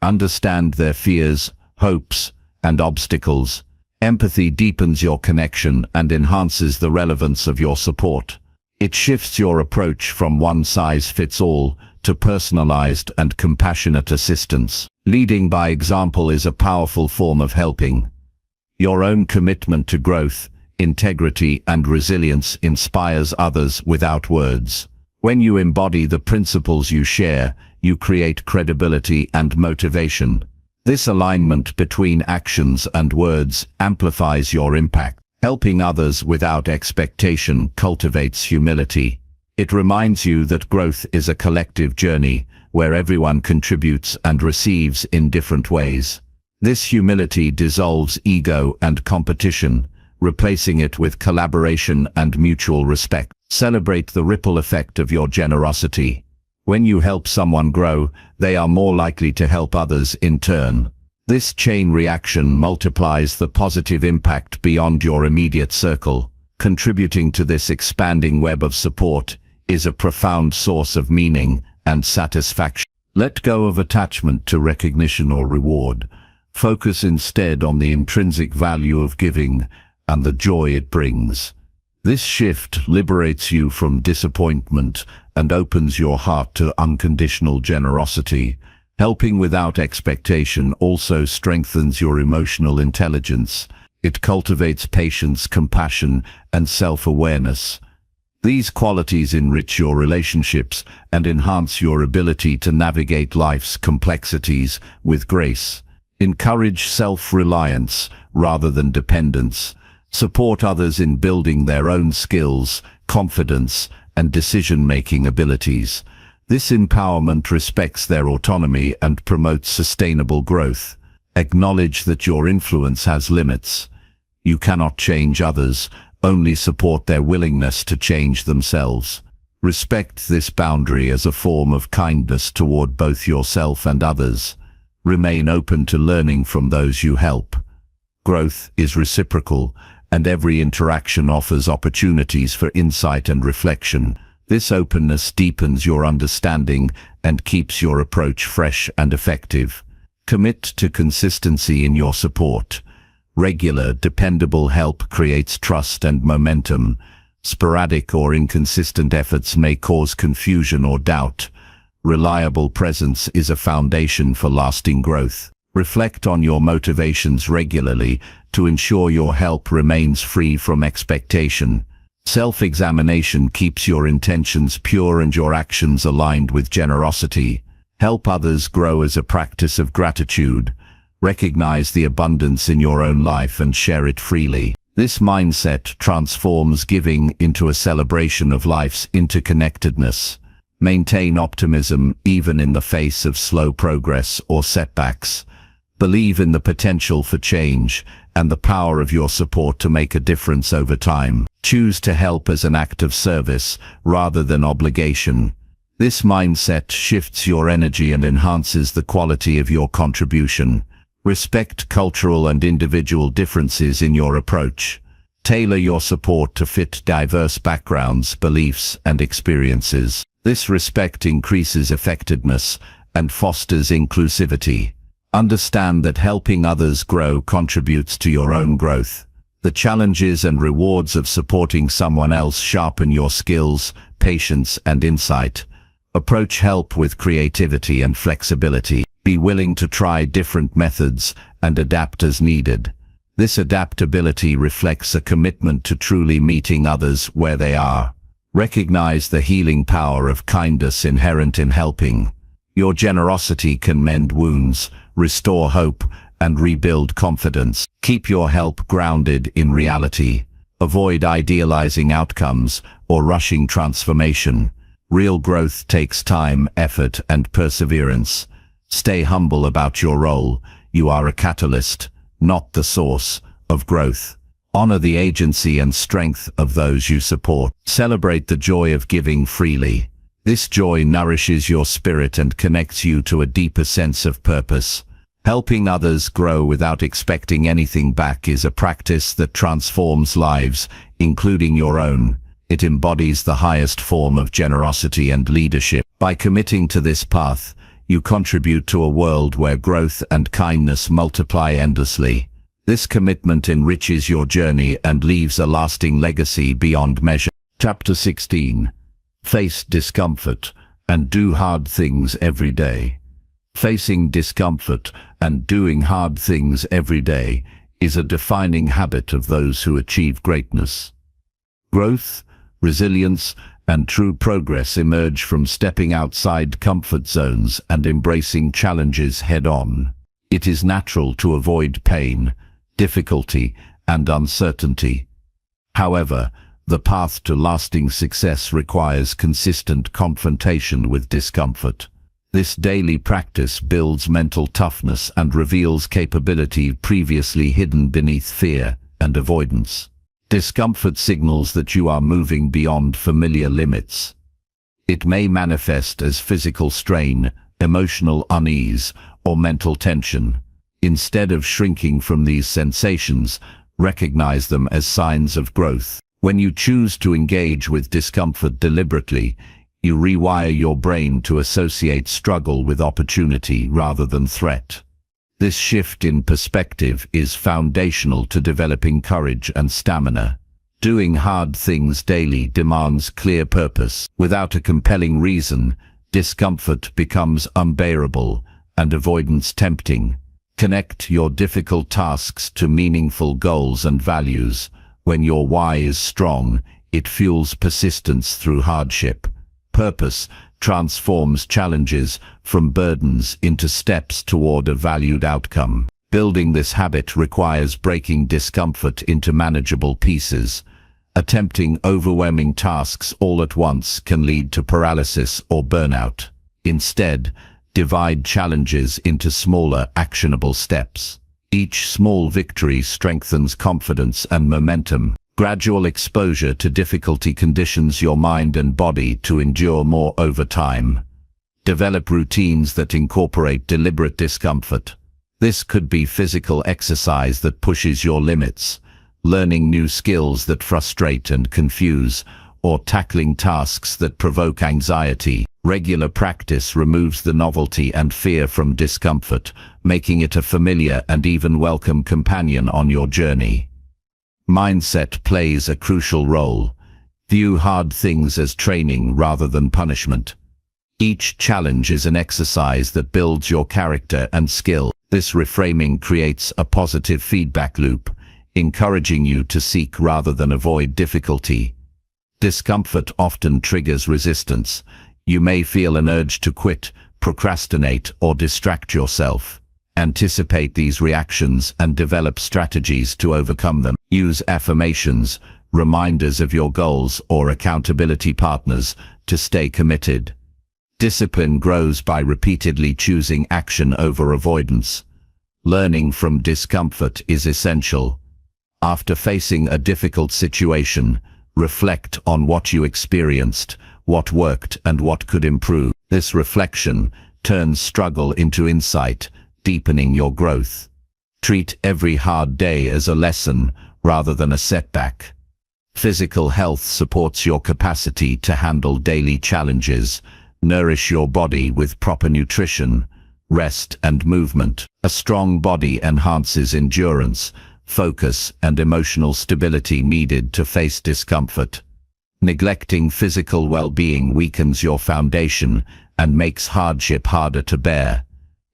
Understand their fears, hopes, and obstacles. Empathy deepens your connection and enhances the relevance of your support. It shifts your approach from one-size-fits-all to personalized and compassionate assistance. Leading by example is a powerful form of helping. Your own commitment to growth, integrity, and resilience inspires others without words. When you embody the principles you share, you create credibility and motivation. This alignment between actions and words amplifies your impact. Helping others without expectation cultivates humility. It reminds you that growth is a collective journey where everyone contributes and receives in different ways. This humility dissolves ego and competition, replacing it with collaboration and mutual respect. Celebrate the ripple effect of your generosity. When you help someone grow, they are more likely to help others in turn. This chain reaction multiplies the positive impact beyond your immediate circle. Contributing to this expanding web of support is a profound source of meaning and satisfaction. Let go of attachment to recognition or reward. Focus instead on the intrinsic value of giving and the joy it brings. This shift liberates you from disappointment and opens your heart to unconditional generosity. Helping without expectation also strengthens your emotional intelligence. It cultivates patience, compassion, and self-awareness. These qualities enrich your relationships and enhance your ability to navigate life's complexities with grace. Encourage self-reliance rather than dependence. Support others in building their own skills, confidence, and decision-making abilities. This empowerment respects their autonomy and promotes sustainable growth. Acknowledge that your influence has limits. You cannot change others, only support their willingness to change themselves. Respect this boundary as a form of kindness toward both yourself and others. Remain open to learning from those you help. Growth is reciprocal, and every interaction offers opportunities for insight and reflection. This openness deepens your understanding and keeps your approach fresh and effective. Commit to consistency in your support. Regular, dependable help creates trust and momentum. Sporadic or inconsistent efforts may cause confusion or doubt. Reliable presence is a foundation for lasting growth. Reflect on your motivations regularly to ensure your help remains free from expectation. Self-examination keeps your intentions pure and your actions aligned with generosity. Help others grow as a practice of gratitude. Recognize the abundance in your own life and share it freely. This mindset transforms giving into a celebration of life's interconnectedness. Maintain optimism even in the face of slow progress or setbacks. Believe in the potential for change and the power of your support to make a difference over time. Choose to help as an act of service rather than obligation. This mindset shifts your energy and enhances the quality of your contribution. Respect cultural and individual differences in your approach. Tailor your support to fit diverse backgrounds, beliefs, and experiences. This respect increases effectiveness and fosters inclusivity. Understand that helping others grow contributes to your own growth. The challenges and rewards of supporting someone else sharpen your skills, patience, and insight. Approach help with creativity and flexibility. Be willing to try different methods and adapt as needed. This adaptability reflects a commitment to truly meeting others where they are. Recognize the healing power of kindness inherent in helping. Your generosity can mend wounds, restore hope, and rebuild confidence. Keep your help grounded in reality. Avoid idealizing outcomes or rushing transformation. Real growth takes time, effort, and perseverance. Stay humble about your role. You are a catalyst, not the source, of growth. Honor the agency and strength of those you support. Celebrate the joy of giving freely. This joy nourishes your spirit and connects you to a deeper sense of purpose. Helping others grow without expecting anything back is a practice that transforms lives, including your own. It embodies the highest form of generosity and leadership. By committing to this path, you contribute to a world where growth and kindness multiply endlessly. This commitment enriches your journey and leaves a lasting legacy beyond measure. Chapter 16. Face discomfort and do hard things every day. Facing discomfort and doing hard things every day is a defining habit of those who achieve greatness. Growth, resilience, and true progress emerge from stepping outside comfort zones and embracing challenges head-on. It is natural to avoid pain, difficulty, and uncertainty. However, the path to lasting success requires consistent confrontation with discomfort. This daily practice builds mental toughness and reveals capability previously hidden beneath fear and avoidance. Discomfort signals that you are moving beyond familiar limits. It may manifest as physical strain, emotional unease, or mental tension. Instead of shrinking from these sensations, recognize them as signs of growth. When you choose to engage with discomfort deliberately, You rewire your brain to associate struggle with opportunity rather than threat. This shift in perspective is foundational to developing courage and stamina. Doing hard things daily demands clear purpose. Without a compelling reason, discomfort becomes unbearable and avoidance tempting. Connect your difficult tasks to meaningful goals and values. When your why is strong, it fuels persistence through hardship. Purpose transforms challenges from burdens into steps toward a valued outcome. Building this habit requires breaking discomfort into manageable pieces. Attempting overwhelming tasks all at once can lead to paralysis or burnout. Instead, divide challenges into smaller, actionable steps. Each small victory strengthens confidence and momentum. Gradual exposure to difficulty conditions your mind and body to endure more over time. Develop routines that incorporate deliberate discomfort. This could be physical exercise that pushes your limits, learning new skills that frustrate and confuse, or tackling tasks that provoke anxiety. Regular practice removes the novelty and fear from discomfort, making it a familiar and even welcome companion on your journey. Mindset plays a crucial role. View hard things as training rather than punishment. Each challenge is an exercise that builds your character and skill. This reframing creates a positive feedback loop, encouraging you to seek rather than avoid difficulty. Discomfort often triggers resistance. You may feel an urge to quit, procrastinate, or distract yourself. Anticipate these reactions and develop strategies to overcome them. Use affirmations, reminders of your goals, or accountability partners to stay committed. Discipline grows by repeatedly choosing action over avoidance. Learning from discomfort is essential. After facing a difficult situation, reflect on what you experienced, what worked, and what could improve. This reflection turns struggle into insight, deepening your growth. Treat every hard day as a lesson rather than a setback. Physical health supports your capacity to handle daily challenges. Nourish your body with proper nutrition, rest, and movement. A strong body enhances endurance, focus, and emotional stability needed to face discomfort. Neglecting physical well-being weakens your foundation and makes hardship harder to bear.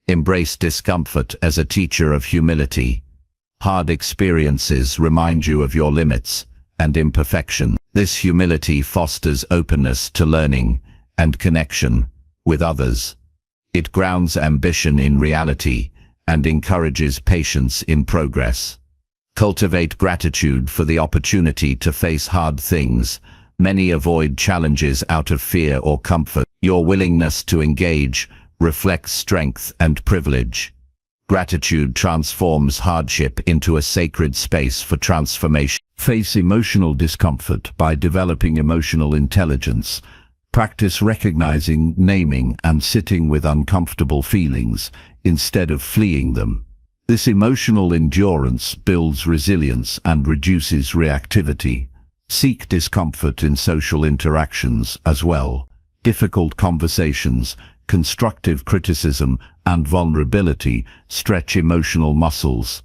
Embrace discomfort as a teacher of humility. Hard experiences remind you of your limits and imperfection. This humility fosters openness to learning and connection with others. It grounds ambition in reality and encourages patience in progress. Cultivate gratitude for the opportunity to face hard things. Many avoid challenges out of fear or comfort. Your willingness to engage reflects strength and privilege. Gratitude transforms hardship into a sacred space for transformation. Face emotional discomfort by developing emotional intelligence. Practice recognizing, naming, and sitting with uncomfortable feelings instead of fleeing them. This emotional endurance builds resilience and reduces reactivity. Seek discomfort in social interactions as well. Difficult conversations, constructive criticism, and vulnerability stretch emotional muscles.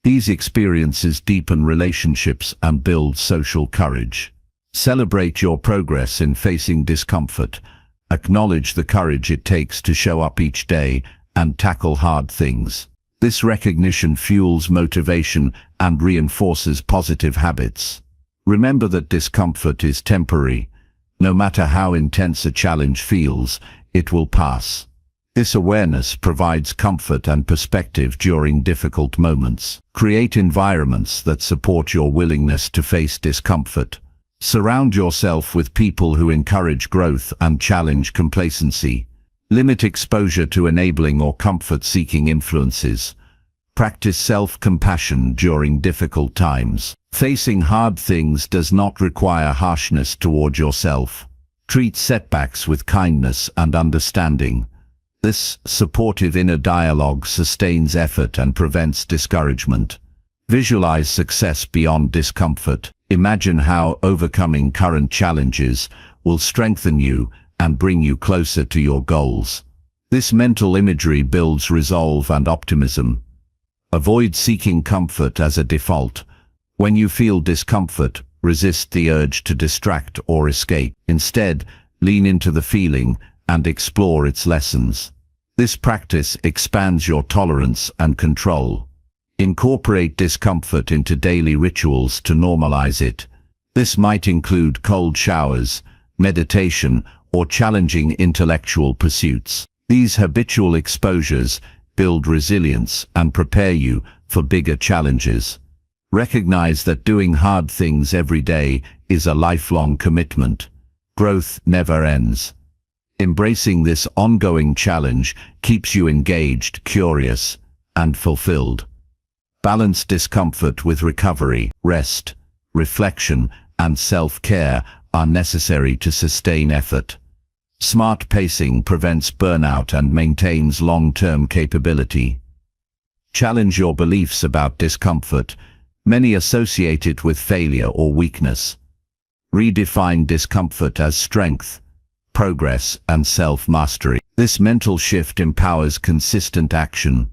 These experiences deepen relationships and build social courage. Celebrate your progress in facing discomfort. Acknowledge the courage it takes to show up each day and tackle hard things. This recognition fuels motivation and reinforces positive habits. Remember that discomfort is temporary. No matter how intense a challenge feels, it will pass. This awareness provides comfort and perspective during difficult moments. Create environments that support your willingness to face discomfort. Surround yourself with people who encourage growth and challenge complacency. Limit exposure to enabling or comfort-seeking influences. Practice self-compassion during difficult times. Facing hard things does not require harshness toward yourself. Treat setbacks with kindness and understanding. This supportive inner dialogue sustains effort and prevents discouragement. Visualize success beyond discomfort. Imagine how overcoming current challenges will strengthen you and bring you closer to your goals. This mental imagery builds resolve and optimism. Avoid seeking comfort as a default. When you feel discomfort, resist the urge to distract or escape. Instead, lean into the feeling and explore its lessons. This practice expands your tolerance and control. Incorporate discomfort into daily rituals to normalize it. This might include cold showers, meditation, or challenging intellectual pursuits. These habitual exposures build resilience and prepare you for bigger challenges. Recognize that doing hard things every day is a lifelong commitment. Growth never ends. Embracing this ongoing challenge keeps you engaged, curious, and fulfilled. Balance discomfort with recovery. Rest, reflection, and self-care are necessary to sustain effort. Smart pacing prevents burnout and maintains long-term capability. Challenge your beliefs about discomfort. Many associate it with failure or weakness. Redefine discomfort as strength, progress, and self-mastery. This mental shift empowers consistent action.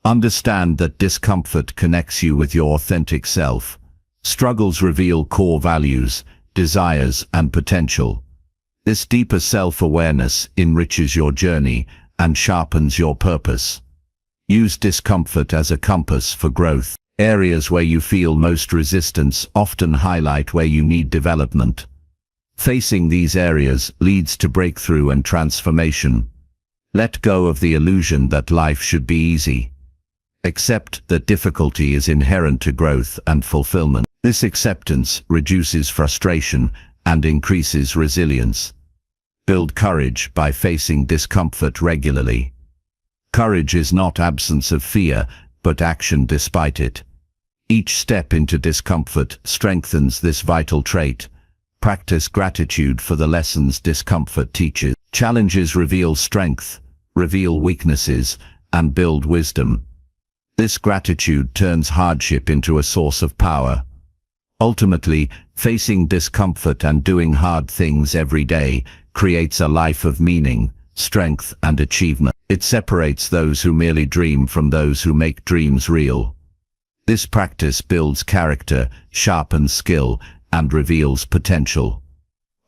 Understand that discomfort connects you with your authentic self. Struggles reveal core values, desires, and potential. This deeper self-awareness enriches your journey and sharpens your purpose. Use discomfort as a compass for growth. Areas where you feel most resistance often highlight where you need development. Facing these areas leads to breakthrough and transformation. Let go of the illusion that life should be easy. Accept that difficulty is inherent to growth and fulfillment. This acceptance reduces frustration and increases resilience. Build courage by facing discomfort regularly. Courage is not absence of fear, but action despite it. Each step into discomfort strengthens this vital trait. Practice gratitude for the lessons discomfort teaches. Challenges reveal strength, reveal weaknesses, and build wisdom. This gratitude turns hardship into a source of power. Ultimately, facing discomfort and doing hard things every day creates a life of meaning, strength, and achievement. It separates those who merely dream from those who make dreams real. This practice builds character, sharpens skill, and reveals potential.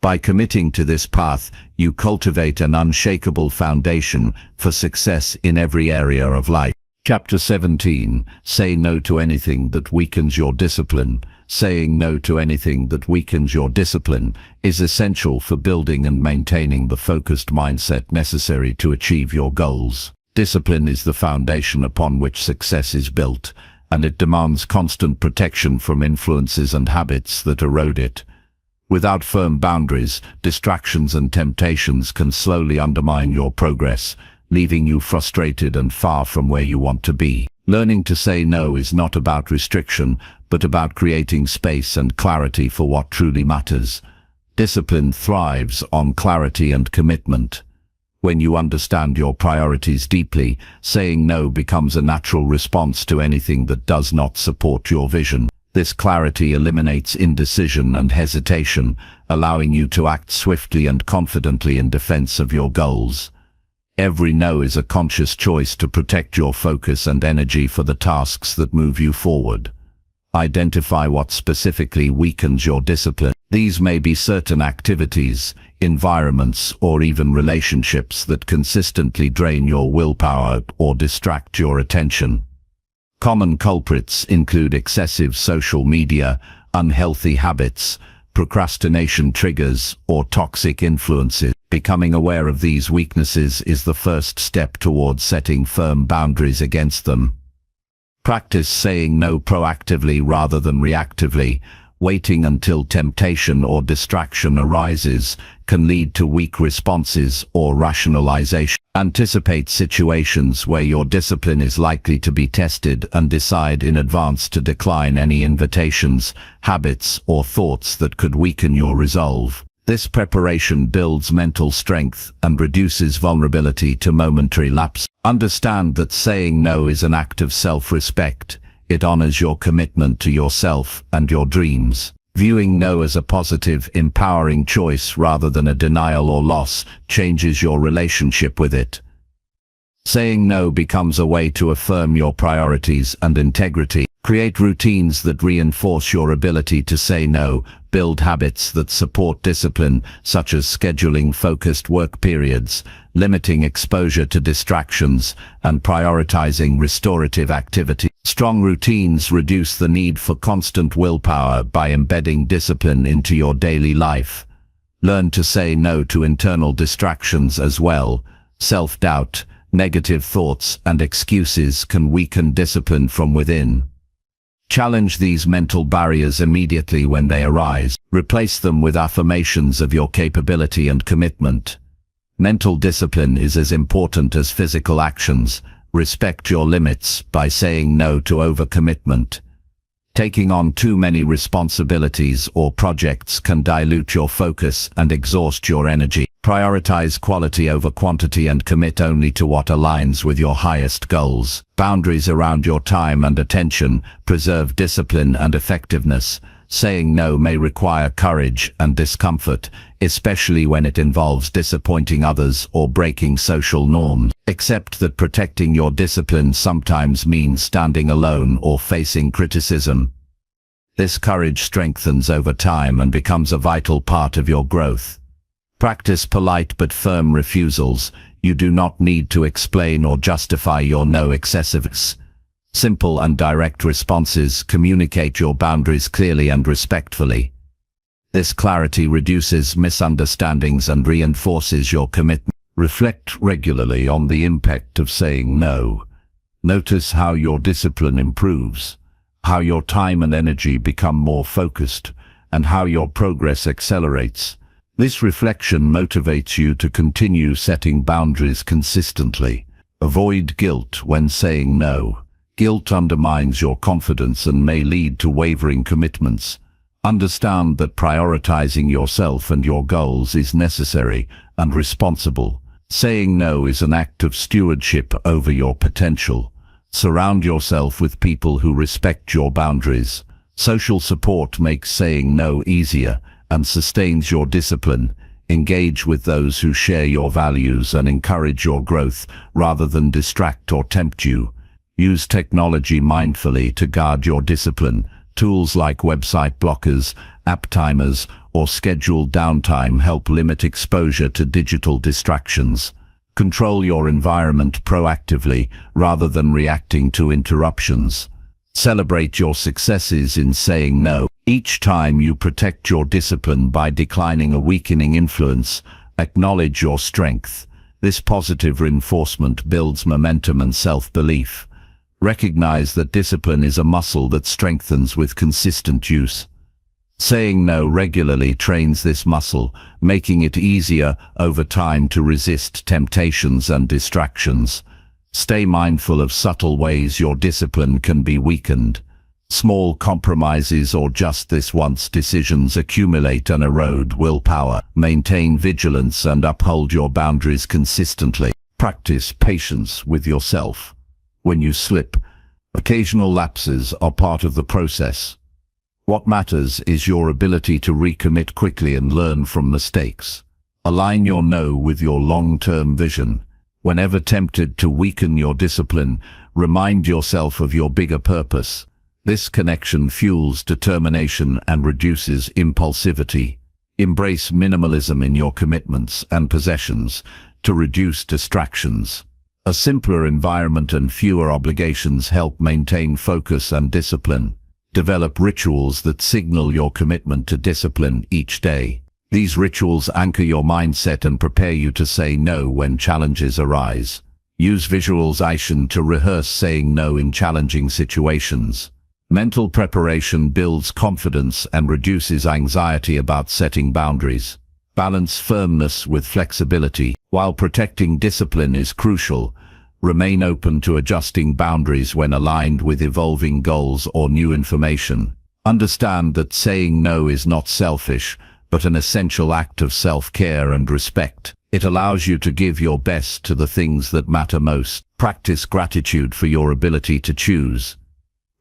By committing to this path, you cultivate an unshakable foundation for success in every area of life. Chapter 17. Say no to anything that weakens your discipline. Saying no to anything that weakens your discipline is essential for building and maintaining the focused mindset necessary to achieve your goals. Discipline is the foundation upon which success is built, and it demands constant protection from influences and habits that erode it. Without firm boundaries, distractions and temptations can slowly undermine your progress, leaving you frustrated and far from where you want to be. Learning to say no is not about restriction, but about creating space and clarity for what truly matters. Discipline thrives on clarity and commitment. When you understand your priorities deeply, saying no becomes a natural response to anything that does not support your vision. This clarity eliminates indecision and hesitation, allowing you to act swiftly and confidently in defense of your goals. Every no is a conscious choice to protect your focus and energy for the tasks that move you forward. Identify what specifically weakens your discipline. These may be certain activities, environments, or even relationships that consistently drain your willpower or distract your attention. Common culprits include excessive social media, unhealthy habits, procrastination triggers, or toxic influences. Becoming aware of these weaknesses is the first step towards setting firm boundaries against them. Practice saying no proactively rather than reactively. Waiting until temptation or distraction arises can lead to weak responses or rationalization. Anticipate situations where your discipline is likely to be tested and decide in advance to decline any invitations, habits, or thoughts that could weaken your resolve. This preparation builds mental strength and reduces vulnerability to momentary lapse. Understand that saying no is an act of self-respect. It honors your commitment to yourself and your dreams. Viewing no as a positive, empowering choice rather than a denial or loss changes your relationship with it. Saying no becomes a way to affirm your priorities and integrity. Create routines that reinforce your ability to say no. Build habits that support discipline, such as scheduling focused work periods, limiting exposure to distractions, and prioritizing restorative activity. Strong routines reduce the need for constant willpower by embedding discipline into your daily life. Learn to say no to internal distractions as well. Self-doubt, negative thoughts, and excuses can weaken discipline from within. Challenge these mental barriers immediately when they arise. Replace them with affirmations of your capability and commitment. Mental discipline is as important as physical actions. Respect your limits by saying no to overcommitment. Taking on too many responsibilities or projects can dilute your focus and exhaust your energy. Prioritize quality over quantity and commit only to what aligns with your highest goals. Boundaries around your time and attention preserve discipline and effectiveness. Saying no may require courage and discomfort, especially when it involves disappointing others or breaking social norms. Accept that protecting your discipline sometimes means standing alone or facing criticism. This courage strengthens over time and becomes a vital part of your growth. Practice polite but firm refusals. You do not need to explain or justify your no excessiveness. Simple and direct responses communicate your boundaries clearly and respectfully. This clarity reduces misunderstandings and reinforces your commitment. Reflect regularly on the impact of saying no. Notice how your discipline improves, how your time and energy become more focused, and how your progress accelerates. This reflection motivates you to continue setting boundaries consistently. Avoid guilt when saying no. Guilt undermines your confidence and may lead to wavering commitments. Understand that prioritizing yourself and your goals is necessary and responsible. Saying no is an act of stewardship over your potential. Surround yourself with people who respect your boundaries. Social support makes saying no easier and sustains your discipline. Engage with those who share your values and encourage your growth rather than distract or tempt you. Use technology mindfully to guard your discipline. Tools like website blockers, app timers, or scheduled downtime help limit exposure to digital distractions. Control your environment proactively rather than reacting to interruptions. Celebrate your successes in saying no. Each time you protect your discipline by declining a weakening influence, acknowledge your strength. This positive reinforcement builds momentum and self-belief. Recognize that discipline is a muscle that strengthens with consistent use. Saying no regularly trains this muscle, making it easier over time to resist temptations and distractions. Stay mindful of subtle ways your discipline can be weakened. Small compromises or just this once decisions accumulate and erode willpower. Maintain vigilance and uphold your boundaries consistently. Practice patience with yourself. When you slip, occasional lapses are part of the process. What matters is your ability to recommit quickly and learn from mistakes. Align your no with your long-term vision. Whenever tempted to weaken your discipline, remind yourself of your bigger purpose. This connection fuels determination and reduces impulsivity. Embrace minimalism in your commitments and possessions to reduce distractions. A simpler environment and fewer obligations help maintain focus and discipline. Develop rituals that signal your commitment to discipline each day. These rituals anchor your mindset and prepare you to say no when challenges arise. Use visualization to rehearse saying no in challenging situations. Mental preparation builds confidence and reduces anxiety about setting boundaries. Balance firmness with flexibility. While protecting discipline is crucial, remain open to adjusting boundaries when aligned with evolving goals or new information. Understand that saying no is not selfish, but an essential act of self-care and respect. It allows you to give your best to the things that matter most. Practice gratitude for your ability to choose.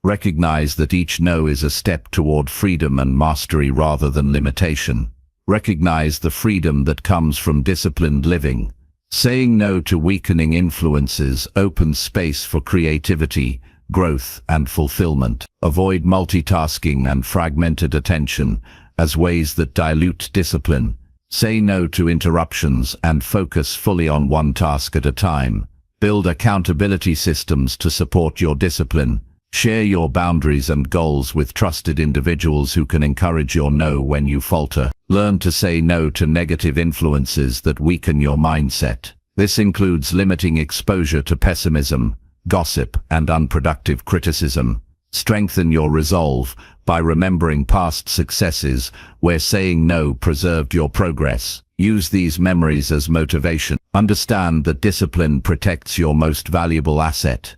Recognize that each no is a step toward freedom and mastery rather than limitation. Recognize the freedom that comes from disciplined living. Saying no to weakening influences opens space for creativity, growth, and fulfillment. Avoid multitasking and fragmented attention as ways that dilute discipline. Say no to interruptions and focus fully on one task at a time. Build accountability systems to support your discipline. Share your boundaries and goals with trusted individuals who can encourage your no when you falter. Learn to say no to negative influences that weaken your mindset. This includes limiting exposure to pessimism, gossip, and unproductive criticism. Strengthen your resolve by remembering past successes where saying no preserved your progress. Use these memories as motivation. Understand that discipline protects your most valuable asset,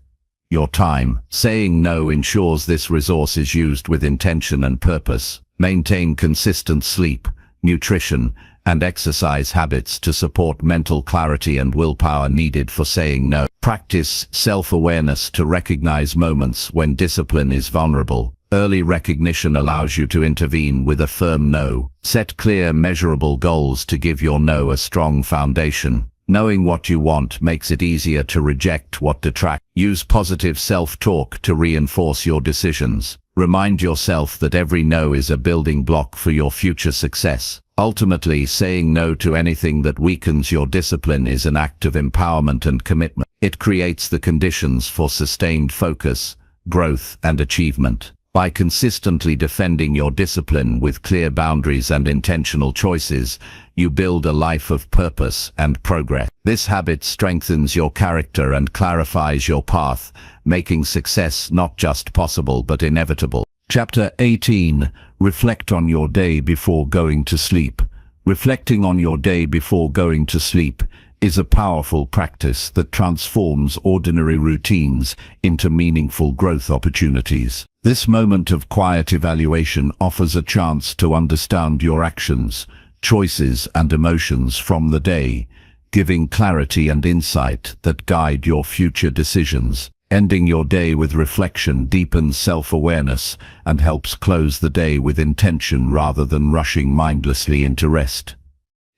your time. Saying no ensures this resource is used with intention and purpose. Maintain consistent sleep, nutrition, and exercise habits to support mental clarity and willpower needed for saying no. Practice self-awareness to recognize moments when discipline is vulnerable. Early recognition allows you to intervene with a firm no. Set clear, measurable goals to give your no a strong foundation. Knowing what you want makes it easier to reject what detracts. Use positive self-talk to reinforce your decisions. Remind yourself that every no is a building block for your future success. Ultimately, saying no to anything that weakens your discipline is an act of empowerment and commitment. It creates the conditions for sustained focus, growth, and achievement. By consistently defending your discipline with clear boundaries and intentional choices, you build a life of purpose and progress. This habit strengthens your character and clarifies your path, making success not just possible but inevitable. Chapter 18. Reflect on your day before going to sleep. Reflecting on your day before going to sleep is a powerful practice that transforms ordinary routines into meaningful growth opportunities. This moment of quiet evaluation offers a chance to understand your actions, choices, and emotions from the day, giving clarity and insight that guide your future decisions. Ending your day with reflection deepens self-awareness and helps close the day with intention rather than rushing mindlessly into rest.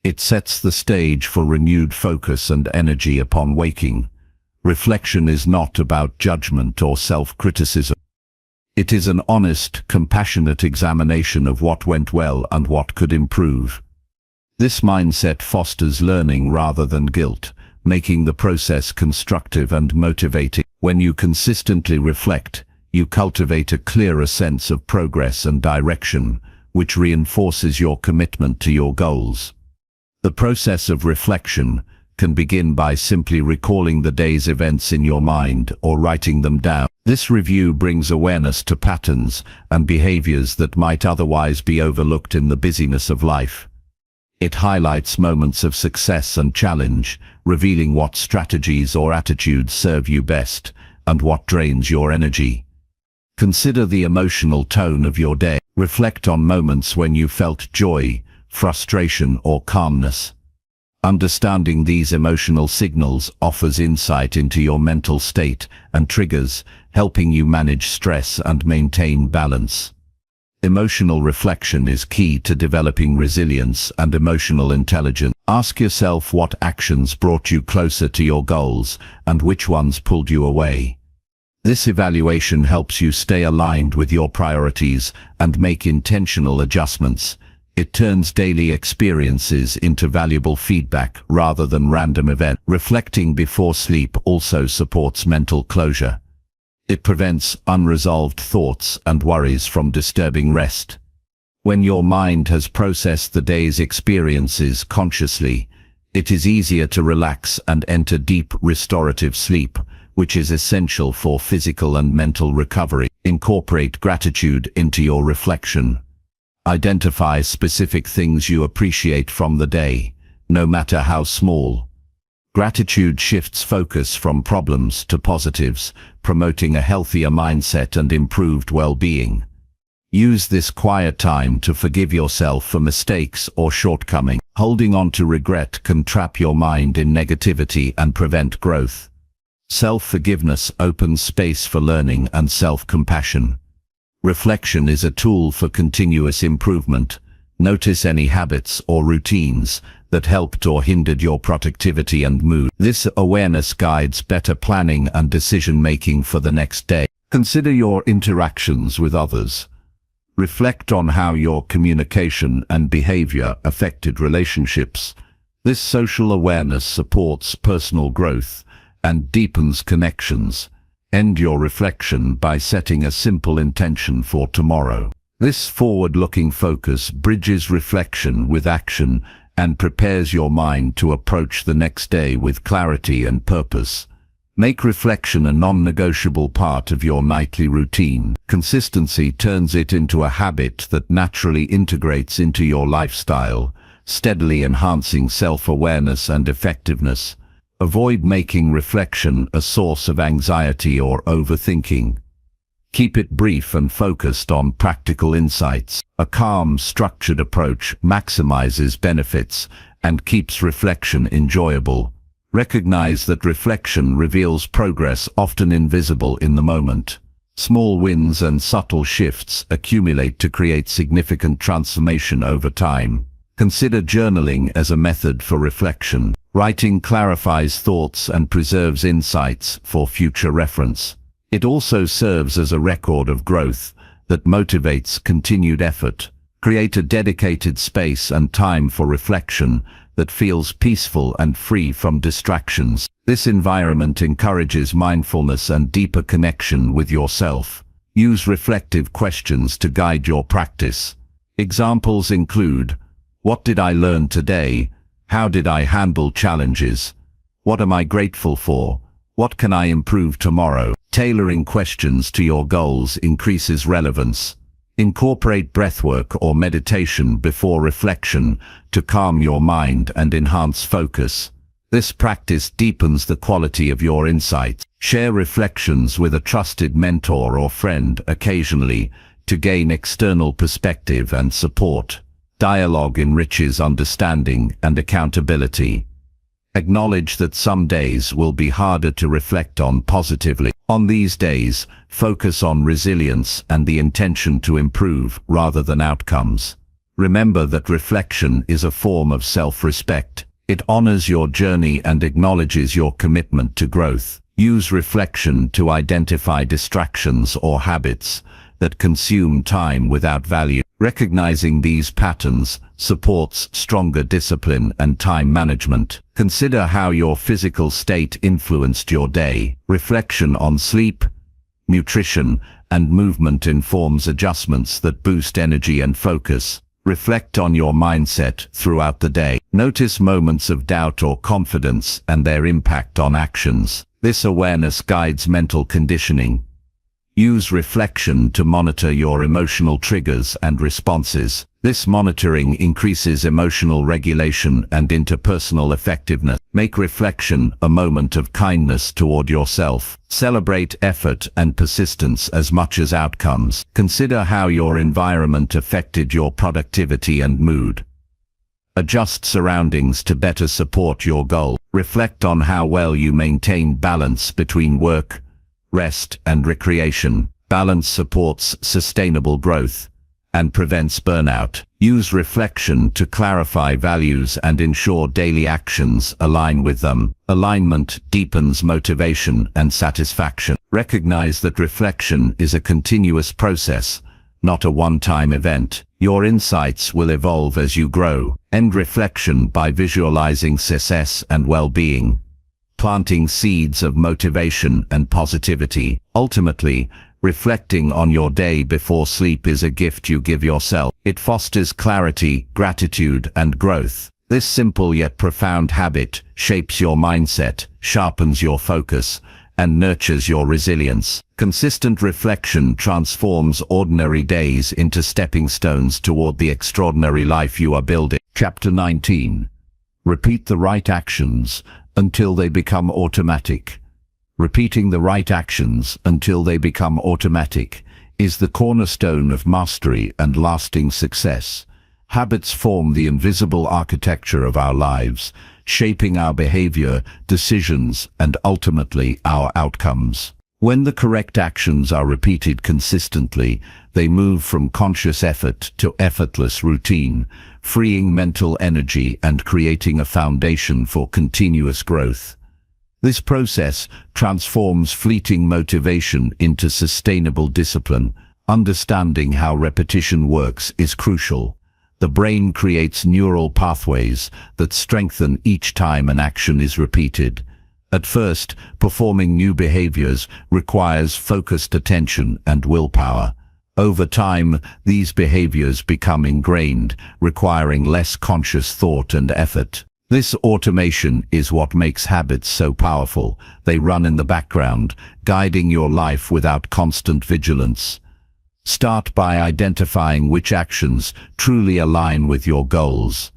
It sets the stage for renewed focus and energy upon waking. Reflection is not about judgment or self-criticism. It is an honest, compassionate examination of what went well and what could improve. This mindset fosters learning rather than guilt, making the process constructive and motivating. When you consistently reflect, you cultivate a clearer sense of progress and direction, which reinforces your commitment to your goals. The process of reflection can begin by simply recalling the day's events in your mind or writing them down. This review brings awareness to patterns and behaviors that might otherwise be overlooked in the busyness of life. It highlights moments of success and challenge, revealing what strategies or attitudes serve you best and what drains your energy. Consider the emotional tone of your day. Reflect on moments when you felt joy, frustration, or calmness. Understanding these emotional signals offers insight into your mental state and triggers, helping you manage stress and maintain balance. Emotional reflection is key to developing resilience and emotional intelligence. Ask yourself what actions brought you closer to your goals and which ones pulled you away. This evaluation helps you stay aligned with your priorities and make intentional adjustments. It turns daily experiences into valuable feedback rather than random events. Reflecting before sleep also supports mental closure. It prevents unresolved thoughts and worries from disturbing rest. When your mind has processed the day's experiences consciously, it is easier to relax and enter deep restorative sleep, which is essential for physical and mental recovery. Incorporate gratitude into your reflection. Identify specific things you appreciate from the day, no matter how small. Gratitude shifts focus from problems to positives, promoting a healthier mindset and improved well-being. Use this quiet time to forgive yourself for mistakes or shortcomings. Holding on to regret can trap your mind in negativity and prevent growth. Self-forgiveness opens space for learning and self-compassion. Reflection is a tool for continuous improvement. Notice any habits or routines that helped or hindered your productivity and mood. This awareness guides better planning and decision-making for the next day. Consider your interactions with others. Reflect on how your communication and behavior affected relationships. This social awareness supports personal growth and deepens connections. End your reflection by setting a simple intention for tomorrow. This forward-looking focus bridges reflection with action and prepares your mind to approach the next day with clarity and purpose. Make reflection a non-negotiable part of your nightly routine. Consistency turns it into a habit that naturally integrates into your lifestyle, steadily enhancing self-awareness and effectiveness. Avoid making reflection a source of anxiety or overthinking. Keep it brief and focused on practical insights. A calm, structured approach maximizes benefits and keeps reflection enjoyable. Recognize that reflection reveals progress often invisible in the moment. Small wins and subtle shifts accumulate to create significant transformation over time. Consider journaling as a method for reflection. Writing clarifies thoughts and preserves insights for future reference. It also serves as a record of growth that motivates continued effort. Create a dedicated space and time for reflection that feels peaceful and free from distractions. This environment encourages mindfulness and deeper connection with yourself. Use reflective questions to guide your practice. Examples include: what did I learn today? How did I handle challenges? What am I grateful for? What can I improve tomorrow? Tailoring questions to your goals increases relevance. Incorporate breathwork or meditation before reflection to calm your mind and enhance focus. This practice deepens the quality of your insights. Share reflections with a trusted mentor or friend occasionally to gain external perspective and support. Dialogue enriches understanding and accountability. Acknowledge that some days will be harder to reflect on positively. On these days, focus on resilience and the intention to improve rather than outcomes. Remember that reflection is a form of self-respect. It honors your journey and acknowledges your commitment to growth. Use reflection to identify distractions or habits that consume time without value. Recognizing these patterns supports stronger discipline and time management. Consider how your physical state influenced your day. Reflection on sleep, nutrition, and movement informs adjustments that boost energy and focus. Reflect on your mindset throughout the day. Notice moments of doubt or confidence and their impact on actions. This awareness guides mental conditioning. Use reflection to monitor your emotional triggers and responses. This monitoring increases emotional regulation and interpersonal effectiveness. Make reflection a moment of kindness toward yourself. Celebrate effort and persistence as much as outcomes. Consider how your environment affected your productivity and mood. Adjust surroundings to better support your goal. Reflect on how well you maintain balance between work, rest, and recreation. Balance supports sustainable growth and prevents burnout. Use reflection to clarify values and ensure daily actions align with them. Alignment deepens motivation and satisfaction. Recognize that reflection is a continuous process, not a one-time event. Your insights will evolve as you grow. End reflection by visualizing success and well-being, planting seeds of motivation and positivity. Ultimately, reflecting on your day before sleep is a gift you give yourself. It fosters clarity, gratitude, and growth. This simple yet profound habit shapes your mindset, sharpens your focus, and nurtures your resilience. Consistent reflection transforms ordinary days into stepping stones toward the extraordinary life you are building. Chapter 19. Repeat the right actions until they become automatic. Repeating the right actions until they become automatic is the cornerstone of mastery and lasting success. Habits form the invisible architecture of our lives, shaping our behavior, decisions, and ultimately our outcomes. When the correct actions are repeated consistently, they move from conscious effort to effortless routine, freeing mental energy and creating a foundation for continuous growth. This process transforms fleeting motivation into sustainable discipline. Understanding how repetition works is crucial. The brain creates neural pathways that strengthen each time an action is repeated. At first, performing new behaviors requires focused attention and willpower. Over time, these behaviors become ingrained, requiring less conscious thought and effort. This automation is what makes habits so powerful. They run in the background, guiding your life without constant vigilance. Start by identifying which actions truly align with your goals.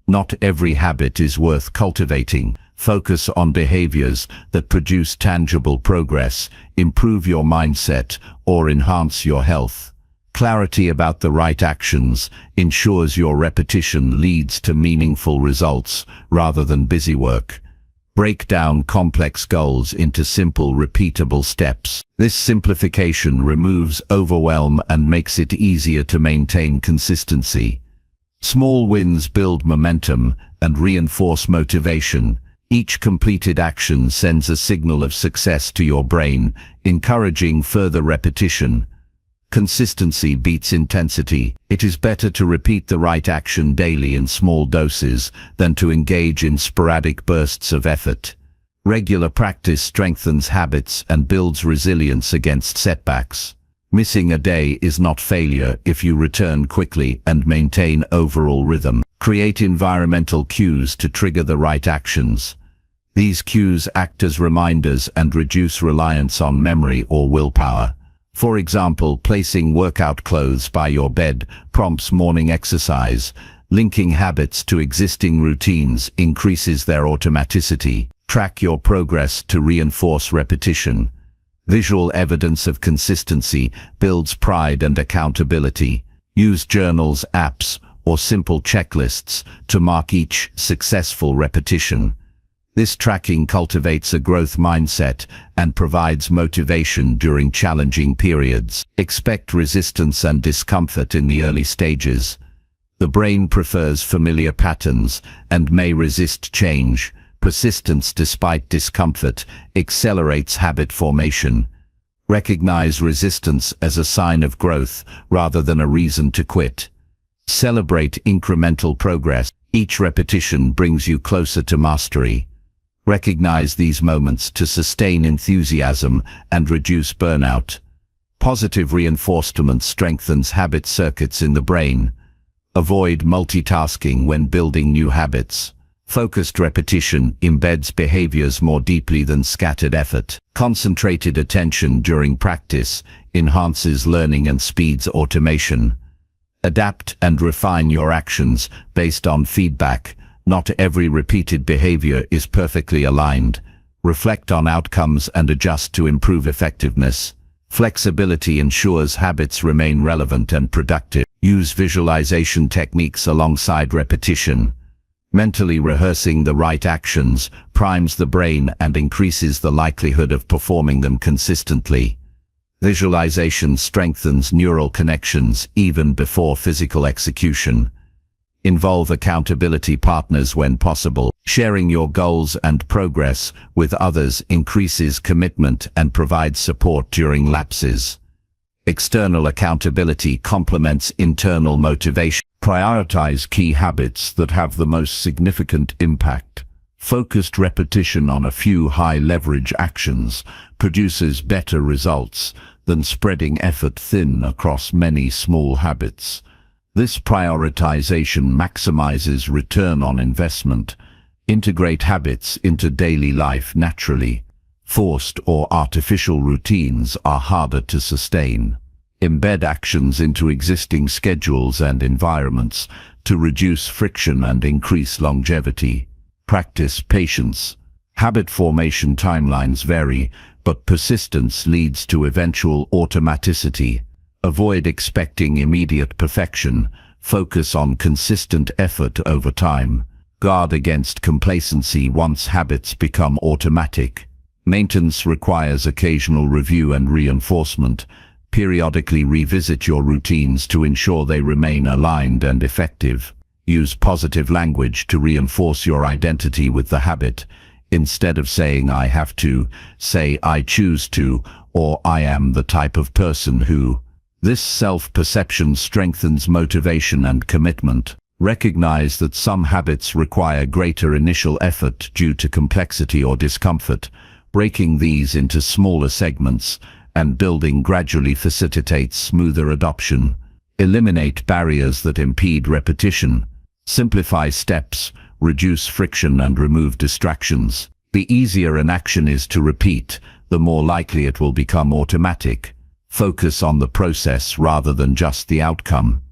Not every habit is worth cultivating. Focus on behaviors that produce tangible progress, improve your mindset, or enhance your health. Clarity about the right actions ensures your repetition leads to meaningful results rather than busy work. Break down complex goals into simple, repeatable steps. This simplification removes overwhelm and makes it easier to maintain consistency. Small wins build momentum and reinforce motivation. Each completed action sends a signal of success to your brain, encouraging further repetition. Consistency beats intensity. It is better to repeat the right action daily in small doses than to engage in sporadic bursts of effort. Regular practice strengthens habits and builds resilience against setbacks. Missing a day is not failure if you return quickly and maintain overall rhythm. Create environmental cues to trigger the right actions. These cues act as reminders and reduce reliance on memory or willpower. For example, placing workout clothes by your bed prompts morning exercise. Linking habits to existing routines increases their automaticity. Track your progress to reinforce repetition. Visual evidence of consistency builds pride and accountability. Use journals, apps, or simple checklists to mark each successful repetition. This tracking cultivates a growth mindset and provides motivation during challenging periods. Expect resistance and discomfort in the early stages. The brain prefers familiar patterns and may resist change. Persistence despite discomfort accelerates habit formation. Recognize resistance as a sign of growth rather than a reason to quit. Celebrate incremental progress. Each repetition brings you closer to mastery. Recognize these moments to sustain enthusiasm and reduce burnout. Positive reinforcement strengthens habit circuits in the brain. Avoid multitasking when building new habits. Focused repetition embeds behaviors more deeply than scattered effort. Concentrated attention during practice enhances learning and speeds automation. Adapt and refine your actions based on feedback. Not every repeated behavior is perfectly aligned. Reflect on outcomes and adjust to improve effectiveness. Flexibility ensures habits remain relevant and productive. Use visualization techniques alongside repetition. Mentally rehearsing the right actions primes the brain and increases the likelihood of performing them consistently. Visualization strengthens neural connections even before physical execution. Involve accountability partners when possible. Sharing your goals and progress with others increases commitment and provides support during lapses. External accountability complements internal motivation. Prioritize key habits that have the most significant impact. Focused repetition on a few high-leverage actions produces better results than spreading effort thin across many small habits. This prioritization maximizes return on investment. Integrate habits into daily life naturally. Forced or artificial routines are harder to sustain. Embed actions into existing schedules and environments to reduce friction and increase longevity. Practice patience. Habit formation timelines vary, but persistence leads to eventual automaticity. Avoid expecting immediate perfection. Focus on consistent effort over time. Guard against complacency once habits become automatic. Maintenance requires occasional review and reinforcement. Periodically revisit your routines to ensure they remain aligned and effective. Use positive language to reinforce your identity with the habit. Instead of saying "I have to," say "I choose to," or "I am the type of person who." This self-perception strengthens motivation and commitment. Recognize that some habits require greater initial effort due to complexity or discomfort. Breaking these into smaller segments and building gradually facilitates smoother adoption. Eliminate barriers that impede repetition. Simplify steps, reduce friction and remove distractions. The easier an action is to repeat, the more likely it will become automatic. Focus on the process rather than just the outcome.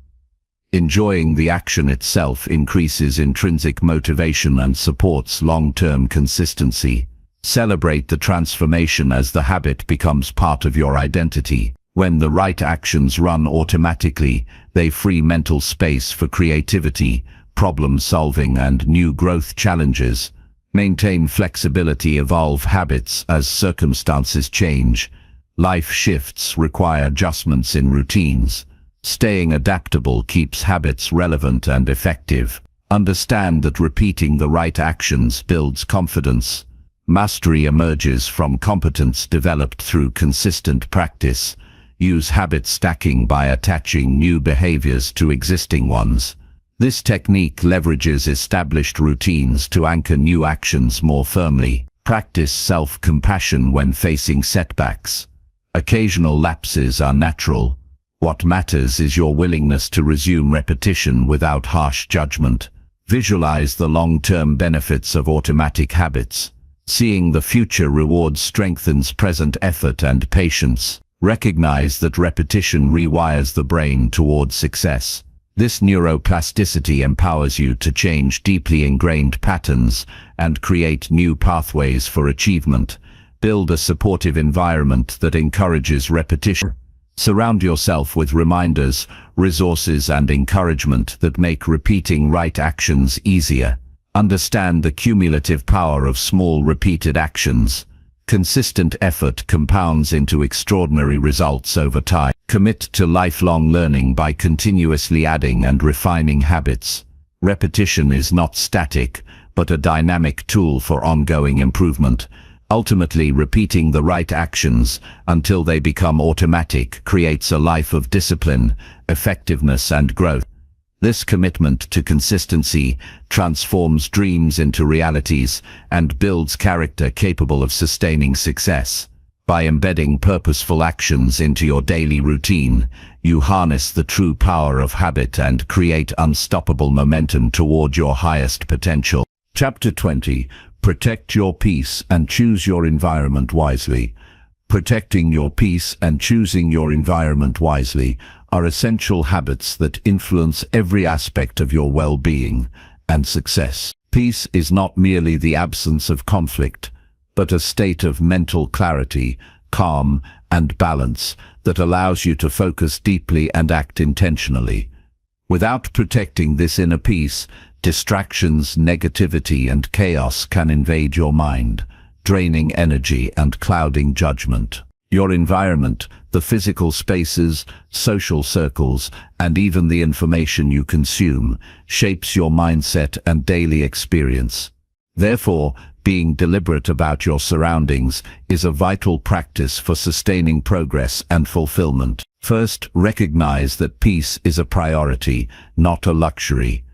Enjoying the action itself increases intrinsic motivation and supports long-term consistency. Celebrate the transformation as the habit becomes part of your identity. When the right actions run automatically, they free mental space for creativity, problem-solving and new growth challenges. Maintain flexibility, evolve habits as circumstances change. Life shifts require adjustments in routines. Staying adaptable keeps habits relevant and effective. Understand that repeating the right actions builds confidence. Mastery emerges from competence developed through consistent practice. Use habit stacking by attaching new behaviors to existing ones. This technique leverages established routines to anchor new actions more firmly. Practice self-compassion when facing setbacks. Occasional lapses are natural. What matters is your willingness to resume repetition without harsh judgment. Visualize the long-term benefits of automatic habits. Seeing the future rewards strengthens present effort and patience. Recognize that repetition rewires the brain towards success. This neuroplasticity empowers you to change deeply ingrained patterns and create new pathways for achievement. Build a supportive environment that encourages repetition. Surround yourself with reminders, resources and encouragement that make repeating right actions easier. Understand the cumulative power of small repeated actions. Consistent effort compounds into extraordinary results over time. Commit to lifelong learning by continuously adding and refining habits. Repetition is not static, but a dynamic tool for ongoing improvement. Ultimately, repeating the right actions until they become automatic creates a life of discipline, effectiveness and growth. This commitment to consistency transforms dreams into realities and builds character capable of sustaining success. By embedding purposeful actions into your daily routine, you harness the true power of habit and create unstoppable momentum toward your highest potential. Chapter 20. Protect your peace and choose your environment wisely. Protecting your peace and choosing your environment wisely are essential habits that influence every aspect of your well-being and success. Peace is not merely the absence of conflict, but a state of mental clarity, calm, and balance that allows you to focus deeply and act intentionally. Without protecting this inner peace, distractions, negativity, and chaos can invade your mind, draining energy and clouding judgment. Your environment, the physical spaces, social circles, and even the information you consume, shapes your mindset and daily experience. Therefore, being deliberate about your surroundings is a vital practice for sustaining progress and fulfillment. First, recognize that peace is a priority, not a luxury.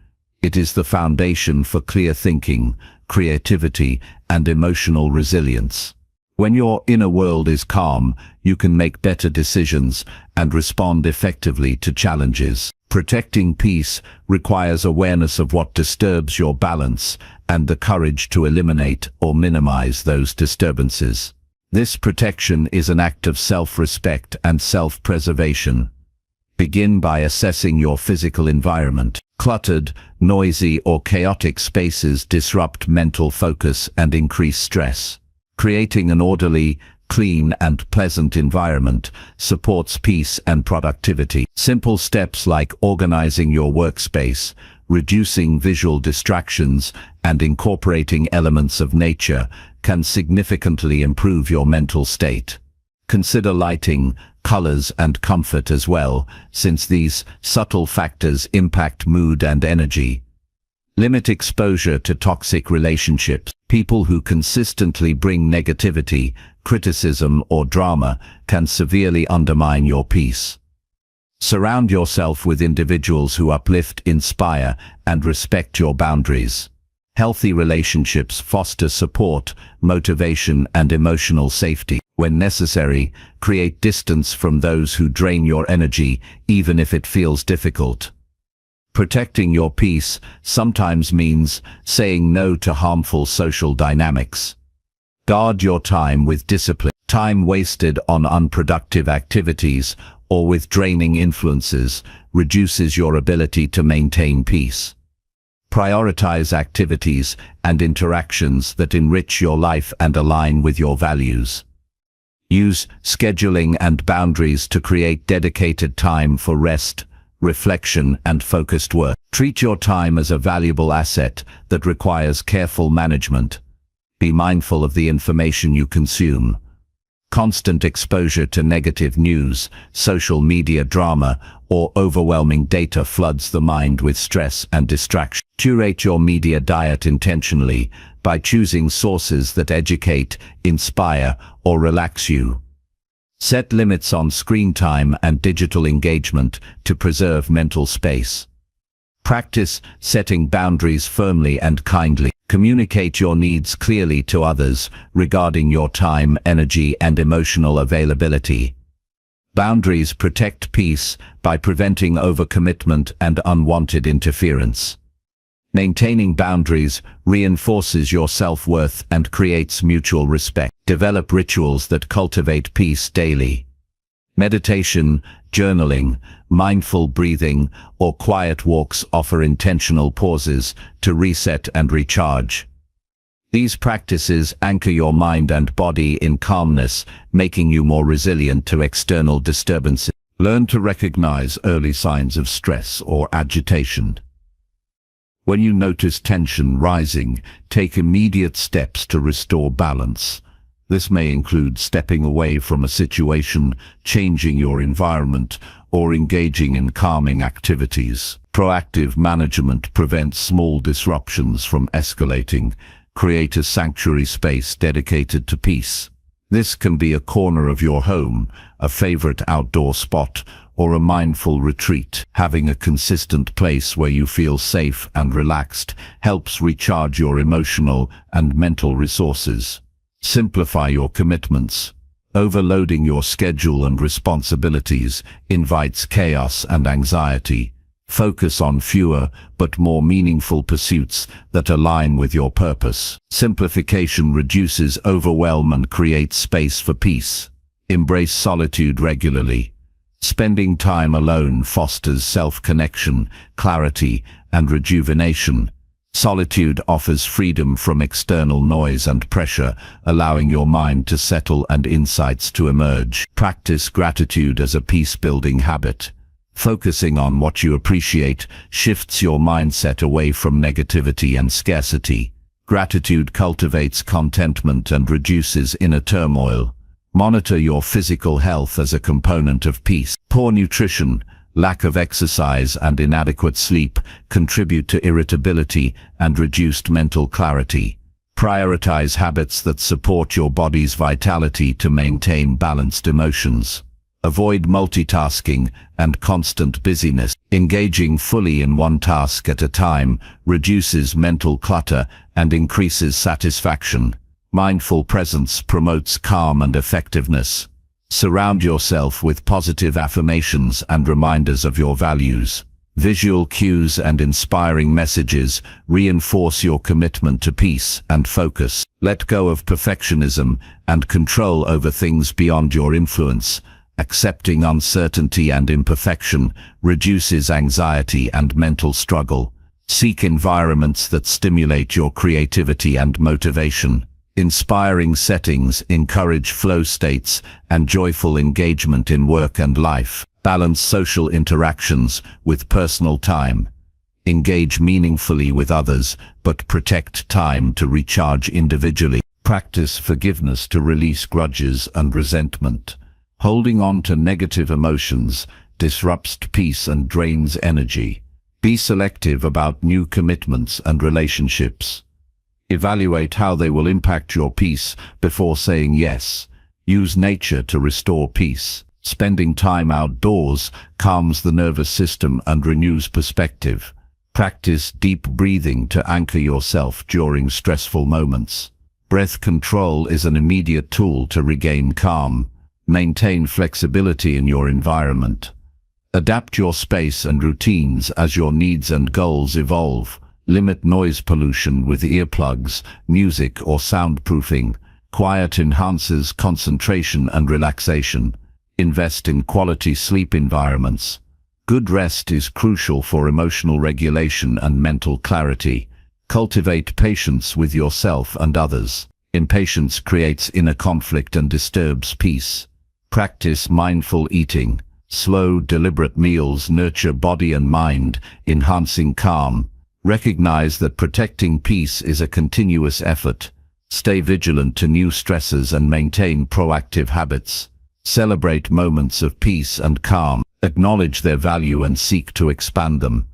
It is the foundation for clear thinking, creativity, and emotional resilience. When your inner world is calm, you can make better decisions and respond effectively to challenges. Protecting peace requires awareness of what disturbs your balance and the courage to eliminate or minimize those disturbances. This protection is an act of self-respect and self-preservation. Begin by assessing your physical environment. Cluttered, noisy, or chaotic spaces disrupt mental focus and increase stress. Creating an orderly, clean and pleasant environment supports peace and productivity. Simple steps like organizing your workspace, reducing visual distractions, and incorporating elements of nature can significantly improve your mental state. Consider lighting, colors, and comfort as well, since these subtle factors impact mood and energy. Limit exposure to toxic relationships. People who consistently bring negativity, criticism, or drama can severely undermine your peace. Surround yourself with individuals who uplift, inspire, and respect your boundaries. Healthy relationships foster support, motivation, and emotional safety. When necessary, create distance from those who drain your energy, even if it feels difficult. Protecting your peace sometimes means saying no to harmful social dynamics. Guard your time with discipline. Time wasted on unproductive activities or with draining influences reduces your ability to maintain peace. Prioritize activities and interactions that enrich your life and align with your values. Use scheduling and boundaries to create dedicated time for rest, reflection, and focused work. Treat your time as a valuable asset that requires careful management. Be mindful of the information you consume. Constant exposure to negative news, social media drama, or overwhelming data floods the mind with stress and distraction. Curate your media diet intentionally by choosing sources that educate, inspire, or relax you. Set limits on screen time and digital engagement to preserve mental space. Practice setting boundaries firmly and kindly. Communicate your needs clearly to others regarding your time, energy, and emotional availability. Boundaries protect peace by preventing overcommitment and unwanted interference. Maintaining boundaries reinforces your self-worth and creates mutual respect. Develop rituals that cultivate peace daily. Meditation, journaling, mindful breathing, or quiet walks offer intentional pauses to reset and recharge. These practices anchor your mind and body in calmness, making you more resilient to external disturbances. Learn to recognize early signs of stress or agitation. When you notice tension rising, take immediate steps to restore balance. This may include stepping away from a situation, changing your environment, or engaging in calming activities. Proactive management prevents small disruptions from escalating. Create a sanctuary space dedicated to peace. This can be a corner of your home, a favorite outdoor spot, or a mindful retreat. Having a consistent place where you feel safe and relaxed helps recharge your emotional and mental resources. Simplify your commitments. Overloading your schedule and responsibilities invites chaos and anxiety. Focus on fewer but more meaningful pursuits that align with your purpose. Simplification reduces overwhelm and creates space for peace. Embrace solitude regularly. Spending time alone fosters self-connection, clarity, and rejuvenation. Solitude offers freedom from external noise and pressure, allowing your mind to settle and insights to emerge. Practice gratitude as a peace-building habit. Focusing on what you appreciate shifts your mindset away from negativity and scarcity. Gratitude cultivates contentment and reduces inner turmoil. Monitor your physical health as a component of peace. Poor nutrition, lack of exercise, and inadequate sleep contribute to irritability and reduced mental clarity. Prioritize habits that support your body's vitality to maintain balanced emotions. Avoid multitasking and constant busyness. Engaging fully in one task at a time reduces mental clutter and increases satisfaction. Mindful presence promotes calm and effectiveness. Surround yourself with positive affirmations and reminders of your values. Visual cues and inspiring messages reinforce your commitment to peace and focus. Let go of perfectionism and control over things beyond your influence. Accepting uncertainty and imperfection reduces anxiety and mental struggle. Seek environments that stimulate your creativity and motivation. Inspiring settings encourage flow states and joyful engagement in work and life. Balance social interactions with personal time. Engage meaningfully with others, but protect time to recharge individually. Practice forgiveness to release grudges and resentment. Holding on to negative emotions disrupts peace and drains energy. Be selective about new commitments and relationships. Evaluate how they will impact your peace before saying yes. Use nature to restore peace. Spending time outdoors calms the nervous system and renews perspective. Practice deep breathing to anchor yourself during stressful moments. Breath control is an immediate tool to regain calm. Maintain flexibility in your environment. Adapt your space and routines as your needs and goals evolve. Limit noise pollution with earplugs, music, or soundproofing. Quiet enhances concentration and relaxation. Invest in quality sleep environments. Good rest is crucial for emotional regulation and mental clarity. Cultivate patience with yourself and others. Impatience creates inner conflict and disturbs peace. Practice mindful eating. Slow, deliberate meals nurture body and mind, enhancing calm. Recognize that protecting peace is a continuous effort. Stay vigilant to new stresses and maintain proactive habits. Celebrate moments of peace and calm. Acknowledge their value and seek to expand them.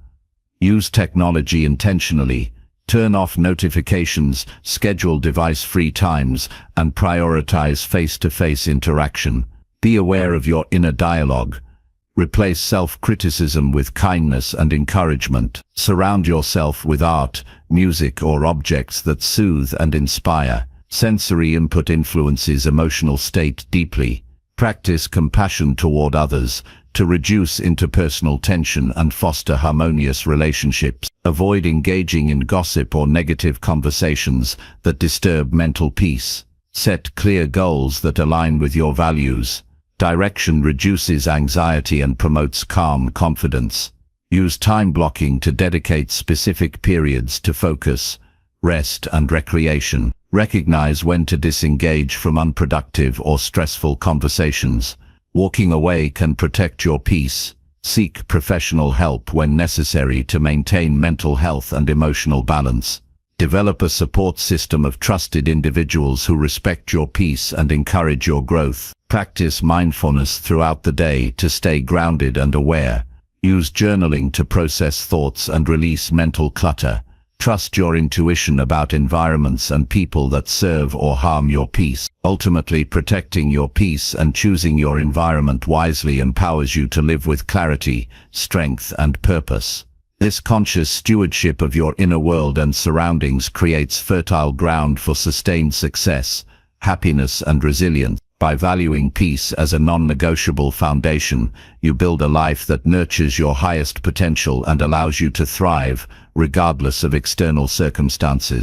Use technology intentionally. Turn off notifications, schedule device-free times, and prioritize face-to-face interaction. Be aware of your inner dialogue. Replace self-criticism with kindness and encouragement. Surround yourself with art, music, or objects that soothe and inspire. Sensory input influences emotional state deeply. Practice compassion toward others to reduce interpersonal tension and foster harmonious relationships. Avoid engaging in gossip or negative conversations that disturb mental peace. Set clear goals that align with your values. Direction reduces anxiety and promotes calm confidence. Use time blocking to dedicate specific periods to focus, rest, and recreation. Recognize when to disengage from unproductive or stressful conversations. Walking away can protect your peace. Seek professional help when necessary to maintain mental health and emotional balance. Develop a support system of trusted individuals who respect your peace and encourage your growth. Practice mindfulness throughout the day to stay grounded and aware. Use journaling to process thoughts and release mental clutter. Trust your intuition about environments and people that serve or harm your peace. Ultimately, protecting your peace and choosing your environment wisely empowers you to live with clarity, strength, and purpose. This conscious stewardship of your inner world and surroundings creates fertile ground for sustained success, happiness, and resilience. By valuing peace as a non-negotiable foundation, you build a life that nurtures your highest potential and allows you to thrive, regardless of external circumstances.